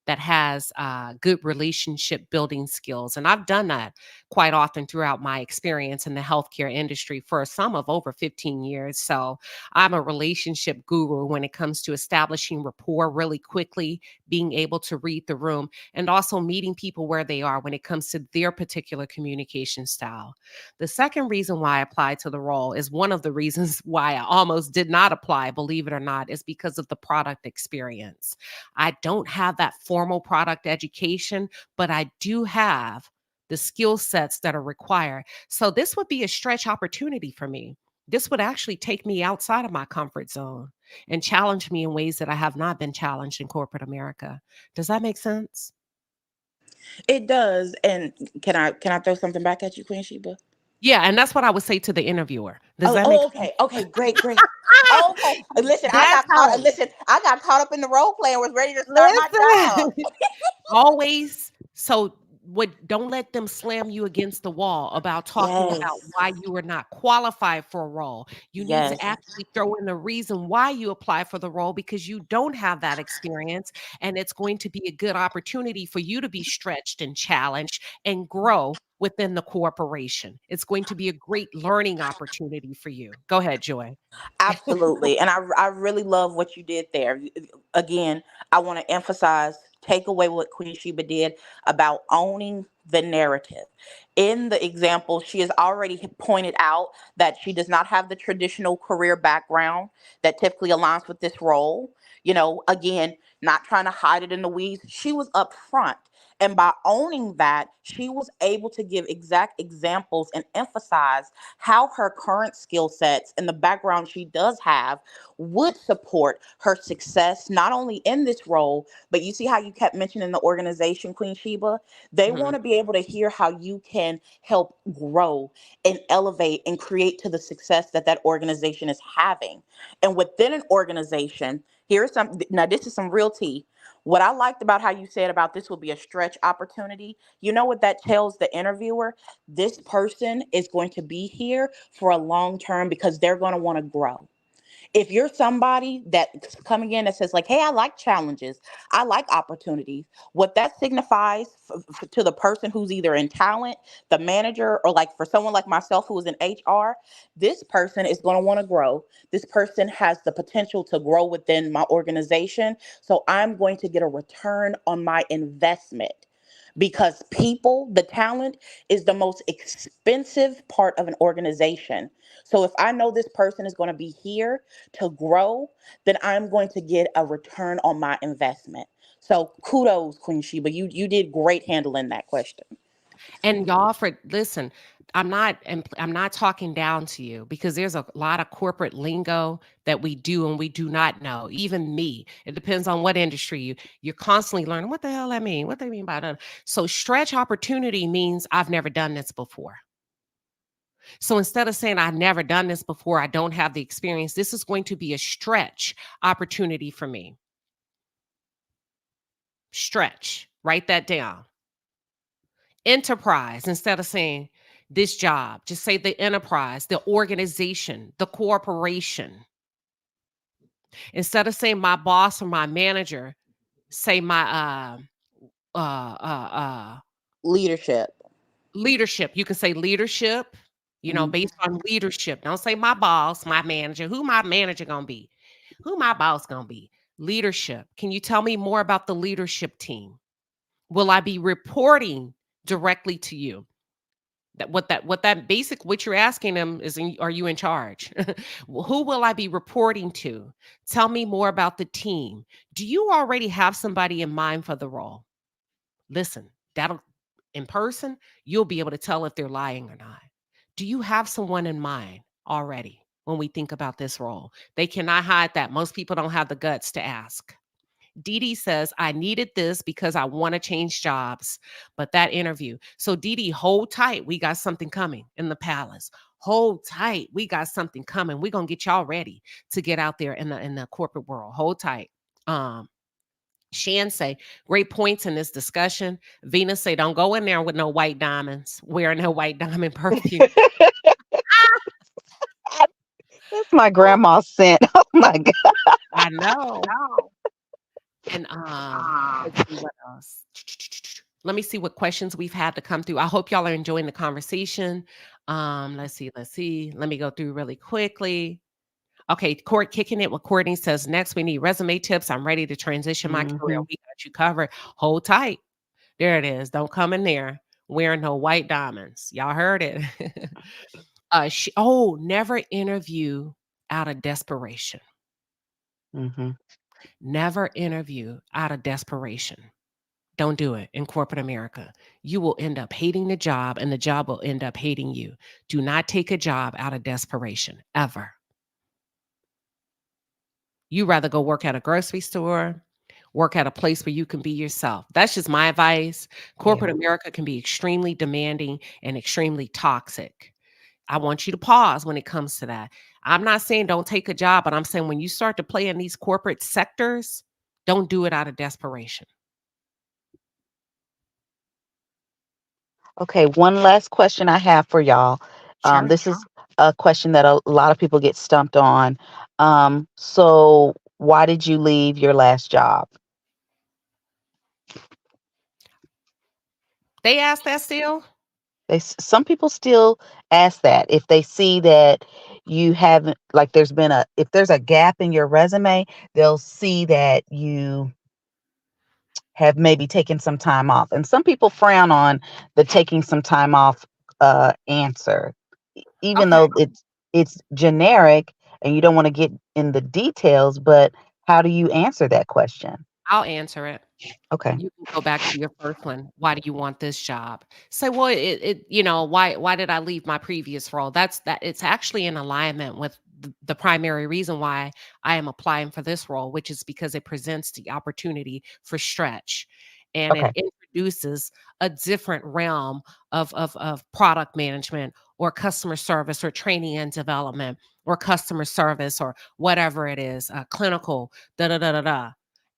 that has good relationship building skills. And I've done that quite often throughout my experience in the healthcare industry for some of over 15 years. So I'm a relationship guru when it comes to establishing rapport really quickly, being able to read the room, and also meeting people where they are when it comes to their particular communication style. The second reason why I applied to the role is one of the reasons why I almost did not apply, believe it or not, is because of the product experience. I don't have that formal product education, but I do have the skill sets that are required. So this would be a stretch opportunity for me. This would actually take me outside of my comfort zone and challenge me in ways that I have not been challenged in corporate America. Does that make sense? It does. And can I throw something back at you, Queen Sheba? Yeah, and that's what I would say to the interviewer. Does Oh, that make oh, sense? okay, okay, great, great. Okay, listen, I That's got caught. how. Listen, I got caught up in the role play and was ready to start my Listen. job. Always so what don't let them slam you against the wall about talking about Yes, why you are not qualified for a role. You need to yes. actually throw in the reason why you apply for the role because you don't have that experience and it's going to be a good opportunity for you to be stretched and challenged and grow within the corporation. It's going to be a great learning opportunity for you. Go ahead, Joy. Absolutely. And I really love what you did there. Again, I want to emphasize, take away what Queen Sheba did about owning the narrative. In the example, she has already pointed out that she does not have the traditional career background that typically aligns with this role. Again, not trying to hide it in the weeds. She was upfront. And by owning that, she was able to give exact examples and emphasize how her current skill sets and the background she does have would support her success, not only in this role, but you see how you kept mentioning the organization, Queen Sheba? They Mhm. want to be able to hear how you can help grow and elevate and create to the success that that organization is having. And within an organization, here's some, now this is some real tea. What I liked about how you said about this will be a stretch opportunity, you know what that tells the interviewer? This person is going to be here for a long term because they're going to want to grow. If you're somebody that's coming in that says like, hey, I like challenges, I like opportunities, what that signifies to the person who's either in talent, the manager, or like for someone like myself who is in HR, this person is going to want to grow. This person has the potential to grow within my organization, so I'm going to get a return on my investment, because people, the talent, is the most expensive part of an organization. So if I know this person is going to be here to grow, then I'm going to get a return on my investment. So kudos, Queen Sheba. You did great handling that question. And y'all, for listen, I'm not talking down to you, because there's a lot of corporate lingo that we do and we do not know. Even me. It depends on what industry you're constantly learning. What the hell that mean? What they mean by that? So stretch opportunity means I've never done this before. So instead of saying I've never done this before, I don't have the experience, this is going to be a stretch opportunity for me. Stretch. Write that down. Enterprise, instead of saying this job, just say the enterprise, the organization, the corporation. Instead of saying my boss or my manager, say my Leadership. leadership. You can say leadership, Mhm. based on leadership. Don't say my boss, my manager. Who my manager gonna be? Who my boss gonna be? Leadership. Can you tell me more about the leadership team? Will I be reporting directly to you? That basic, what you're asking them is, are you in charge? Who will I be reporting to? Tell me more about the team. Do you already have somebody in mind for the role? Listen, that'll in person, you'll be able to tell if they're lying or not. Do you have someone in mind already when we think about this role? They cannot hide that. Most people don't have the guts to ask. Dee Dee says, I needed this because I want to change jobs. But that interview. So Dee Dee, hold tight. We got something coming in the palace. Hold tight. We got something coming. We're gonna get y'all ready to get out there in the corporate world. Hold tight. Um, Shan say, great points in this discussion. Venus say, don't go in there with no white diamonds, wearing no white diamond perfume. That's my grandma's scent. Oh my God. I know. And let's see what else. Let me see what questions we've had to come through. I hope y'all are enjoying the conversation. Let's see. Let me go through really quickly. Okay, Court kicking it with Courtney says, next we need resume tips. I'm ready to transition my career. Mhm. We got you covered. Hold tight. There it is. Don't come in there wearing no white diamonds. Y'all heard it. Never interview out of desperation. Mhm. Never interview out of desperation. Don't do it in corporate America. You will end up hating the job and the job will end up hating you. Do not take a job out of desperation, ever. You rather go work at a grocery store, work at a place where you can be yourself. That's just my advice. Corporate Yeah. America can be extremely demanding and extremely toxic. I want you to pause when it comes to that. I'm not saying don't take a job, but I'm saying when you start to play in these corporate sectors, don't do it out of desperation. Okay, one last question I have for y'all. Sure. This is a question that a lot of people get stumped on. So why did you leave your last job? They ask that still? Some people still ask that if they see that you haven't, like, if there's a gap in your resume, they'll see that you have maybe taken some time off. And some people frown on the taking some time off answer, even Okay, though it's generic and you don't want to get in the details. But how do you answer that question? I'll answer it. Okay. You can go back to your first one. Why do you want this job? Say, well, why did I leave my previous role? That it's actually in alignment with the primary reason why I am applying for this role, which is because it presents the opportunity for stretch, and it Okay. introduces a different realm of product management or customer service or training and development or customer service or whatever it is, clinical, da da da da da.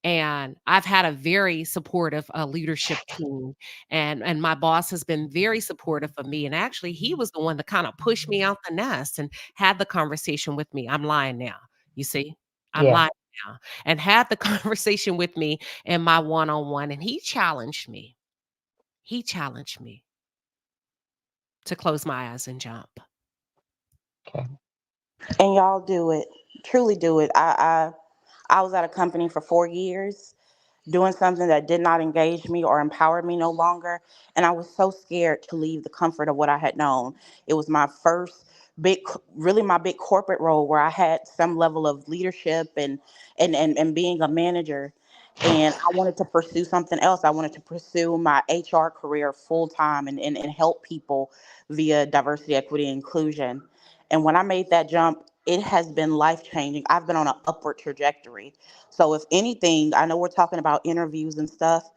And I've had a very supportive leadership team, and my boss has been very supportive of me. And actually, he was the one that kind of pushed me out the nest and had the conversation with me. I'm lying now. You see, I'm Yeah. lying now, and had the conversation with me in my one-on-one, and he challenged me. He challenged me to close my eyes and jump. Okay. And y'all do it. Truly do it. I was at a company for 4 years doing something that did not engage me or empower me no longer. And I was so scared to leave the comfort of what I had known. It was my first really my big corporate role where I had some level of leadership and being a manager. And I wanted to pursue something else. I wanted to pursue my HR career full time and help people via diversity, equity, and inclusion. And when I made that jump, it has been life changing. I've been on an upward trajectory. So, if anything, I know we're talking about interviews and stuff.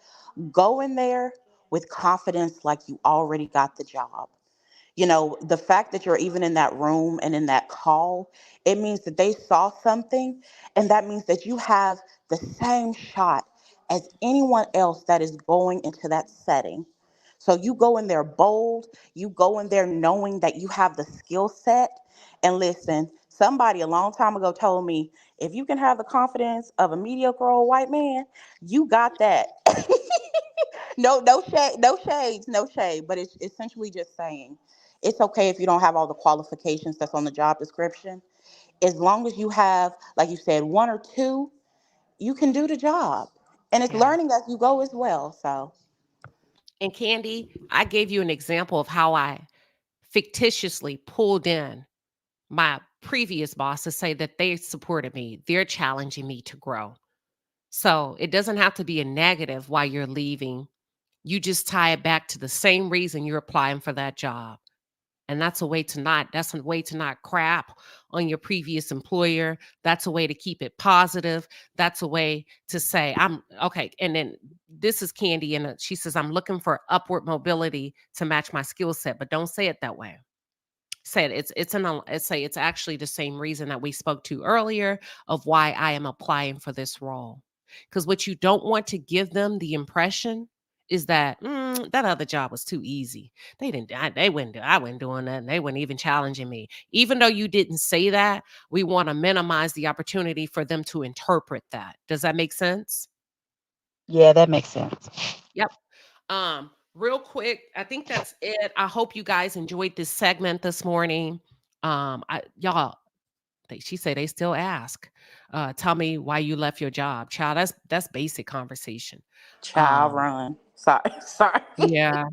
Go in there with confidence like you already got the job. The fact that you're even in that room and in that call, it means that they saw something, and that means that you have the same shot as anyone else that is going into that setting. So you go in there bold, you go in there knowing that you have the skill set. And listen, somebody a long time ago told me, if you can have the confidence of a mediocre old white man, you got that. No shade, no shades, no shade. But it's essentially just saying it's okay if you don't have all the qualifications that's on the job description. As long as you have, like you said, one or two, you can do the job. And it's Yeah. learning as you go as well. So And Candy, I gave you an example of how I fictitiously pulled in my previous boss to say that they supported me. They're challenging me to grow. So it doesn't have to be a negative while you're leaving. You just tie it back to the same reason you're applying for that job. And that's a way to not crap on your previous employer. That's a way to keep it positive. That's a way to say, I'm okay. And then this is Candy. And she says, I'm looking for upward mobility to match my skill set, but don't say it that way. Said it's actually the same reason that we spoke to earlier of why I am applying for this role. Because what you don't want to give them the impression is that that other job was too easy. They wouldn't do. I wasn't doing that. And they weren't even challenging me. Even though you didn't say that, we want to minimize the opportunity for them to interpret that. Does that make sense? Yeah, that makes sense. Yep. Real quick, I think that's it. I hope you guys enjoyed this segment this morning. Y'all, she said they still ask. Tell me why you left your job, child. That's basic conversation. child Um, run. Sorry, sorry. yeah.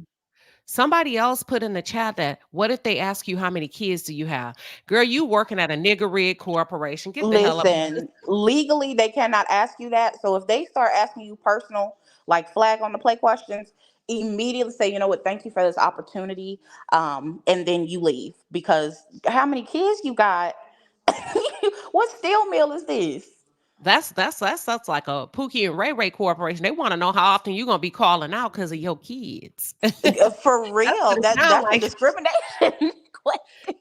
Somebody else put in the chat that what if they ask you how many kids do you have? Girl, you working at a nigger rig corporation. Get the hell up. Listen, legally they cannot ask you that. So if they start asking you personal, like flag on the play questions, immediately say, you know what, thank you for this opportunity. And then you leave because how many kids you got? What steel mill is this? That's like a Pookie and Ray Ray corporation. They want to know how often you're gonna be calling out because of your kids. For That's real, what it that sounds that's a like. discrimination question.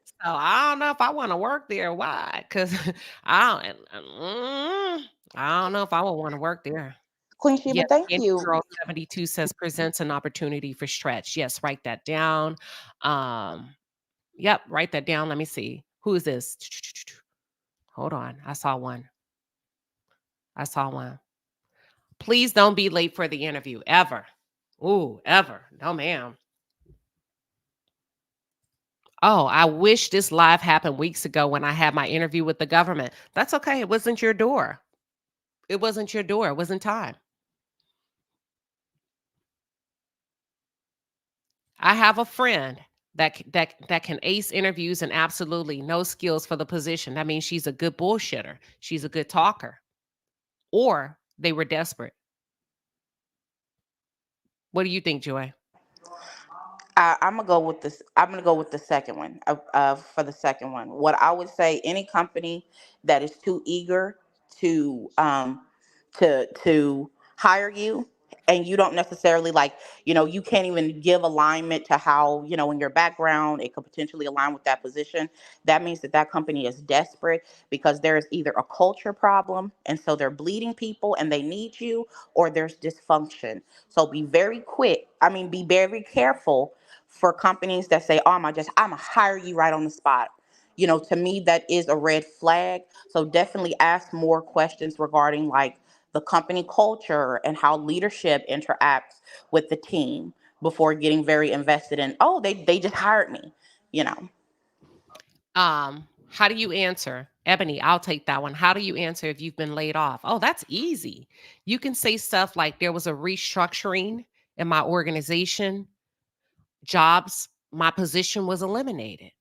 So I don't know if I want to work there. Why? Because I I don't know if I would want to work there. Queen Sheba, Yes, thank Candy you. Girl 72 says presents an opportunity for stretch. Yes, write that down. Um, yep, write that down. Let me see. Who is this? Hold on. I saw one. I saw one. Please don't be late for the interview ever. Ooh, ever. No, ma'am. Oh, I wish this live happened weeks ago when I had my interview with the government. That's okay. It wasn't your door. It wasn't your door. It wasn't time. I have a friend that can ace interviews and absolutely no skills for the position. That means she's a good bullshitter. She's a good talker. Or they were desperate. What do you think, Joy? I'm gonna go with this. I'm gonna go with the second one. For the second one, what I would say, any company that is too eager to to hire you, and you don't necessarily like, you can't even give alignment to how, in your background it could potentially align with that position. That means that that company is desperate, because there is either a culture problem, and so they're bleeding people and they need you, or there's dysfunction. So be very quick. I mean, be very careful for companies that say, "Oh, I'm gonna hire you right on the spot." To me, that is a red flag. So definitely ask more questions regarding like the company culture and how leadership interacts with the team before getting very invested in, oh, they just hired me, you know. How do you answer? Ebony, I'll take that one. How do you answer if you've been laid off? Oh, that's easy. You can say stuff like there was a restructuring in my organization, jobs, my position was eliminated.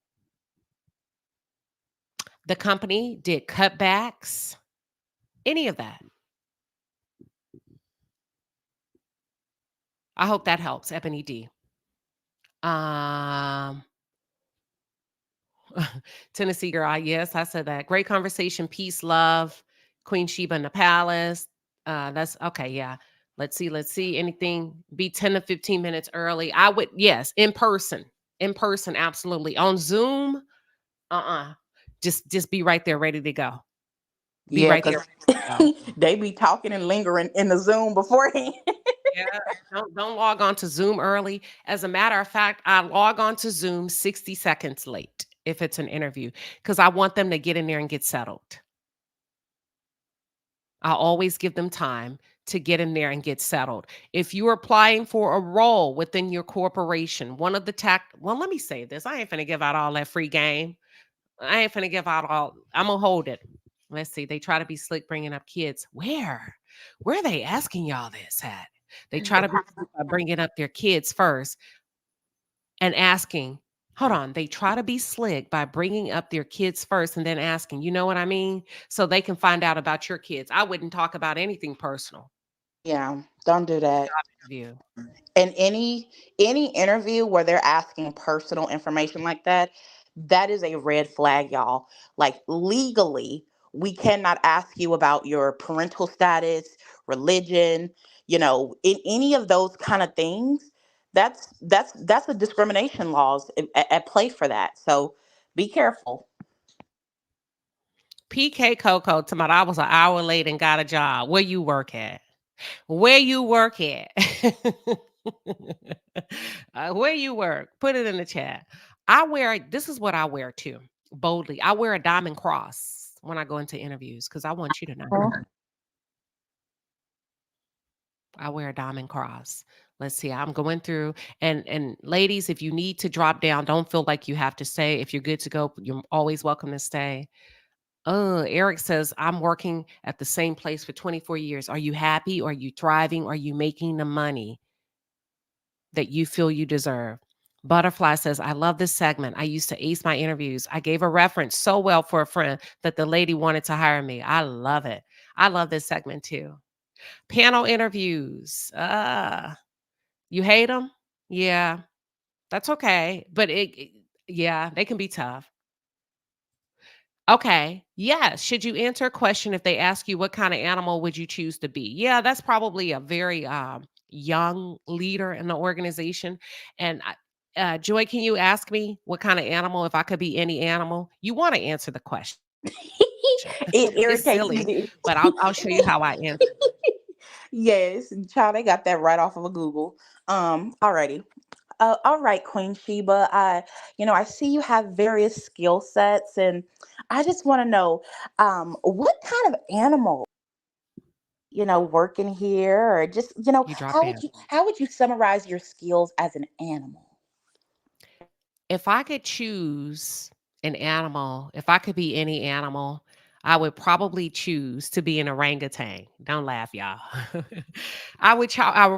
The company did cutbacks, any of that. I hope that helps, Ebony D. Um, Tennessee girl, yes, I said that. Great conversation, peace, love, Queen Sheba in the palace. That's okay, yeah. Let's see. Anything be 10 to 15 minutes early. I would, yes, in person. In person, absolutely. On Zoom, uh-uh. Just be right there, ready to go. Be Yeah, right because there, ready to go. they be talking and lingering in the Zoom beforehand. Yeah, don't log on to Zoom early. As a matter of fact, I log on to Zoom 60 seconds late if it's an interview, because I want them to get in there and get settled. I always give them time to get in there and get settled. If you're applying for a role within your corporation, one of the well, let me say this. I ain't finna give out all that free game. I ain't finna give out all, I'm gonna hold it. Let's see. They try to be slick bringing up kids. Where are they asking y'all this at? They try to be slick by bringing up their kids first and asking, hold on, they try to be slick by bringing up their kids first and then asking, you know what I mean? So they can find out about your kids. I wouldn't talk about anything personal. Yeah, don't do that. View. And any interview where they're asking personal information like that, that is a red flag, y'all. Like, legally, we cannot ask you about your parental status, religion, in any of those kind of things. That's a discrimination laws at play for that. So be careful. PK Coco, tomorrow I was an hour late and got a job. Where you work at? Where you work at? Where you work? Put it in the chat. This is what I wear too, boldly. I wear a diamond cross when I go into interviews because I want you to know. I wear a diamond cross. Let's see. I'm going through and ladies, if you need to drop down, don't feel like you have to stay. If you're good to go, you're always welcome to stay. Eric says, I'm working at the same place for 24 years. Are you happy? Are you thriving? Are you making the money that you feel you deserve? Butterfly says, I love this segment. I used to ace my interviews. I gave a reference so well for a friend that the lady wanted to hire me. I love it. I love this segment too. Panel interviews. You hate them? Yeah, that's okay. But yeah, they can be tough. Okay. Yeah. Should you answer a question if they ask you what kind of animal would you choose to be? Yeah, that's probably a very young leader in the organization. And Joy, can you ask me what kind of animal, if I could be any animal? You want to answer the question. It It's irritates silly, me. but I'll show you how I answer. Yes, child, they got that right off of a Google. Alrighty. All right, Queen Sheba. I see you have various skill sets, and I just want to know, what kind of animal, working here, or just, You drop down. how would you summarize your skills as an animal? If I could choose an animal, if I could be any animal, I would probably choose to be an orangutan. Don't laugh, y'all. I would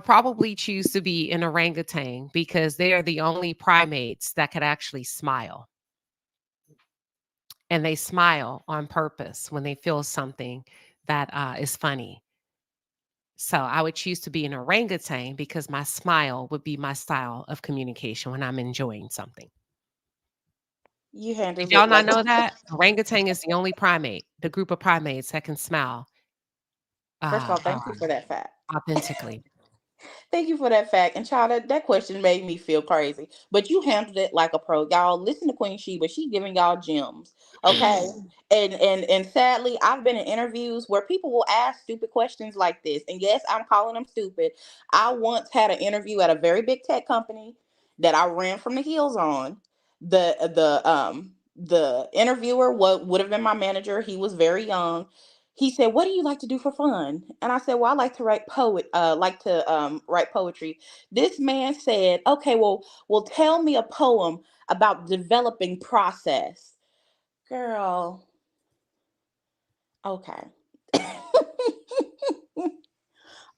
probably choose to be an orangutan because they are the only primates that could actually smile. And they smile on purpose when they feel something that is funny. So I would choose to be an orangutan because my smile would be my style of communication when I'm enjoying something. You Did handled y'all it not like know that? Orangutan is the only primate, the group of primates that can smile First of uh, all, thank you uh, for that fact. authentically. Thank you for that fact. And child, that question made me feel crazy. But you handled it like a pro. Y'all listen to Queen Sheba. She giving y'all gems. Okay. And sadly, I've been in interviews where people will ask stupid questions like this. And yes, I'm calling them stupid. I once had an interview at a very big tech company that I ran from the heels on. The interviewer would have been my manager. He was very young. He said, "What do you like to do for fun?" And I said, "Well, I like to write poetry." This man said, "Okay, well, tell me a poem about developing process." Girl, okay.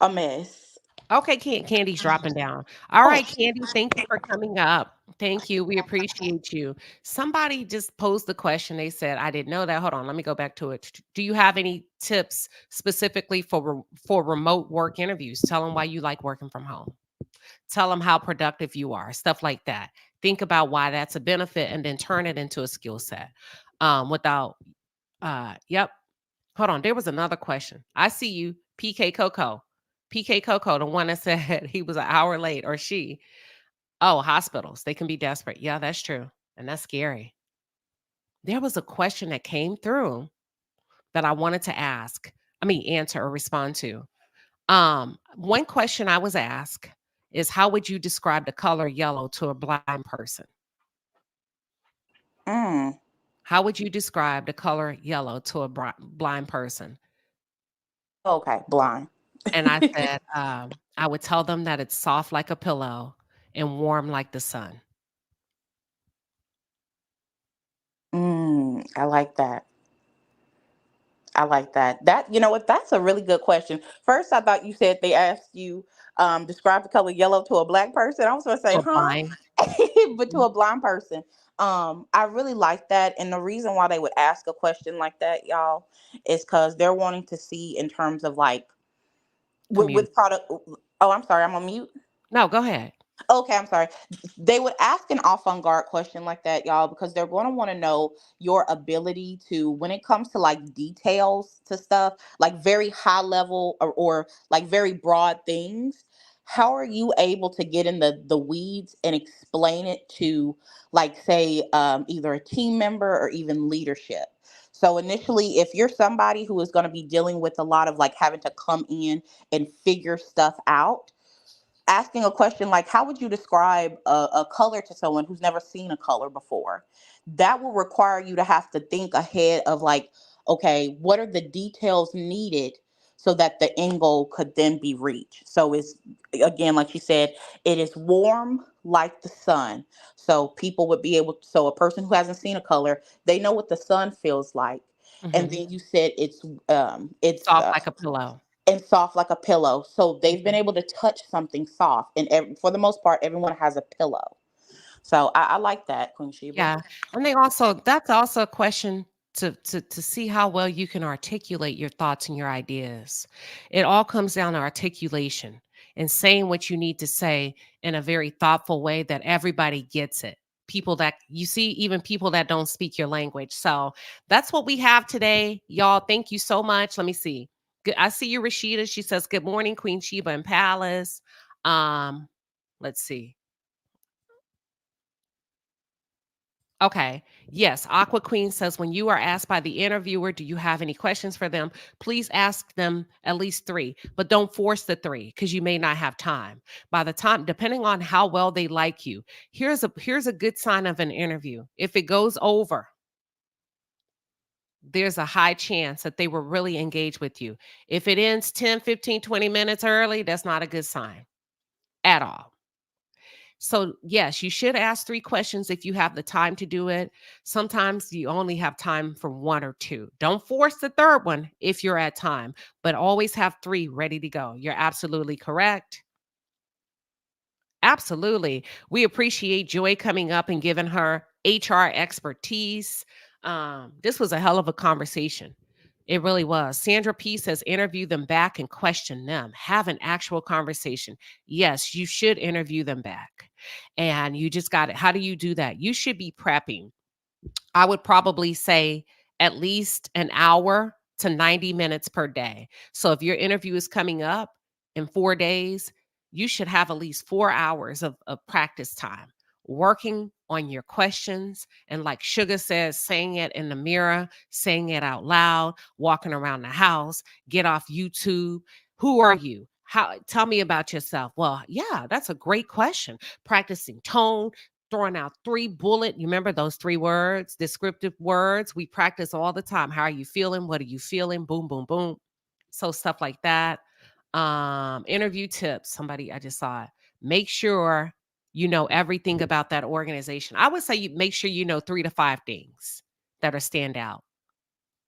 A mess. Okay, Candy's dropping down. All Oh, right, Candy, thank you for coming up. Thank you. We appreciate you. Somebody just posed the question. They said, I didn't know that. Hold on, let me go back to it. Do you have any tips specifically for remote work interviews? Tell them why you like working from home. Tell them how productive you are, stuff like that. Think about why that's a benefit and then turn it into a skill set. Without yep. Hold on, there was another question. I see you, PK Coco. PK Coco, the one that said he was an hour late, or she. Oh, hospitals. They can be desperate. Yeah, that's true. And that's scary. There was a question that came through that I wanted to answer or respond to. One question I was asked is, how would you describe the color yellow to a blind person? mm, How would you describe the color yellow to a blind person? okay, blind. And I said, I would tell them that it's soft like a pillow and warm like the sun. I like that. I like that. That you know what? That's a really good question. First, I thought you said they asked you describe the color yellow to a black person. I was going to say, To a huh? blind. But to a blind person, I really like that. And the reason why they would ask a question like that, y'all, is because they're wanting to see in terms of like Community. with product. Oh, I'm sorry, I'm on mute. No, go ahead. Okay, I'm sorry. They would ask an avant-garde question like that, y'all, because they're going to want to know your ability to, when it comes to like details to stuff, like very high level or like very broad things. How are you able to get in the weeds and explain it to, like, say, either a team member or even leadership? So initially, if you're somebody who is going to be dealing with a lot of like having to come in and figure stuff out, asking a question like, how would you describe a color to someone who's never seen a color before? That will require you to have to think ahead of like, okay, what are the details needed so that the end goal could then be reached? So it's, again, like you said, it is warm like the sun. So people would be able, so a person who hasn't seen a color, they know what the sun feels like. And Hmm. then you said it's Soft like a pillow. and soft like a pillow. So they've been Mhm. able to touch something soft, and for the most part, everyone has a pillow. So I like that, Queen Sheba. Yeah, and they also that's also a question to see how well you can articulate your thoughts and your ideas. It all comes down to articulation and saying what you need to say in a very thoughtful way that everybody gets it. People that you see, even people that don't speak your language. So that's what we have today, y'all. Thank you so much. Let me see. Good. I see you, Rashida. She says, "Good morning, Queen Sheba and Palace." Um, let's see. Okay. Yes. Aqua Queen says, when you are asked by the interviewer, do you have any questions for them? Please ask them at least three, but don't force the three because you may not have time. By the time, depending on how well they like you, here's a good sign of an interview. If it goes over, there's a high chance that they were really engaged with you. If it ends 10, 15, 20 minutes early, that's not a good sign at all. So, yes, you should ask 3 questions if you have the time to do it. Sometimes you only have time for 1 or 2. Don't force the third one if you're at time, but always have 3 ready to go. You're absolutely correct. Absolutely. We appreciate Joy coming up and giving her HR expertise. This was a hell of a conversation. It really was. Sandra P says, interview them back and question them. Have an actual conversation. Yes, you should interview them back. And you just got it. How do you do that? You should be prepping. I would probably say at least an hour to 90 minutes per day. So if your interview is coming up in 4 days, you should have at least 4 hours of practice time working on your questions. And like Sugar says, saying it in the mirror, saying it out loud, walking around the house, get off YouTube. Who are you? How, tell me about yourself. Well, yeah, that's a great question. Practicing tone, throwing out 3 bullet. You remember those 3 words, descriptive words we practice all the time. How are you feeling? What are you feeling? Boom, boom, boom. So stuff like that. Interview tips. Somebody, I just saw it. Make sure you know everything about that organization. I would say you make sure you know 3 to 5 things that are stand out.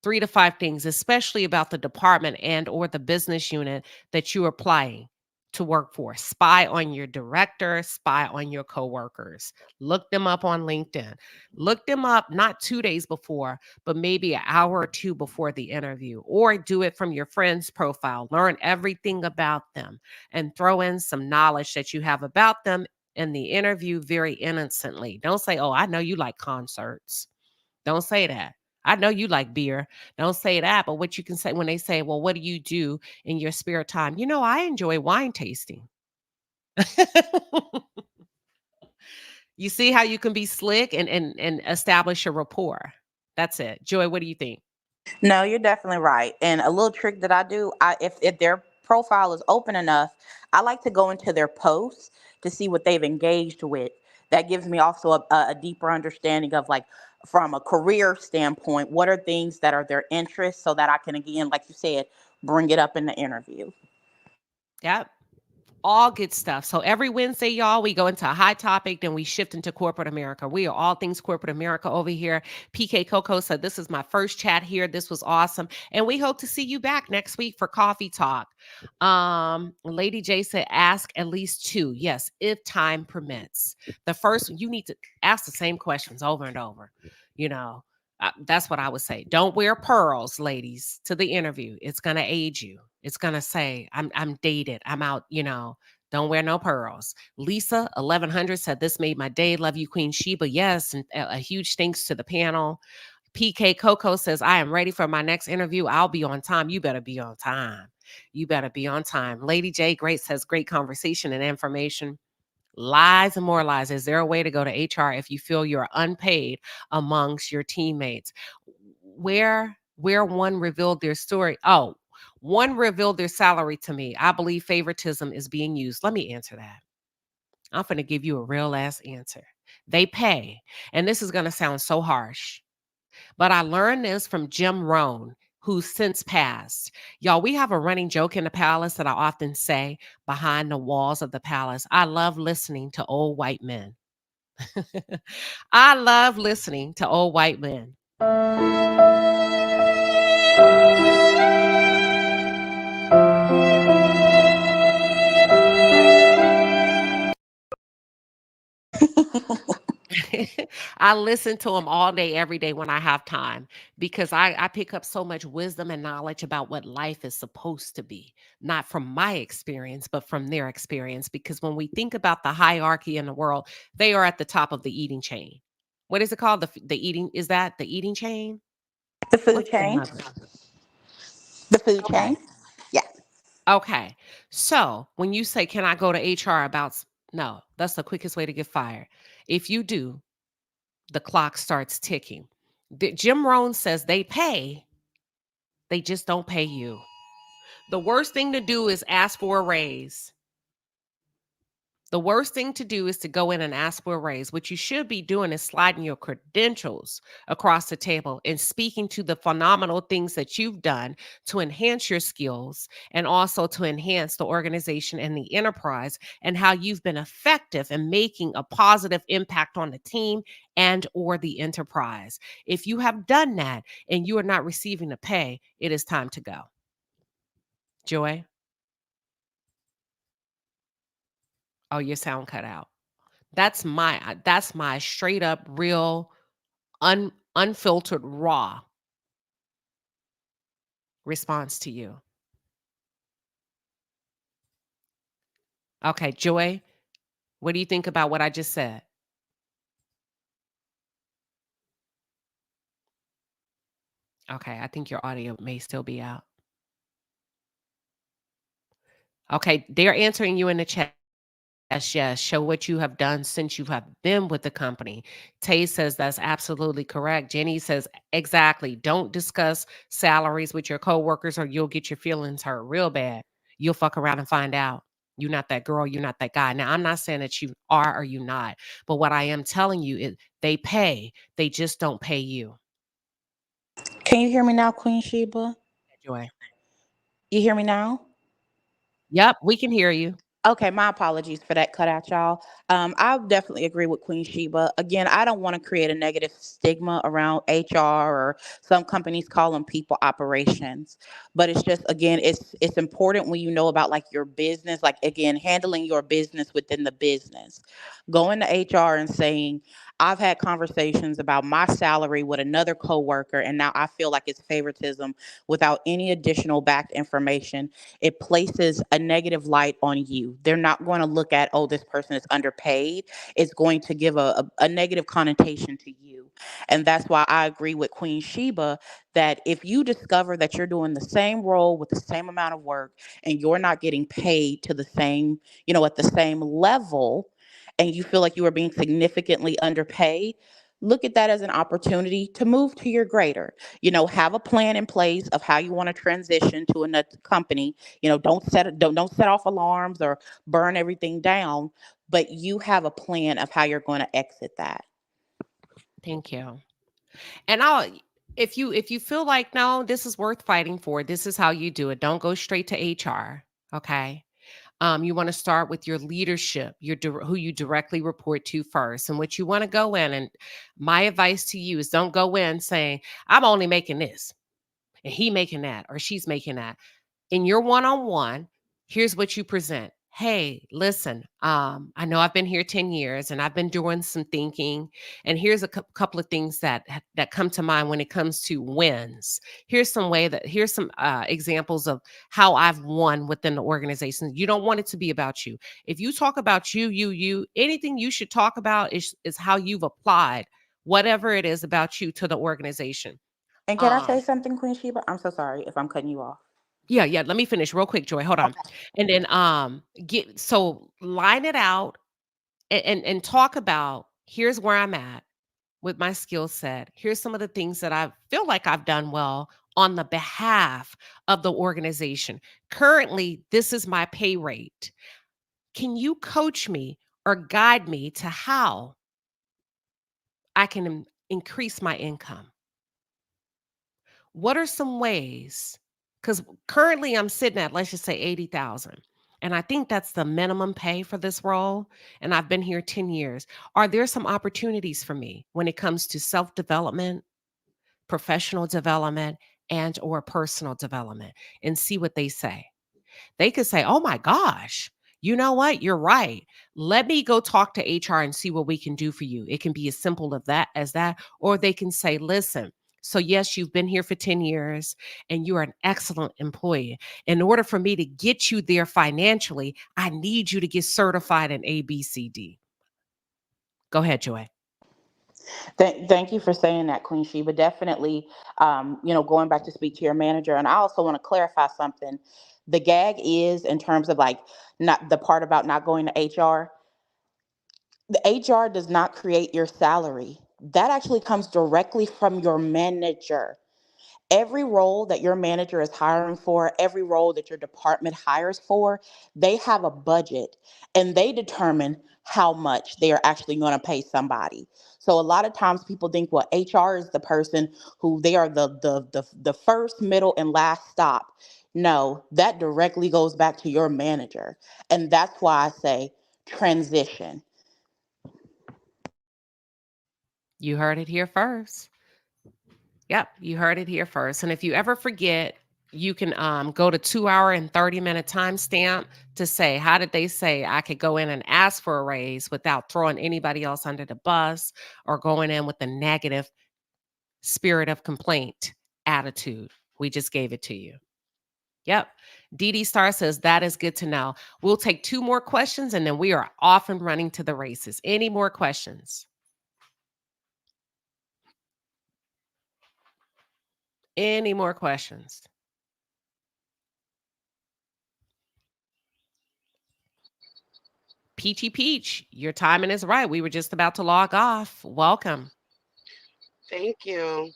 3 to 5 things, especially about the department and or the business unit that you're applying to work for. Spy on your director, spy on your coworkers. Look them up on LinkedIn. Look them up not 2 days before, but maybe an hour or 2 before the interview, or do it from your friend's profile. Learn everything about them and throw in some knowledge that you have about them in the interview very innocently. Don't say, "Oh, I know you like concerts." Don't say that. I know you like beer. Don't say that. But what you can say when they say, well, what do you do in your spare time? I enjoy wine tasting. You see how you can be slick and establish a rapport. That's it. Joy, what do you think? No, you're definitely right. And a little trick that I do, if their profile is open enough, I like to go into their posts to see what they've engaged with. That gives me also a deeper understanding of, like, from a career standpoint, what are things that are their interests, so that I can, again, like you said, bring it up in the interview. Yep. All good stuff. So every Wednesday, y'all, we go into a high topic, then we shift into corporate America. We are all things corporate America over here. PK Coco said, this is my first chat here. This was awesome. And we hope to see you back next week for coffee talk. Lady J said, ask at least 2. Yes, if time permits. The first, you need to ask the same questions over and over. That's what I would say. Don't wear pearls, ladies, to the interview. It's going to age you. It's going to say, I'm dated. I'm out, don't wear no pearls. Lisa 1100 said, this made my day. Love you, Queen Sheba. Yes. And a huge thanks to the panel. PK Coco says, I am ready for my next interview. I'll be on time. You better be on time. You better be on time. Lady J Great says, great conversation and information. Lies and more lies. Is there a way to go to HR if you feel you're unpaid amongst your teammates? Where one revealed their story. Oh, one revealed their salary to me. I believe favoritism is being used. Let me answer that. I'm going to give you a real ass answer. They pay. And this is going to sound so harsh, but I learned this from Jim Rohn, who's since passed. Y'all, we have a running joke in the palace that I often say behind the walls of the palace. I love listening to old white men. I love listening to old white men. I listen to them all day, every day when I have time, because I pick up so much wisdom and knowledge about what life is supposed to be, not from my experience, but from their experience. Because when we think about the hierarchy in the world, they are at the top of the eating chain. What is it called? The eating, is that the eating chain? The food What's chain. another? The food chain. Okay. Yeah. Okay. So when you say, can I go to HR about, no, that's the quickest way to get fired. If you do, the clock starts ticking. Jim Rohn says they pay, they just don't pay you. The worst thing to do is ask for a raise. The worst thing to do is to go in and ask for a raise. What you should be doing is sliding your credentials across the table and speaking to the phenomenal things that you've done to enhance your skills and also to enhance the organization and the enterprise, and how you've been effective in making a positive impact on the team and or the enterprise. If you have done that and you are not receiving the pay, it is time to go. Joy? Oh, your sound cut out. That's my straight up real unfiltered raw response to you. Okay, Joy, what do you think about what I just said? Okay, I think your audio may still be out. Okay, they're answering you in the chat. Yes, yes. Show what you have done since you have been with the company. Tay says that's absolutely correct. Jenny says, exactly. Don't discuss salaries with your coworkers or you'll get your feelings hurt real bad. You'll fuck around and find out. You're not that girl. You're not that guy. Now, I'm not saying that you are or you not, but what I am telling you is they pay. They just don't pay you. Can you hear me now, Queen Sheba? Joy. You hear me now? Yep, we can hear you. Okay, my apologies for that cutout, y'all. I definitely agree with Queen Sheba. Again, I don't want to create a negative stigma around HR, or some companies call them people operations. But it's just, again, it's important when you know about like your business, like again, handling your business within the business. Going to HR and saying, I've had conversations about my salary with another coworker, and now I feel like it's favoritism without any additional backed information. It places a negative light on you. They're not going to look at, oh, this person is underpaid. It's going to give a negative connotation to you. And that's why I agree with Queen Sheba that if you discover that you're doing the same role with the same amount of work and you're not getting paid to the same, at the same level, and you feel like you are being significantly underpaid, look at that as an opportunity to move to your greater. Have a plan in place of how you want to transition to another company. Don't set off alarms or burn everything down, but you have a plan of how you're going to exit that. Thank you. And if you feel like no, this is worth fighting for, this is how you do it. Don't go straight to HR. Okay. You want to start with your leadership, who you directly report to first, and what you want to go in. And my advice to you is don't go in saying, I'm only making this, and he making that, or she's making that. In your one-on-one, here's what you present. Hey, listen, I know I've been here 10 years and I've been doing some thinking. And here's a couple of things that come to mind when it comes to wins. Here's some examples of how I've won within the organization. You don't want it to be about you. If you talk about you, anything you should talk about is how you've applied whatever it is about you to the organization. And can I say Um, something, Queen Sheba? I'm so sorry if I'm cutting you off. Yeah, yeah. Let me finish real quick, Joy. Hold on. Okay. And then line it out and talk about here's where I'm at with my skill set. Here's some of the things that I feel like I've done well on the behalf of the organization. Currently, this is my pay rate. Can you coach me or guide me to how I can increase my income? What are some ways? Because currently I'm sitting at, let's just say 80,000. And I think that's the minimum pay for this role. And I've been here 10 years. Are there some opportunities for me when it comes to self-development, professional development, and or personal development? And see what they say. They could say, oh my gosh, you know what? You're right. Let me go talk to HR and see what we can do for you. It can be as simple as that. Or they can say, listen, so yes, you've been here for 10 years and you're an excellent employee. In order for me to get you there financially, I need you to get certified in ABCD. Go ahead, Joy. Thank you for saying that, Queen Sheba. Definitely, going back to speak to your manager. And I also want to clarify something. The gag is in terms of like not the part about not going to HR. The HR does not create your salary. That actually comes directly from your manager. Every role that your manager is hiring for, every role that your department hires for, they have a budget and they determine how much they are actually going to pay somebody. So a lot of times people think, well, HR is the person who they are the first, middle, and last stop. No, that directly goes back to your manager. And that's why I say transition. You heard it here first. Yep, you heard it here first. And if you ever forget, you can go to 2 hour and 30-minute timestamp to say, how did they say I could go in and ask for a raise without throwing anybody else under the bus or going in with a negative spirit of complaint attitude? We just gave it to you. Yep. Dee Dee Star says, that is good to know. We'll take 2 more questions and then we are off and running to the races. Any more questions? Any more questions? Peachy Peach, your timing is right. We were just about to log off. Welcome. Thank you.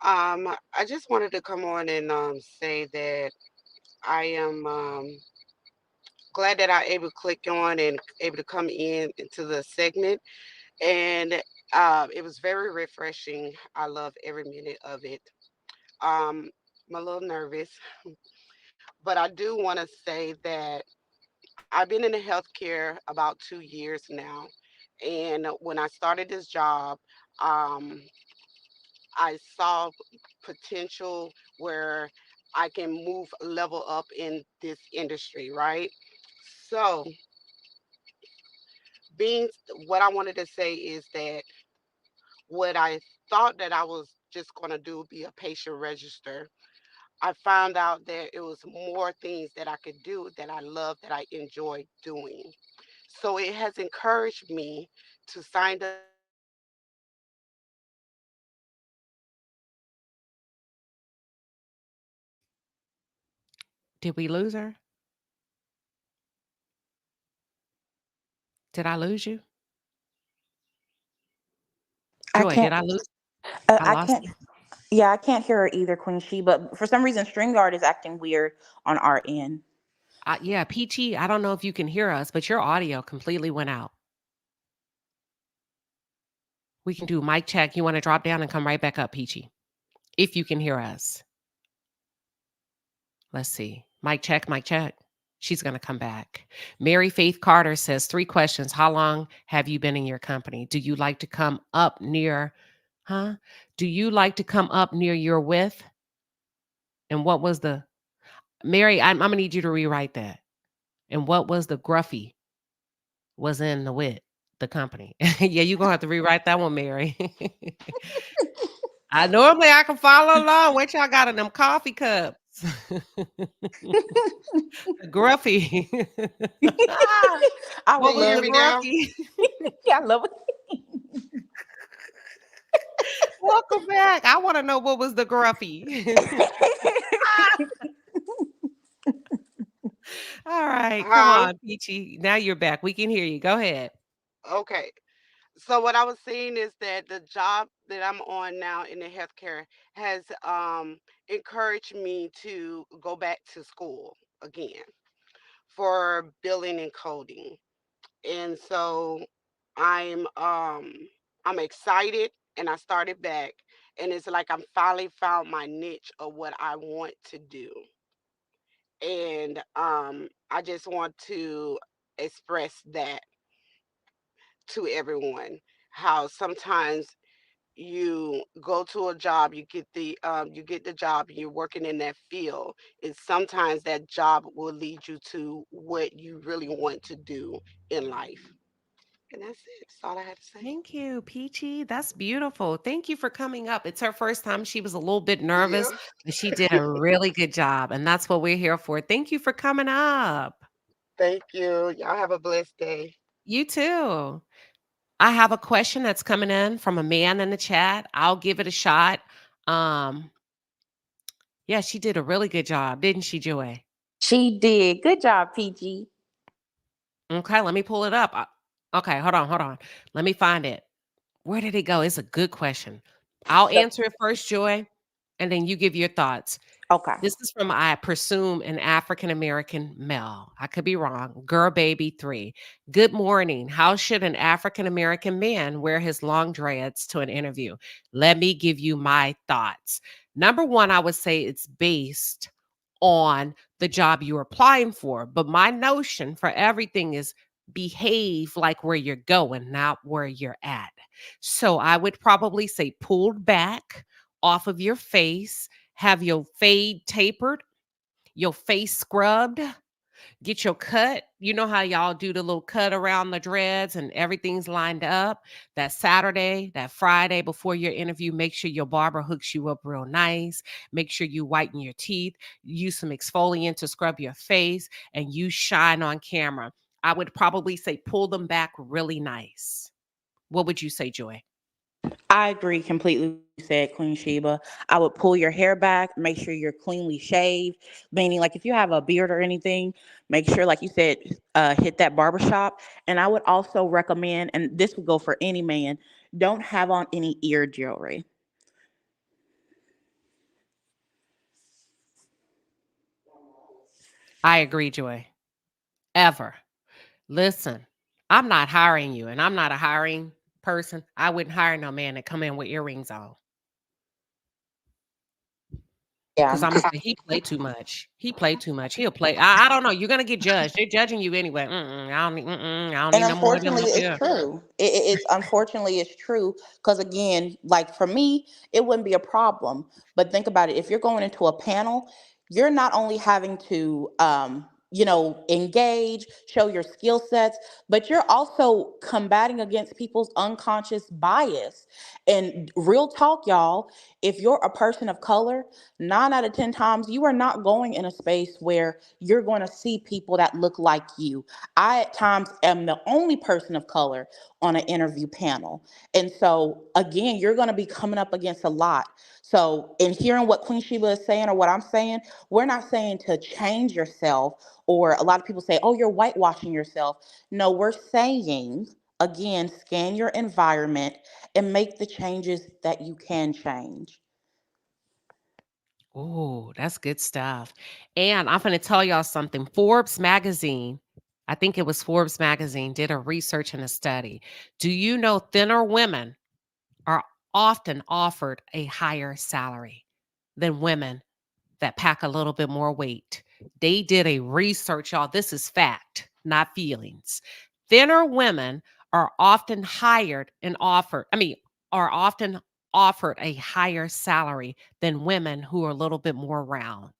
I just wanted to come on and say that I am glad that I able to click on and able to come in into the segment, and it was very refreshing. I love every minute of it. Um, I'm a little nervous, but I do want to say that I've been in the healthcare about 2 years now, and when I started this job, um, I saw potential where I can move level up in this industry, right? So, being what I wanted to say is that what I thought that I was just going to do be a patient register, I found out that it was more things that I could do that I love, that I enjoy doing. So it has encouraged me to sign up for programs like Did we lose her? Did I lose you? I Joy, did can't. I lose? I I lost can't. you. Yeah, I can't hear her either, Queen She. But for some reason, StreamYard is acting weird on our end. Yeah, Peachy, I don't know if you can hear us, but your audio completely went out. We can do mic check. You want to drop down and come right back up, Peachy, if you can hear us. Let's see. Mic check, mic check. She's going to come back. Mary Faith Carter says 3 questions. How long have you been in your company? Do you like to come up near, huh? Do you like to come up near your width? And what was the, Mary, I'm going to need you to rewrite that. And what was the gruffy was in the wit, the company? Yeah, you're going to have to rewrite that one, Mary. I can follow along. What y'all got in them coffee cups? Gruffy. I What would was hear the love. me now? gruffy? Yeah, I love it. Welcome back. I want to know what was the gruffy. All right, come Huh? on, Peachy. Now you're back. We can hear you. Go ahead. Okay. So what I was saying is that the job that I'm on now in the healthcare has encouraged me to go back to school again for billing and coding. And so I'm um I'm excited, and I started back, and it's like I'm finally found my niche of what I want to do. And I just want to express that to everyone, how sometimes you go to a job, you get the job, and you're working in that field, and sometimes that job will lead you to what you really want to do in life. And that's it. That's all I had to say. Thank you, Peachy. That's beautiful. Thank you for coming up. It's her first time. She was a little bit Yeah. nervous, but she did a really good job. And that's what we're here for. Thank you for coming up. Thank you. Y'all have a blessed day. You too. I have a question that's coming in from a man in the chat. I'll give it a shot. Um, yeah, she did a really good job, didn't she, Joy? She did. Good job, PG. Okay, let me pull it up. Okay, hold on, hold on. Let me find it. Where did it go? It's a good question. I'll So answer it first, Joy. and then you give your thoughts. Okay. This is from, I presume, an African American male. I could be wrong. Girl Baby 3. Good morning. How should an African American man wear his long dreads to an interview? Let me give you my thoughts. Number one, I would say it's based on the job you're applying for. But my notion for everything is behave like where you're going, not where you're at. So I would probably say pulled back off of your face, have your fade tapered, your face scrubbed, get your cut. You know how y'all do the little cut around the dreads and everything's lined up? That Saturday, that Friday before your interview, make sure your barber hooks you up real nice. Make sure you whiten your teeth, use some exfoliant to scrub your face, and you shine on camera. I would probably say pull them back really nice. What would you say, Joy? I agree completely with what you said, Queen Sheba. I would pull your hair back, make sure you're cleanly shaved, meaning like if you have a beard or anything, make sure, like you said, hit that barbershop. And I would also recommend, and this would go for any man, don't have on any ear jewelry. I agree, Joy. Ever. Listen, I'm not hiring you, and I'm not a hiring person. I wouldn't hire no man that come in with earrings on. Because Yeah. I'm gonna say he played too much. He played too much. He'll play. I don't know. You're gonna get judged. They're judging you anyway. I don't And need no more of them unfortunately, up it's here. true. It's unfortunately it's true because again, like for me, it wouldn't be a problem. But think about it: if you're going into a panel, you're not only having to, engage, show your skill sets, but you're also combating against people's unconscious bias. And real talk, y'all, if you're a person of color, 9 out of 10 times you are not going in a space where you're going to see people that look like you. I at times am the only person of color on an interview panel. And so again, you're going to be coming up against a lot. So in hearing what Queen Sheba is saying or what I'm saying, we're not saying to change yourself, or a lot of people say, oh, you're whitewashing yourself. No, we're saying, again, scan your environment and make the changes that you can change. Oh, that's good stuff. And I'm gonna tell y'all something. Forbes magazine, I think it was Forbes magazine, did a research and a study. Do you know thinner women are often offered a higher salary than women that pack a little bit more weight? They did a research, y'all. This is fact, not feelings. Thinner women are often hired and offered, are often offered a higher salary than women who are a little bit more round.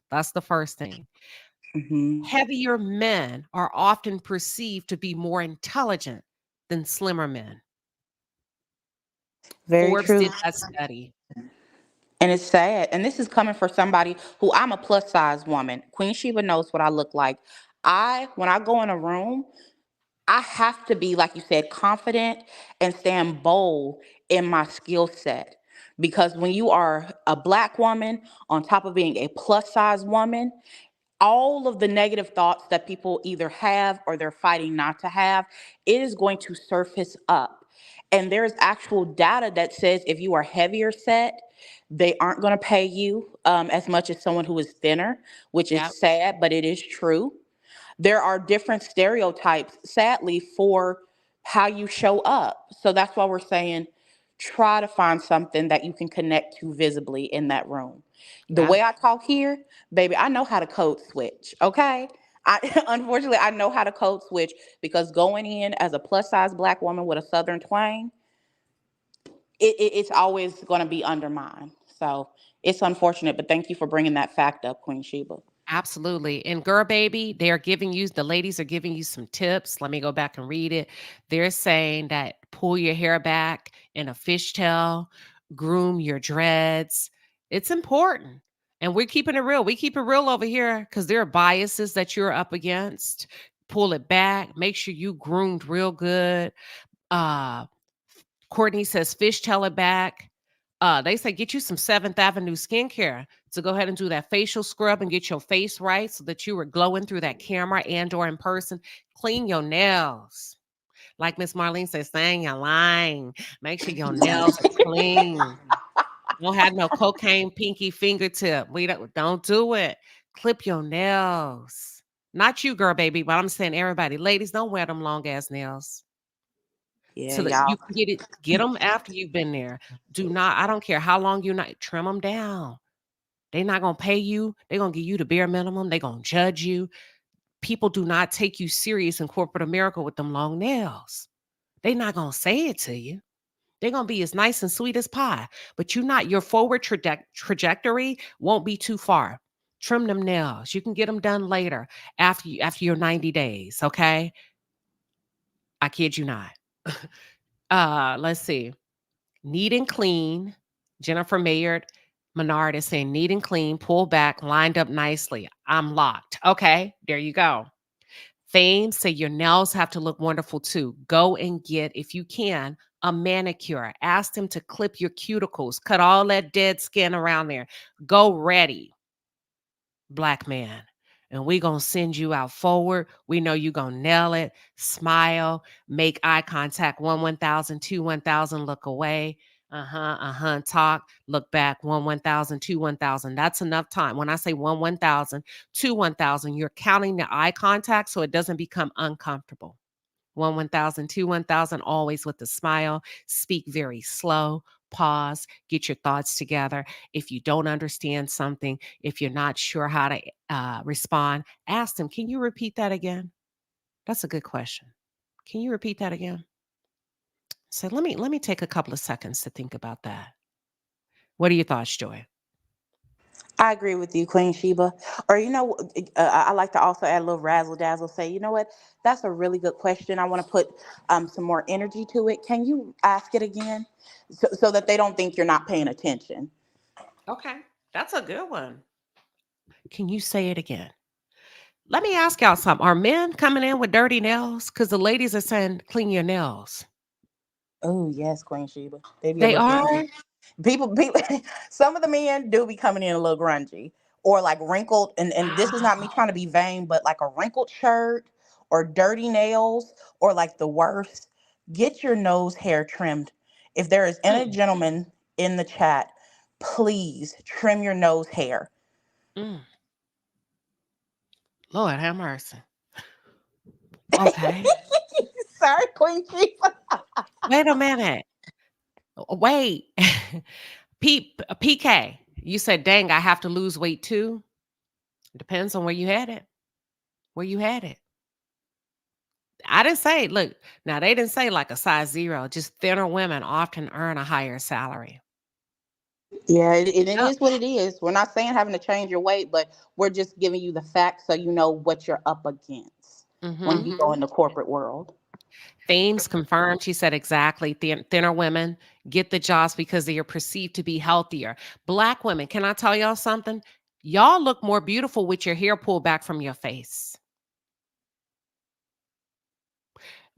That's the first thing. Hmm. Heavier men are often perceived to be more intelligent than slimmer men. Very Forbes true. did that study. And it's sad. And this is coming for somebody who I'm a plus size woman. Queen Sheba knows what I look like. When I go in a room, I have to be, like you said, confident and stand bold in my skill set. Because when you are a black woman, on top of being a plus size woman, all of the negative thoughts that people either have or they're fighting not to have, it is going to surface up. And there's actual data that says if you are heavier set, they aren't going to pay you as much as someone who is thinner, which Yep. is sad, but it is true. There are different stereotypes, sadly, for how you show up. So that's why we're saying try to find something that you can connect to visibly in that room. The Yep. way I talk here, baby, I know how to code switch, okay? I unfortunately I know how to code switch because going in as a plus size black woman with a southern twang, it's always going to be undermined. So it's unfortunate, but thank you for bringing that fact up, Queen Sheba. Absolutely. And girl baby, the ladies are giving you some tips. Let me go back and read it. They're saying that pull your hair back in a fishtail, groom your dreads. It's important. And we're keeping it real. We keep it real over here because there are biases that you're up against. Pull it back. Make sure you groomed real good. Uh Courtney says fishtail it back. They say get you some Seventh Avenue skincare to go ahead and do that facial scrub and get your face right so that you were glowing through that camera and or in person. Clean your nails. Like Miss Marlene says, stay in your line. Make sure your nails are clean. Don't have no cocaine pinky fingertip. We don't do it. Clip your nails. Not you, girl, baby, but I'm saying everybody. Ladies, don't wear them long ass nails. Yeah, So that you y'all. can get them after you've been there. Do not, I don't care how long you not trim them down. They not gonna pay you. They gonna give you the bare minimum. They gonna judge you. People do not take you serious in corporate America with them long nails. They not gonna say it to you. They're gonna be as nice and sweet as pie, but you not your forward trajectory won't be too far. Trim them nails. You can get them done later after your 90 days. Okay, I kid you not. Let's see. Neat and clean. Jennifer Maynard Menard is saying neat and clean, pull back, lined up nicely. I'm locked. Okay, there you go. Fame say your nails have to look wonderful too. Go and get, if you can, a manicure. Ask them to clip your cuticles, cut all that dead skin around there. Go ready, Black man. And we going to send you out forward. We know you going to nail it. Smile, make eye contact. 1,000, 1,000, look away. Talk, look back. 1,000, 1,000. That's enough time. When I say 1,000, 1,000, you're counting the eye contact so it doesn't become uncomfortable. 1,000, 1,000, always with a smile. Speak very slow. Pause, get your thoughts together. If you don't understand something, if you're not sure how to respond, ask them, can you repeat that again? That's a good question. Can you repeat that again? So let me take a couple of seconds to think about that. What are your thoughts, Joy? I agree with you, Queen Sheba. Or I like to also add a little razzle dazzle. Say, you know what? That's a really good question. I want to put some more energy to it. Can you ask it again, so that they don't think you're not paying attention? Okay, that's a good one. Can you say it again? Let me ask y'all something. Are men coming in with dirty nails? Because the ladies are saying clean your nails. Oh yes, Queen Sheba. They be a They little grungy. are? People. Some of the men do be coming in a little grungy or like wrinkled. And this is not me trying to be vain, but like a wrinkled shirt or dirty nails or like the worst. Get your nose hair trimmed. If there is any Mm, gentleman in the chat, please trim your nose hair. mm. Lord have mercy. Okay. Sorry, Queen Sheba. Wait a minute. Wait. PK, you said, dang, I have to lose weight too? Depends on where you had it. Where you had it. I didn't say, look, now they didn't say like a size zero, just thinner women often earn a higher salary. Yeah, it Yep. is what it is. We're not saying having to change your weight, but we're just giving you the facts so you know what you're up against when you go in the corporate world. Thames confirmed. She said exactly. Thinner women get the jobs because they are perceived to be healthier. Black women, can I tell y'all something? Y'all look more beautiful with your hair pulled back from your face.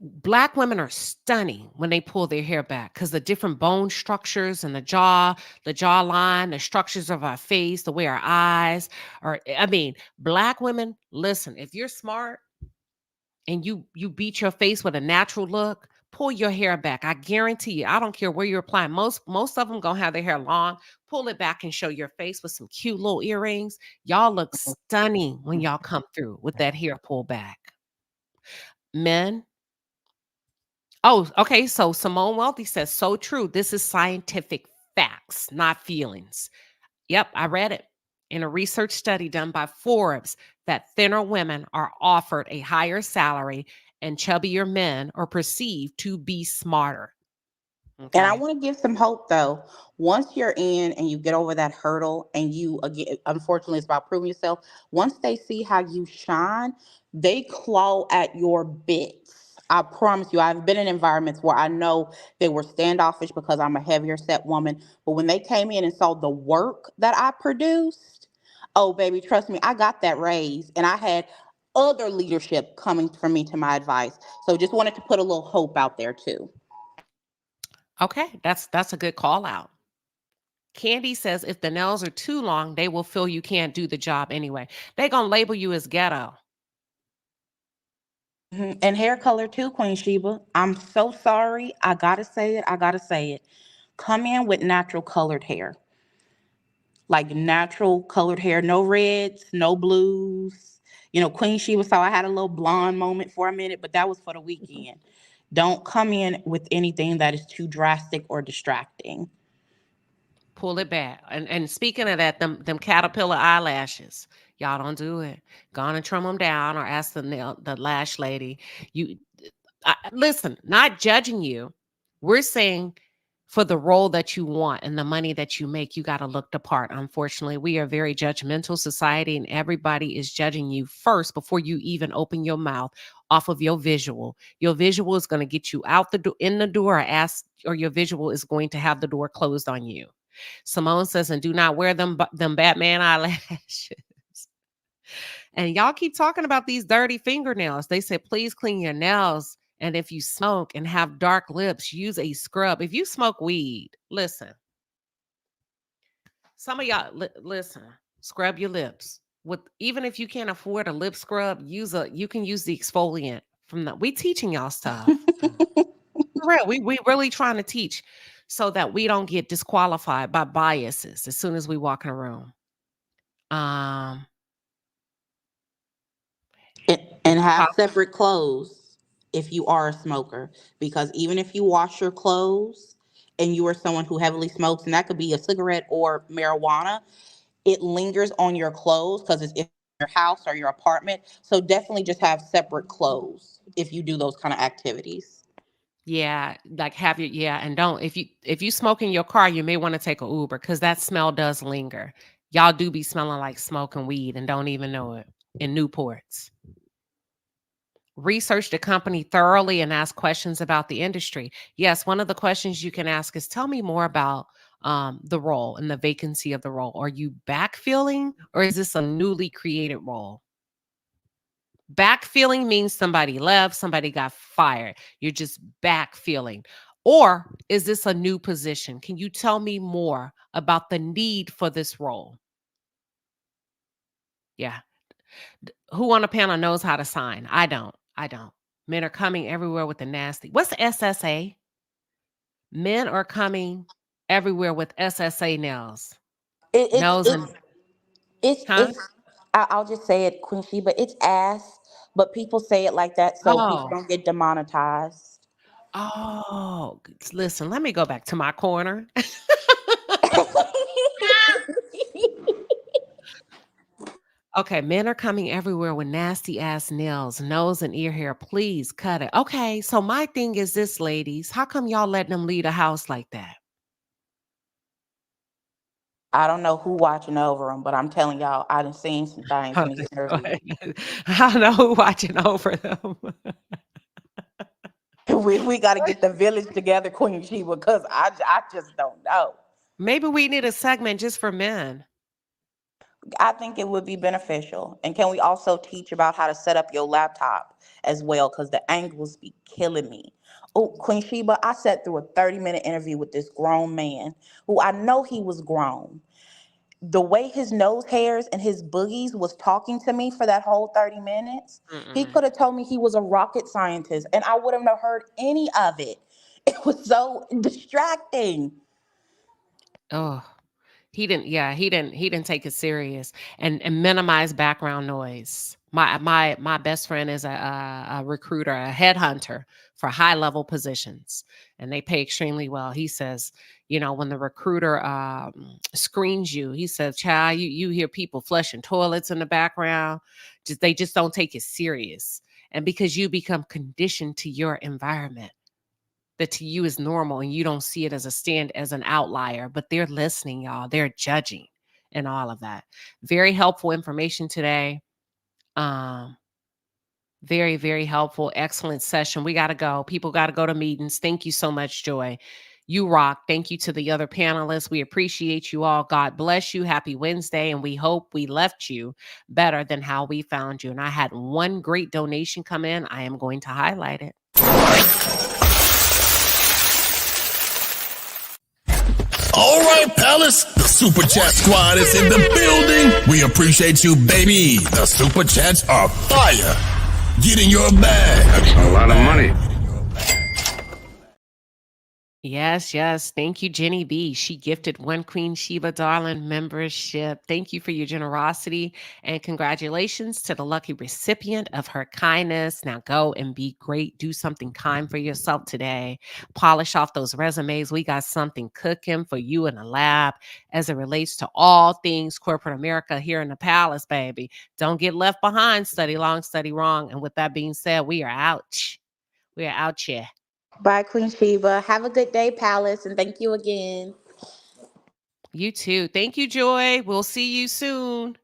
Black women are stunning when they pull their hair back because the different bone structures and the jawline, the structures of our face, the way our eyes are. I mean, black women, listen, if you're smart and you beat your face with a natural look, pull your hair back. I guarantee you, I don't care where you're applying. Most of them gonna have their hair long. Pull it back and show your face with some cute little earrings. Y'all look stunning when y'all come through with that hair pulled back. Men. Oh, okay. So Simone Wealthy says, so true. This is scientific facts, not feelings. Yep, I read it in a research study done by Forbes that thinner women are offered a higher salary and chubbier men are perceived to be smarter. And I Okay. want to give some hope though. Once you're in and you get over that hurdle, and you again, unfortunately, it's about proving yourself. Once they see how you shine, they claw at your bits. I promise you, I've been in environments where I know they were standoffish because I'm a heavier set woman. But when they came in and saw the work that I produced, oh, baby, trust me, I got that raise. And I had other leadership coming from me to my advice. So just wanted to put a little hope out there too. Okay. That's a good call out. Candy says if the nails are too long, they will feel you can't do the job anyway. They gonna label you as ghetto. Mhm. And hair color too, Queen Sheba. I'm so sorry. I gotta say it. I gotta say it. Come in with natural colored hair. like natural colored hair, no reds, no blues. Queen Sheba saw I had a little blonde moment for a minute, but that was for the weekend. Don't come in with anything that is too drastic or distracting. Pull it back. And speaking of that, them caterpillar eyelashes, y'all don't do it. Go on and trim them down, or ask the lash lady. You listen, not judging you. We're saying for the role that you want and the money that you make, you got to look the part. Unfortunately, we are a very judgmental society, and everybody is judging you first before you even open your mouth off of your visual. Your visual is going to get you out in the door, or your visual is going to have the door closed on you. Simone says, and do not wear them Batman eyelashes. And y'all keep talking about these dirty fingernails. They said, please clean your nails. And if you smoke and have dark lips, use a scrub. If you smoke weed, listen. Some of y'all, listen, scrub your lips. Even if you can't afford a lip scrub, you can use the exfoliant from we teaching y'all stuff. For real, we really trying to teach so that we don't get disqualified by biases as soon as we walk in a room. And have separate clothes if you are a smoker, because even if you wash your clothes and you are someone who heavily smokes, and that could be a cigarette or marijuana, it lingers on your clothes because it's in your house or your apartment. So definitely just have separate clothes if you do those kind of activities. Yeah, like and don't, if you smoke in your car, you may want to take an Uber, because that smell does linger. Y'all do be smelling like smoking weed and don't even know it in Newports. Research the company thoroughly and ask questions about the industry. Yes, one of the questions you can ask is, tell me more about the role and the vacancy of the role. Are you backfilling, or is this a newly created role? Backfilling means somebody left, somebody got fired. You're just backfilling. Or is this a new position? Can you tell me more about the need for this role? Yeah. Who on the panel knows how to sign? I don't. Men are coming everywhere with the nasty. What's the SSA? Men are coming everywhere with SSA nails. It, it's Nose and it's it's huh? it's. I'll just say it, Queen Sheba. It's ass, but people say it like that so people Oh. don't get demonetized. Oh, listen, let me go back to my corner. Okay, men are coming everywhere with nasty ass nails, nose and ear hair. Please cut it. Okay, so my thing is this, ladies. How come y'all letting them leave a house like that? I don't know who watching over them, but I'm telling y'all, I done seen some things in these Go interviews. ahead. I don't know who watching over them. We got to get the village together, Queen Sheba, because I just don't know. Maybe we need a segment just for men. I think it would be beneficial. And can we also teach about how to set up your laptop as well? Because the angles be killing me. Oh, Queen Sheba, I sat through a 30-minute interview with this grown man who I know he was grown. The way his nose hairs and his boogies was talking to me for that whole 30 minutes, he Mm-mm. could have told me he was a rocket scientist and I wouldn't have heard any of it. It was so distracting. Oh. He didn't take it serious and minimize background noise. My best friend is a recruiter, a headhunter for high level positions, and they pay extremely well. He says, when the recruiter screens you, he says, child, you hear people flushing toilets in the background. They just don't take it serious. And because you become conditioned to your environment, that to you is normal and you don't see it as an outlier, but they're listening, y'all. They're judging and all of that. Very helpful information today. Very, very helpful. Excellent session. We got to go. People got to go to meetings. Thank you so much, Joy. You rock. Thank you to the other panelists. We appreciate you all. God bless you. Happy Wednesday. And we hope we left you better than how we found you. And I had one great donation come in. I am going to highlight it. All right, Palace, the Super Chat Squad is in the building. We appreciate you, baby. The Super Chats are fire. Get in your bag. That's a lot of money. Yes, yes. Thank you, Jenny B. She gifted One Queen Sheba Darling membership. Thank you for your generosity and congratulations to the lucky recipient of her kindness. Now go and be great. Do something kind for yourself today. Polish off those resumes. We got something cooking for you in the lab as it relates to all things corporate America here in the palace, baby. Don't get left behind. Study long, study wrong. And with that being said, we are out. We are out here. Bye, Queen Sheba. Have a good day, Palace, and thank you again. You too. Thank you, Joy. We'll see you soon.